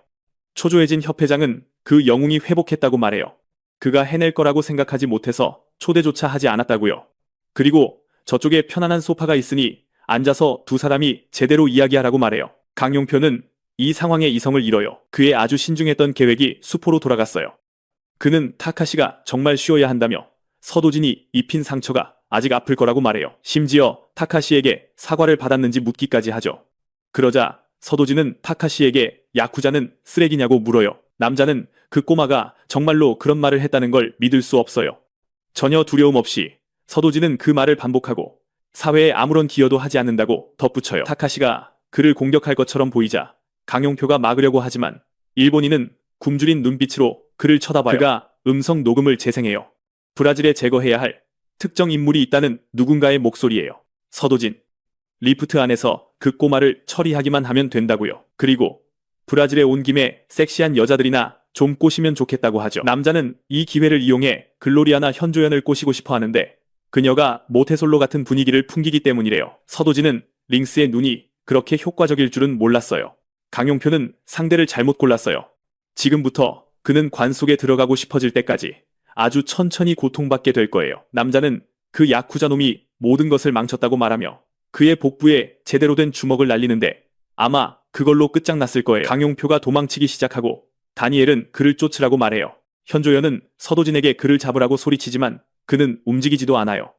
초조해진 협회장은 그 영웅이 회복했다고 말해요. 그가 해낼 거라고 생각하지 못해서 초대조차 하지 않았다고요. 그리고 저쪽에 편안한 소파가 있으니 앉아서 두 사람이 제대로 이야기하라고 말해요. 강용표는 이 상황에 이성을 잃어요. 그의 아주 신중했던 계획이 수포로 돌아갔어요. 그는 타카시가 정말 쉬어야 한다며 서도진이 입힌 상처가 아직 아플 거라고 말해요. 심지어 타카시에게 사과를 받았는지 묻기까지 하죠. 그러자 서도진은 타카시에게 야쿠자는 쓰레기냐고 물어요. 남자는 그 꼬마가 정말로 그런 말을 했다는 걸 믿을 수 없어요. 전혀 두려움 없이 서도진은 그 말을 반복하고 사회에 아무런 기여도 하지 않는다고 덧붙여요. 타카시가 그를 공격할 것처럼 보이자 강용표가 막으려고 하지만 일본인은 굶주린 눈빛으로 그를 쳐다봐요. 그가 음성 녹음을 재생해요. 브라질에 제거해야 할 특정 인물이 있다는 누군가의 목소리예요. 서도진. 리프트 안에서 그 꼬마를 처리하기만 하면 된다고요. 그리고 브라질에 온 김에 섹시한 여자들이나 좀 꼬시면 좋겠다고 하죠. 남자는 이 기회를 이용해 글로리아나 현조연을 꼬시고 싶어 하는데 그녀가 모태솔로 같은 분위기를 풍기기 때문이래요. 서도진은 링스의 눈이 그렇게 효과적일 줄은 몰랐어요. 강용표는 상대를 잘못 골랐어요. 지금부터 그는 관 속에 들어가고 싶어질 때까지 아주 천천히 고통받게 될 거예요. 남자는 그 야쿠자 놈이 모든 것을 망쳤다고 말하며 그의 복부에 제대로 된 주먹을 날리는데 아마 그걸로 끝장났을 거예요. 강용표가 도망치기 시작하고 다니엘은 그를 쫓으라고 말해요. 현조연은 서도진에게 그를 잡으라고 소리치지만 그는 움직이지도 않아요.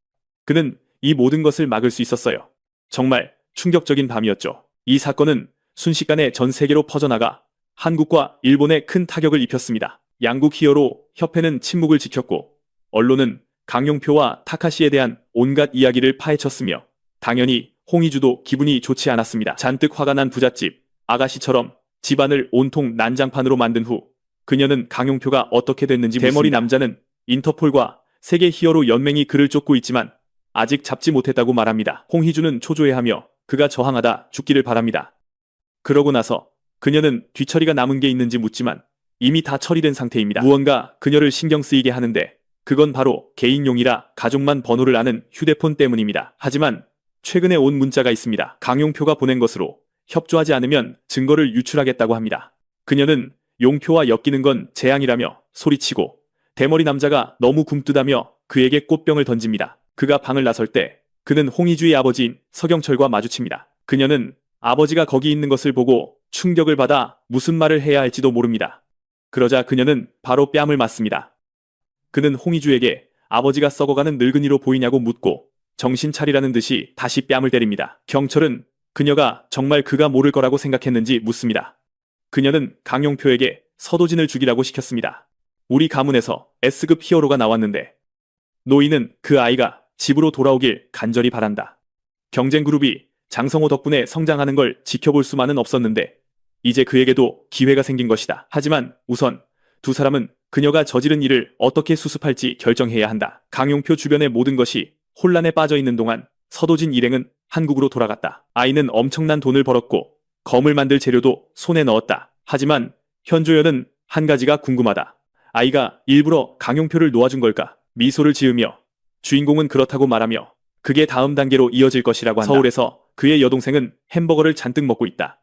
그는 이 모든 것을 막을 수 있었어요. 정말 충격적인 밤이었죠. 이 사건은 순식간에 전 세계로 퍼져나가 한국과 일본에 큰 타격을 입혔습니다. 양국 히어로 협회는 침묵을 지켰고 언론은 강용표와 타카시에 대한 온갖 이야기를 파헤쳤으며 당연히 홍의주도 기분이 좋지 않았습니다. 잔뜩 화가 난 부잣집 아가씨처럼 집안을 온통 난장판으로 만든 후 그녀는 강용표가 어떻게 됐는지 묻습니다. 대머리 남자는 인터폴과 세계 히어로 연맹이 그를 쫓고 있지만 아직 잡지 못했다고 말합니다. 홍희주는 초조해하며 그가 저항하다 죽기를 바랍니다. 그러고 나서 그녀는 뒤처리가 남은 게 있는지 묻지만 이미 다 처리된 상태입니다. 무언가 그녀를 신경 쓰이게 하는데 그건 바로 개인용이라 가족만 번호를 아는 휴대폰 때문입니다. 하지만 최근에 온 문자가 있습니다. 강용표가 보낸 것으로 협조하지 않으면 증거를 유출하겠다고 합니다. 그녀는 용표와 엮이는 건 재앙이라며 소리치고 대머리 남자가 너무 굼뜨다며 그에게 꽃병을 던집니다. 그가 방을 나설 때 그는 홍희주의 아버지인 서경철과 마주칩니다. 그녀는 아버지가 거기 있는 것을 보고 충격을 받아 무슨 말을 해야 할지도 모릅니다. 그러자 그녀는 바로 뺨을 맞습니다. 그는 홍희주에게 아버지가 썩어가는 늙은이로 보이냐고 묻고 정신 차리라는 듯이 다시 뺨을 때립니다. 경철은 그녀가 정말 그가 모를 거라고 생각했는지 묻습니다. 그녀는 강용표에게 서도진을 죽이라고 시켰습니다. 우리 가문에서 S급 히어로가 나왔는데 노인은 그 아이가 집으로 돌아오길 간절히 바란다. 경쟁그룹이 장성호 덕분에 성장하는 걸 지켜볼 수만은 없었는데 이제 그에게도 기회가 생긴 것이다. 하지만 우선 두 사람은 그녀가 저지른 일을 어떻게 수습할지 결정해야 한다. 강용표 주변의 모든 것이 혼란에 빠져 있는 동안 서도진 일행은 한국으로 돌아갔다. 아이는 엄청난 돈을 벌었고 검을 만들 재료도 손에 넣었다. 하지만 현조연은 한 가지가 궁금하다. 아이가 일부러 강용표를 놓아준 걸까? 미소를 지으며 주인공은 그렇다고 말하며 그게 다음 단계로 이어질 것이라고 한다. 서울에서 그의 여동생은 햄버거를 잔뜩 먹고 있다.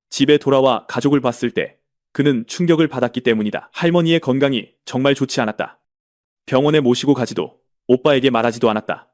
집에 돌아와 가족을 봤을 때 그는 충격을 받았기 때문이다. 할머니의 건강이 정말 좋지 않았다. 병원에 모시고 가지도 오빠에게 말하지도 않았다.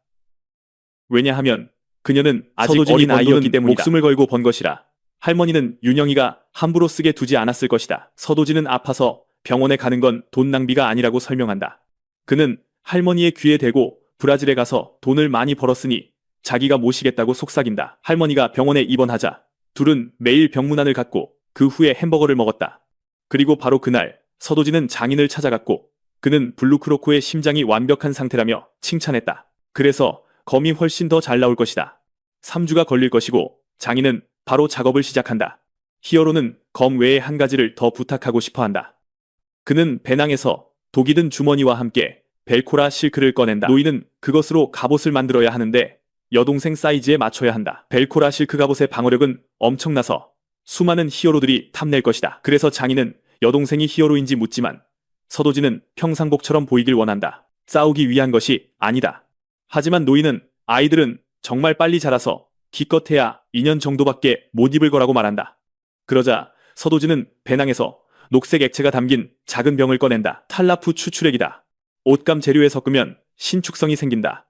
왜냐하면 그녀는 아직 어린 아이였기 때문이다. 목숨을 걸고 번 것이라 할머니는 윤영이가 함부로 쓰게 두지 않았을 것이다. 서도진은 아파서 병원에 가는 건 돈 낭비가 아니라고 설명한다. 그는 할머니의 귀에 대고 브라질에 가서 돈을 많이 벌었으니 자기가 모시겠다고 속삭인다. 할머니가 병원에 입원하자 둘은 매일 병문안을 갖고 그 후에 햄버거를 먹었다. 그리고 바로 그날 서도진은 장인을 찾아갔고 그는 블루크로코의 심장이 완벽한 상태라며 칭찬했다. 그래서 검이 훨씬 더 잘 나올 것이다. 3주가 걸릴 것이고 장인은 바로 작업을 시작한다. 히어로는 검 외에 한 가지를 더 부탁하고 싶어한다. 그는 배낭에서 독이 든 주머니와 함께 벨코라 실크를 꺼낸다. 노인은 그것으로 갑옷을 만들어야 하는데 여동생 사이즈에 맞춰야 한다. 벨코라 실크 갑옷의 방어력은 엄청나서 수많은 히어로들이 탐낼 것이다. 그래서 장인은 여동생이 히어로인지 묻지만 서도진은 평상복처럼 보이길 원한다. 싸우기 위한 것이 아니다. 하지만 노인은 아이들은 정말 빨리 자라서 기껏해야 2년 정도밖에 못 입을 거라고 말한다. 그러자 서도진은 배낭에서 녹색 액체가 담긴 작은 병을 꺼낸다. 탈라프 추출액이다. 옷감 재료에 섞으면 신축성이 생긴다.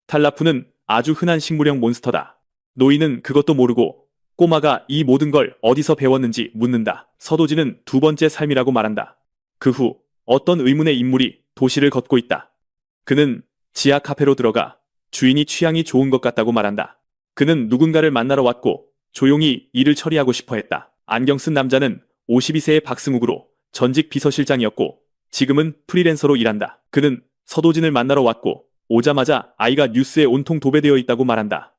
탈라프는 아주 흔한 식물형 몬스터다. 노인은 그것도 모르고 꼬마가 이 모든 걸 어디서 배웠는지 묻는다. 서도진은 두 번째 삶이라고 말한다. 그 후 어떤 의문의 인물이 도시를 걷고 있다. 그는 지하 카페로 들어가 주인이 취향이 좋은 것 같다고 말한다. 그는 누군가를 만나러 왔고 조용히 일을 처리하고 싶어 했다. 안경 쓴 남자는 52세의 박승욱으로 전직 비서실장이었고 지금은 프리랜서로 일한다. 그는 서도진을 만나러 왔고 오자마자 아이가 뉴스에 온통 도배되어 있다고 말한다.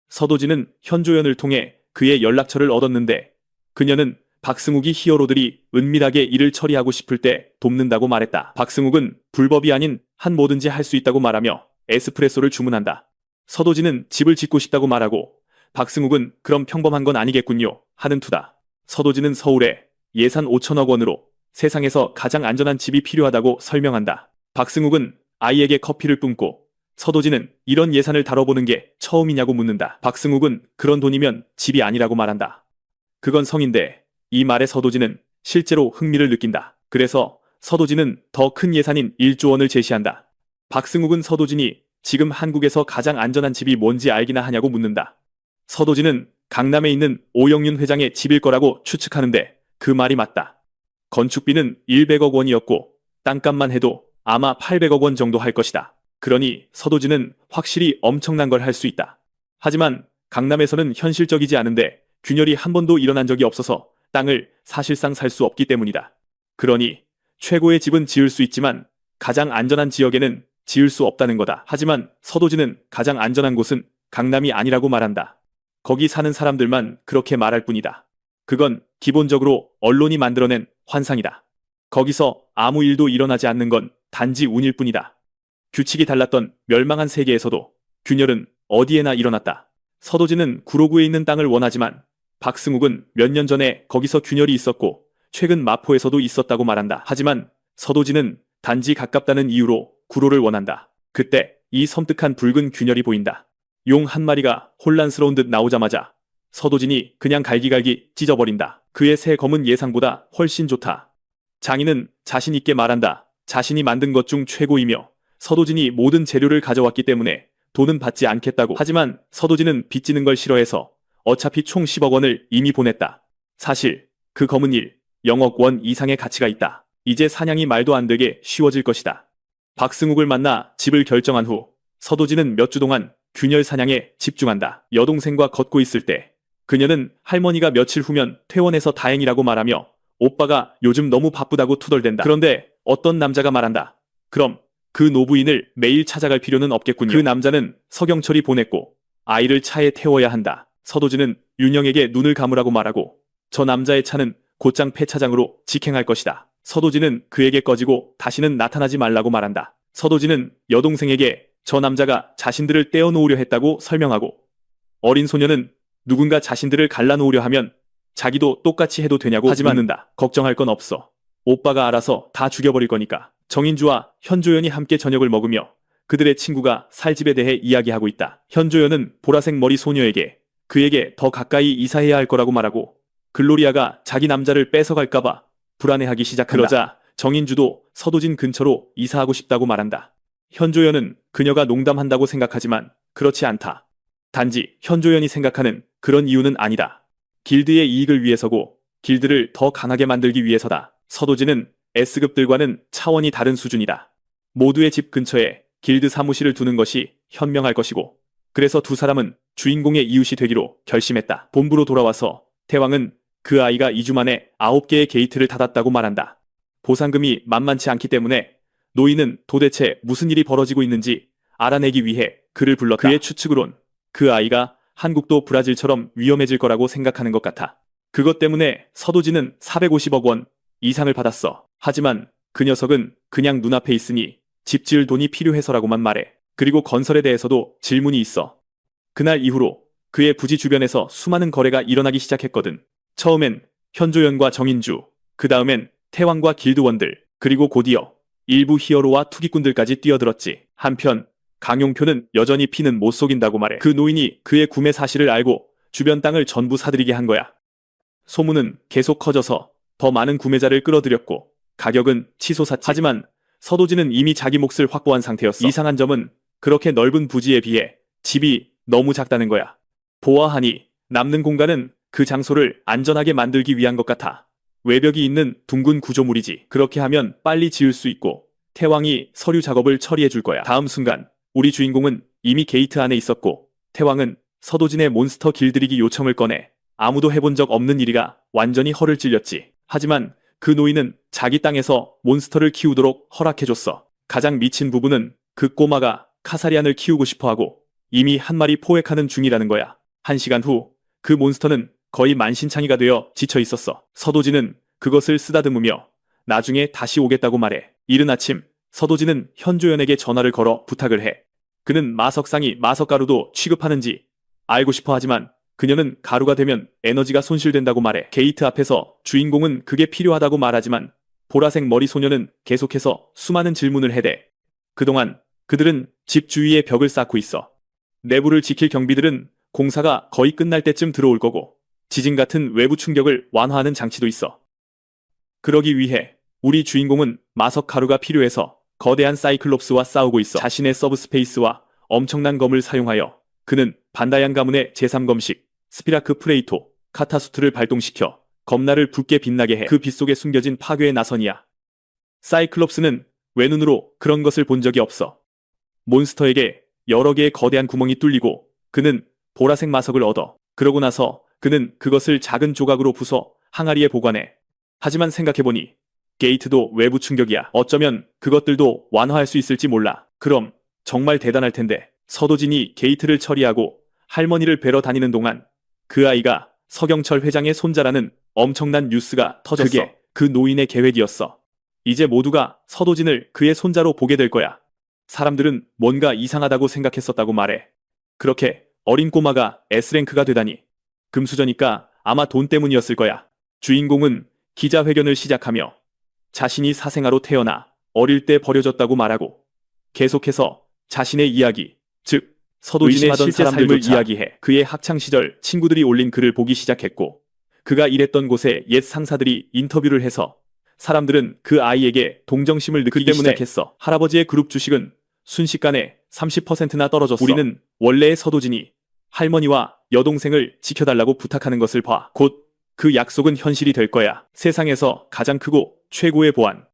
서도진은 현조연을 통해 그의 연락처를 얻었는데 그녀는 박승욱이 히어로들이 은밀하게 일을 처리하고 싶을 때 돕는다고 말했다. 박승욱은 불법이 아닌 한 뭐든지 할 수 있다고 말하며 에스프레소를 주문한다. 서도진은 집을 짓고 싶다고 말하고 박승욱은 그럼 평범한 건 아니겠군요 하는 투다. 서도진은 서울에 예산 5천억 원으로 세상에서 가장 안전한 집이 필요하다고 설명한다. 박승욱은 아이에게 커피를 뿜고 서도진은 이런 예산을 다뤄보는 게 처음이냐고 묻는다. 박승욱은 그런 돈이면 집이 아니라고 말한다. 그건 성인데 이 말에 서도진은 실제로 흥미를 느낀다. 그래서 서도진은 더 큰 예산인 1조 원을 제시한다. 박승욱은 서도진이 지금 한국에서 가장 안전한 집이 뭔지 알기나 하냐고 묻는다. 서도진은 강남에 있는 오영윤 회장의 집일 거라고 추측하는데 그 말이 맞다. 건축비는 100억 원이었고 땅값만 해도 아마 800억 원 정도 할 것이다. 그러니 서도진은 확실히 엄청난 걸 할 수 있다. 하지만 강남에서는 현실적이지 않은데 균열이 한 번도 일어난 적이 없어서 땅을 사실상 살 수 없기 때문이다. 그러니 최고의 집은 지을 수 있지만 가장 안전한 지역에는 지을 수 없다는 거다. 하지만 서도진은 가장 안전한 곳은 강남이 아니라고 말한다. 거기 사는 사람들만 그렇게 말할 뿐이다. 그건 기본적으로 언론이 만들어낸 환상이다. 거기서 아무 일도 일어나지 않는 건 단지 운일 뿐이다. 규칙이 달랐던 멸망한 세계에서도 균열은 어디에나 일어났다. 서도진은 구로구에 있는 땅을 원하지만 박승욱은 몇 년 전에 거기서 균열이 있었고 최근 마포에서도 있었다고 말한다. 하지만 서도진은 단지 가깝다는 이유로 구로를 원한다. 그때 이 섬뜩한 붉은 균열이 보인다. 용 한 마리가 혼란스러운 듯 나오자마자 서도진이 그냥 갈기갈기 찢어버린다. 그의 새 검은 예상보다 훨씬 좋다. 장인은 자신 있게 말한다. 자신이 만든 것 중 최고이며 서도진이 모든 재료를 가져왔기 때문에 돈은 받지 않겠다고. 하지만 서도진은 빚지는 걸 싫어해서 어차피 총 10억 원을 이미 보냈다. 사실 그 검은 일 0억 원 이상의 가치가 있다. 이제 사냥이 말도 안 되게 쉬워질 것이다. 박승욱을 만나 집을 결정한 후 서도진은 몇 주 동안 균열 사냥에 집중한다. 여동생과 걷고 있을 때 그녀는 할머니가 며칠 후면 퇴원해서 다행이라고 말하며 오빠가 요즘 너무 바쁘다고 투덜댄다. 그런데 어떤 남자가 말한다. 그럼 그 노부인을 매일 찾아갈 필요는 없겠군요. 그 남자는 서경철이 보냈고 아이를 차에 태워야 한다. 서도진은 윤영에게 눈을 감으라고 말하고 저 남자의 차는 곧장 폐차장으로 직행할 것이다. 서도진은 그에게 꺼지고 다시는 나타나지 말라고 말한다. 서도진은 여동생에게 저 남자가 자신들을 떼어놓으려 했다고 설명하고 어린 소녀는 누군가 자신들을 갈라놓으려 하면 자기도 똑같이 해도 되냐고 묻는다. 걱정할 건 없어. 오빠가 알아서 다 죽여버릴 거니까. 정인주와 현조연이 함께 저녁을 먹으며 그들의 친구가 살 집에 대해 이야기하고 있다. 현조연은 보라색 머리 소녀에게 그에게 더 가까이 이사해야 할 거라고 말하고 글로리아가 자기 남자를 뺏어갈까봐 불안해하기 시작한다. 그러자 정인주도 서도진 근처로 이사하고 싶다고 말한다. 현조연은 그녀가 농담한다고 생각하지만 그렇지 않다. 단지 현조연이 생각하는 그런 이유는 아니다. 길드의 이익을 위해서고 길드를 더 강하게 만들기 위해서다. 서도진은 S급들과는 차원이 다른 수준이다. 모두의 집 근처에 길드 사무실을 두는 것이 현명할 것이고 그래서 두 사람은 주인공의 이웃이 되기로 결심했다. 본부로 돌아와서 태왕은 그 아이가 2주 만에 9개의 게이트를 닫았다고 말한다. 보상금이 만만치 않기 때문에 노인은 도대체 무슨 일이 벌어지고 있는지 알아내기 위해 그를 불렀다. 그의 추측으론 그 아이가 한국도 브라질처럼 위험해질 거라고 생각하는 것 같아. 그것 때문에 서도진은 450억 원 이상을 받았어. 하지만 그 녀석은 그냥 눈앞에 있으니 집 지을 돈이 필요해서라고만 말해. 그리고 건설에 대해서도 질문이 있어. 그날 이후로 그의 부지 주변에서 수많은 거래가 일어나기 시작했거든. 처음엔 현조연과 정인주, 그 다음엔 태왕과 길드원들, 그리고 곧이어 일부 히어로와 투기꾼들까지 뛰어들었지. 한편 강용표는 여전히 피는 못 속인다고 말해. 그 노인이 그의 구매 사실을 알고 주변 땅을 전부 사들이게 한 거야. 소문은 계속 커져서 더 많은 구매자를 끌어들였고 가격은 치솟았지. 하지만 서도진은 이미 자기 몫을 확보한 상태였어. 이상한 점은 그렇게 넓은 부지에 비해 집이 너무 작다는 거야. 보아하니 남는 공간은 그 장소를 안전하게 만들기 위한 것 같아. 외벽이 있는 둥근 구조물이지. 그렇게 하면 빨리 지을 수 있고 태왕이 서류 작업을 처리해 줄 거야. 다음 순간 우리 주인공은 이미 게이트 안에 있었고 태왕은 서도진의 몬스터 길들이기 요청을 꺼내 아무도 해본 적 없는 일이라 완전히 허를 찔렸지. 하지만 그 노인은 자기 땅에서 몬스터를 키우도록 허락해줬어. 가장 미친 부분은 그 꼬마가 카사리안을 키우고 싶어하고 이미 한 마리 포획하는 중이라는 거야. 1시간 후 그 몬스터는 거의 만신창이가 되어 지쳐 있었어. 서도진은 그것을 쓰다듬으며 나중에 다시 오겠다고 말해. 이른 아침 서도진은 현조연에게 전화를 걸어 부탁을 해. 그는 마석상이 마석가루도 취급하는지 알고 싶어 하지만 그녀는 가루가 되면 에너지가 손실된다고 말해. 게이트 앞에서 주인공은 그게 필요하다고 말하지만 보라색 머리 소녀는 계속해서 수많은 질문을 해대. 그동안 그들은 집 주위에 벽을 쌓고 있어. 내부를 지킬 경비들은 공사가 거의 끝날 때쯤 들어올 거고 지진 같은 외부 충격을 완화하는 장치도 있어. 그러기 위해 우리 주인공은 마석 가루가 필요해서 거대한 사이클롭스와 싸우고 있어. 자신의 서브스페이스와 엄청난 검을 사용하여 그는 반다이안 가문의 제3검식 스피라크 프레이토 카타수트를 발동시켜 검나를 붉게 빛나게 해 그 빛 속에 숨겨진 파괴의 나선이야. 사이클롭스는 외눈으로 그런 것을 본 적이 없어. 몬스터에게 여러 개의 거대한 구멍이 뚫리고 그는 보라색 마석을 얻어. 그러고 나서 그는 그것을 작은 조각으로 부숴 항아리에 보관해. 하지만 생각해보니 게이트도 외부 충격이야. 어쩌면 그것들도 완화할 수 있을지 몰라. 그럼 정말 대단할 텐데. 서도진이 게이트를 처리하고 할머니를 뵈러 다니는 동안 그 아이가 서경철 회장의 손자라는 엄청난 뉴스가 터졌어. 그게 그 노인의 계획이었어. 이제 모두가 서도진을 그의 손자로 보게 될 거야. 사람들은 뭔가 이상하다고 생각했었다고 말해. 그렇게 어린 꼬마가 S랭크가 되다니. 금수저니까 아마 돈 때문이었을 거야. 주인공은 기자회견을 시작하며 자신이 사생아로 태어나 어릴 때 버려졌다고 말하고 계속해서 자신의 이야기, 즉 서도진의 실제 삶을 이야기해 그의 학창시절 친구들이 올린 글을 보기 시작했고 그가 일했던 곳의 옛 상사들이 인터뷰를 해서 사람들은 그 아이에게 동정심을 느끼기 시작했어. 할아버지의 그룹 주식은 순식간에 30%나 떨어졌어. 우리는 원래의 서도진이 할머니와 여동생을 지켜달라고 부탁하는 것을 봐. 곧 그 약속은 현실이 될 거야. 세상에서 가장 크고 최고의 보안.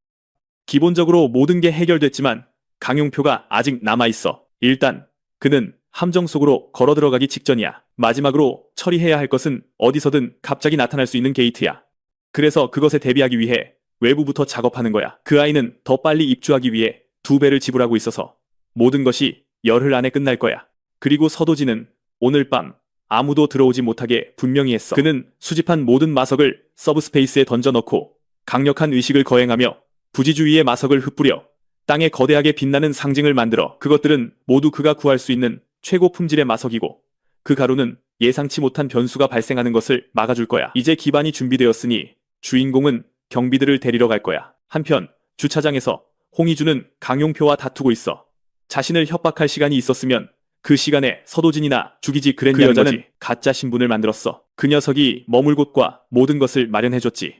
기본적으로 모든 게 해결됐지만 강용표가 아직 남아있어. 일단 그는 함정 속으로 걸어 들어가기 직전이야. 마지막으로 처리해야 할 것은 어디서든 갑자기 나타날 수 있는 게이트야. 그래서 그것에 대비하기 위해 외부부터 작업하는 거야. 그 아이는 더 빨리 입주하기 위해 2배를 지불하고 있어서 모든 것이 열흘 안에 끝날 거야. 그리고 서도진은 오늘 밤 아무도 들어오지 못하게 분명히 했어. 그는 수집한 모든 마석을 서브스페이스에 던져넣고 강력한 의식을 거행하며 부지주의의 마석을 흩뿌려 땅에 거대하게 빛나는 상징을 만들어. 그것들은 모두 그가 구할 수 있는 최고 품질의 마석이고 그 가루는 예상치 못한 변수가 발생하는 것을 막아줄 거야. 이제 기반이 준비되었으니 주인공은 경비들을 데리러 갈 거야. 한편 주차장에서 홍희주는 강용표와 다투고 있어. 자신을 협박할 시간이 있었으면 그 시간에 서도진이나 죽이지 그랬냐는 그 여자는 가짜 신분을 만들었어. 그 녀석이 머물 곳과 모든 것을 마련해줬지.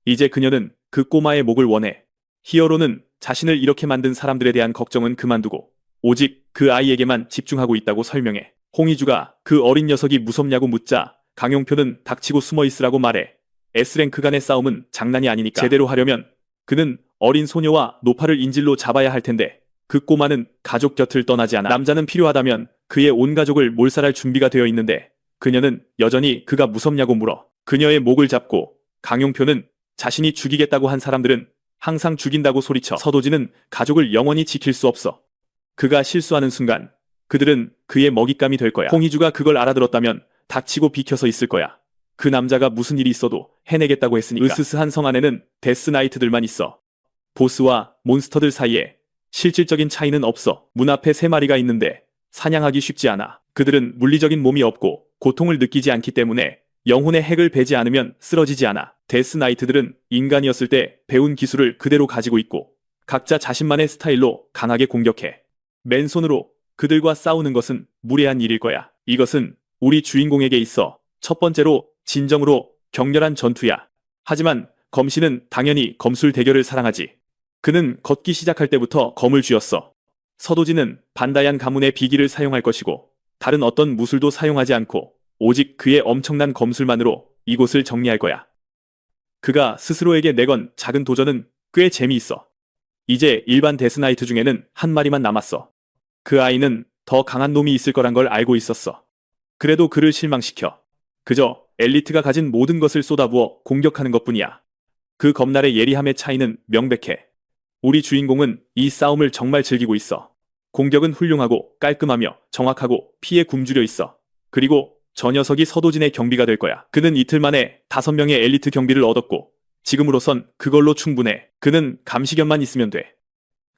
이제 그녀는 그 꼬마의 목을 원해. 히어로는 자신을 이렇게 만든 사람들에 대한 걱정은 그만두고 오직 그 아이에게만 집중하고 있다고 설명해. 홍희주가 그 어린 녀석이 무섭냐고 묻자 강용표는 닥치고 숨어있으라고 말해. S랭크 간의 싸움은 장난이 아니니까 제대로 하려면 그는 어린 소녀와 노파를 인질로 잡아야 할 텐데 그 꼬마는 가족 곁을 떠나지 않아. 남자는 필요하다면 그의 온 가족을 몰살할 준비가 되어 있는데 그녀는 여전히 그가 무섭냐고 물어. 그녀의 목을 잡고 강용표는 자신이 죽이겠다고 한 사람들은 항상 죽인다고 소리쳐. 서도진은 가족을 영원히 지킬 수 없어. 그가 실수하는 순간 그들은 그의 먹잇감이 될 거야. 홍희주가 그걸 알아들었다면 닥치고 비켜서 있을 거야. 그 남자가 무슨 일이 있어도 해내겠다고 했으니까. 으스스한 성 안에는 데스나이트들만 있어. 보스와 몬스터들 사이에 실질적인 차이는 없어. 문 앞에 3마리가 있는데 사냥하기 쉽지 않아. 그들은 물리적인 몸이 없고 고통을 느끼지 않기 때문에 영혼의 핵을 베지 않으면 쓰러지지 않아. 데스나이트들은 인간이었을 때 배운 기술을 그대로 가지고 있고 각자 자신만의 스타일로 강하게 공격해. 맨손으로 그들과 싸우는 것은 무례한 일일 거야. 이것은 우리 주인공에게 있어 첫 번째로 진정으로 격렬한 전투야. 하지만 검신은 당연히 검술 대결을 사랑하지. 그는 걷기 시작할 때부터 검을 쥐었어. 서도진은 반다이안 가문의 비기를 사용할 것이고 다른 어떤 무술도 사용하지 않고 오직 그의 엄청난 검술만으로 이곳을 정리할 거야. 그가 스스로에게 내건 작은 도전은 꽤 재미있어. 이제 일반 데스나이트 중에는 한 마리만 남았어. 그 아이는 더 강한 놈이 있을 거란 걸 알고 있었어. 그래도 그를 실망시켜. 그저 엘리트가 가진 모든 것을 쏟아부어 공격하는 것뿐이야. 그 검날의 예리함의 차이는 명백해. 우리 주인공은 이 싸움을 정말 즐기고 있어. 공격은 훌륭하고 깔끔하며 정확하고 피에 굶주려 있어. 그리고 저 녀석이 서도진의 경비가 될 거야. 그는 이틀 만에 5명의 엘리트 경비를 얻었고 지금으로선 그걸로 충분해. 그는 감시견만 있으면 돼.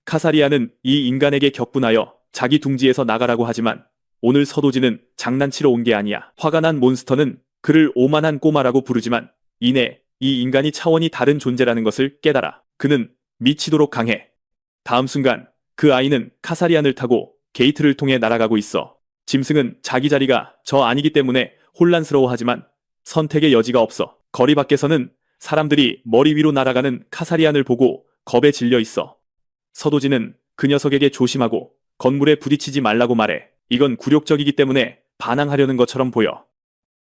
카사리아는 이 인간에게 격분하여 자기 둥지에서 나가라고 하지만 오늘 서도진은 장난치러 온 게 아니야. 화가 난 몬스터는 그를 오만한 꼬마라고 부르지만 이내 이 인간이 차원이 다른 존재라는 것을 깨달아. 그는 미치도록 강해. 다음 순간 그 아이는 카사리안을 타고 게이트를 통해 날아가고 있어. 짐승은 자기 자리가 저 아니기 때문에 혼란스러워하지만 선택의 여지가 없어. 거리 밖에서는 사람들이 머리 위로 날아가는 카사리안을 보고 겁에 질려 있어. 서도진은 그 녀석에게 조심하고 건물에 부딪히지 말라고 말해. 이건 굴욕적이기 때문에 반항하려는 것처럼 보여.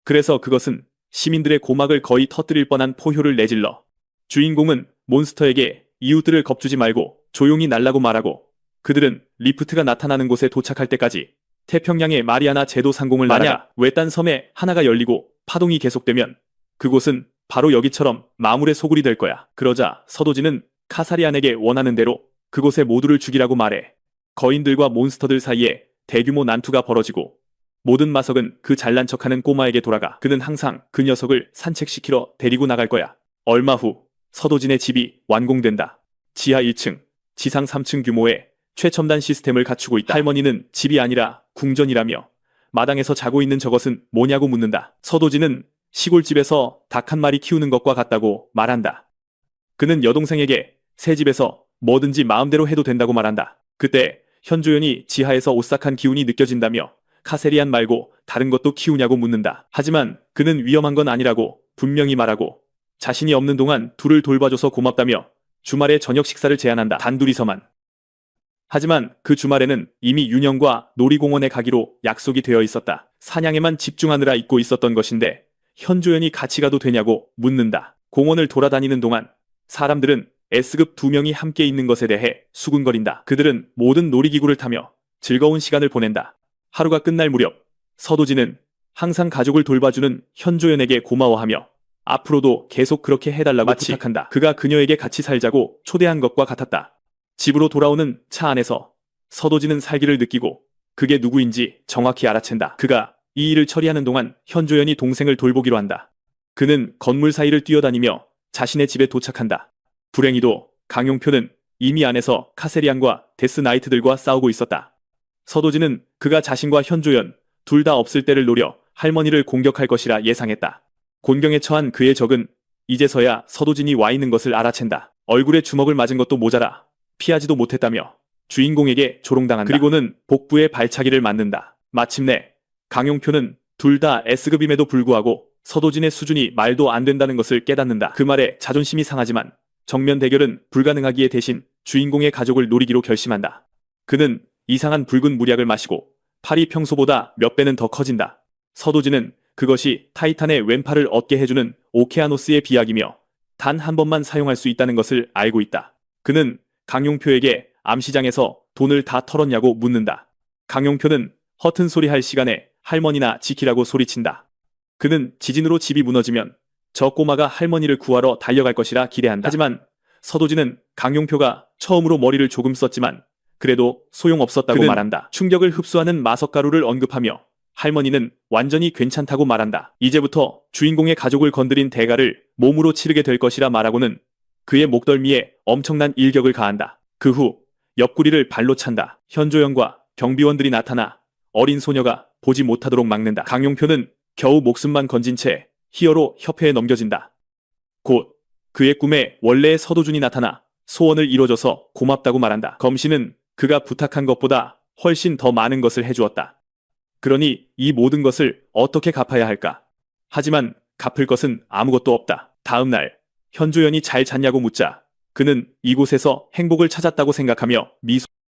그래서 그것은 시민들의 고막을 거의 터뜨릴 뻔한 포효를 내질러. 주인공은 몬스터에게 이웃들을 겁주지 말고 조용히 날라고 말하고, 그들은 리프트가 나타나는 곳에 도착할 때까지 태평양의 마리아나 제도 상공을 날아가. 만약 외딴 섬에 하나가 열리고 파동이 계속되면 그곳은 바로 여기처럼 마물의 소굴이 될 거야. 그러자 서도진은 카사리안에게 원하는 대로 그곳의 모두를 죽이라고 말해. 거인들과 몬스터들 사이에 대규모 난투가 벌어지고 모든 마석은 그 잘난 척하는 꼬마에게 돌아가. 그는 항상 그 녀석을 산책시키러 데리고 나갈 거야. 얼마 후 서도진의 집이 완공된다. 지하 1층, 지상 3층 규모의 최첨단 시스템을 갖추고 있다. 할머니는 집이 아니라 궁전이라며 마당에서 자고 있는 저것은 뭐냐고 묻는다. 서도진은 시골집에서 닭 한 마리 키우는 것과 같다고 말한다. 그는 여동생에게 새 집에서 뭐든지 마음대로 해도 된다고 말한다. 그때 현조연이 지하에서 오싹한 기운이 느껴진다며 카세리안 말고 다른 것도 키우냐고 묻는다. 하지만 그는 위험한 건 아니라고 분명히 말하고 자신이 없는 동안 둘을 돌봐줘서 고맙다며 주말에 저녁 식사를 제안한다. 단둘이서만. 하지만 그 주말에는 이미 윤영과 놀이공원에 가기로 약속이 되어 있었다. 사냥에만 집중하느라 잊고 있었던 것인데 현조연이 같이 가도 되냐고 묻는다. 공원을 돌아다니는 동안 사람들은 S급 2명이 함께 있는 것에 대해 수군거린다. 그들은 모든 놀이기구를 타며 즐거운 시간을 보낸다. 하루가 끝날 무렵 서도진은 항상 가족을 돌봐주는 현조연에게 고마워하며 앞으로도 계속 그렇게 해달라고 부탁한다. 그가 그녀에게 같이 살자고 초대한 것과 같았다. 집으로 돌아오는 차 안에서 서도진은 살기를 느끼고 그게 누구인지 정확히 알아챈다. 그가 이 일을 처리하는 동안 현조연이 동생을 돌보기로 한다. 그는 건물 사이를 뛰어다니며 자신의 집에 도착한다. 불행히도 강용표는 이미 안에서 카세리안과 데스나이트들과 싸우고 있었다. 서도진은 그가 자신과 현조연 둘 다 없을 때를 노려 할머니를 공격할 것이라 예상했다. 곤경에 처한 그의 적은 이제서야 서도진이 와 있는 것을 알아챈다. 얼굴에 주먹을 맞은 것도 모자라 피하지도 못했다며 주인공에게 조롱당한다. 그리고는 복부에 발차기를 맞는다. 마침내 강용표는 둘 다 S급임에도 불구하고 서도진의 수준이 말도 안 된다는 것을 깨닫는다. 그 말에 자존심이 상하지만 정면 대결은 불가능하기에 대신 주인공의 가족을 노리기로 결심한다. 그는 이상한 붉은 물약을 마시고 팔이 평소보다 몇 배는 더 커진다. 서도진은 그것이 타이탄의 왼팔을 얻게 해주는 오케아노스의 비약이며 단 한 번만 사용할 수 있다는 것을 알고 있다. 그는 강용표에게 암시장에서 돈을 다 털었냐고 묻는다. 강용표는 허튼 소리 할 시간에 할머니나 지키라고 소리친다. 그는 지진으로 집이 무너지면 저 꼬마가 할머니를 구하러 달려갈 것이라 기대한다. 하지만 서도진은 강용표가 처음으로 머리를 조금 썼지만 그래도 소용없었다고 말한다. 충격을 흡수하는 마석가루를 언급하며 할머니는 완전히 괜찮다고 말한다. 이제부터 주인공의 가족을 건드린 대가를 몸으로 치르게 될 것이라 말하고는 그의 목덜미에 엄청난 일격을 가한다. 그 후 옆구리를 발로 찬다. 현조연과 경비원들이 나타나 어린 소녀가 보지 못하도록 막는다. 강용표는 겨우 목숨만 건진 채 히어로 협회에 넘겨진다. 곧 그의 꿈에 원래의 서도준이 나타나 소원을 이뤄줘서 고맙다고 말한다. 검신은 그가 부탁한 것보다 훨씬 더 많은 것을 해주었다. 그러니 이 모든 것을 어떻게 갚아야 할까? 하지만 갚을 것은 아무것도 없다. 다음 날 현조연이 잘 잤냐고 묻자 그는 이곳에서 행복을 찾았다고 생각하며 미소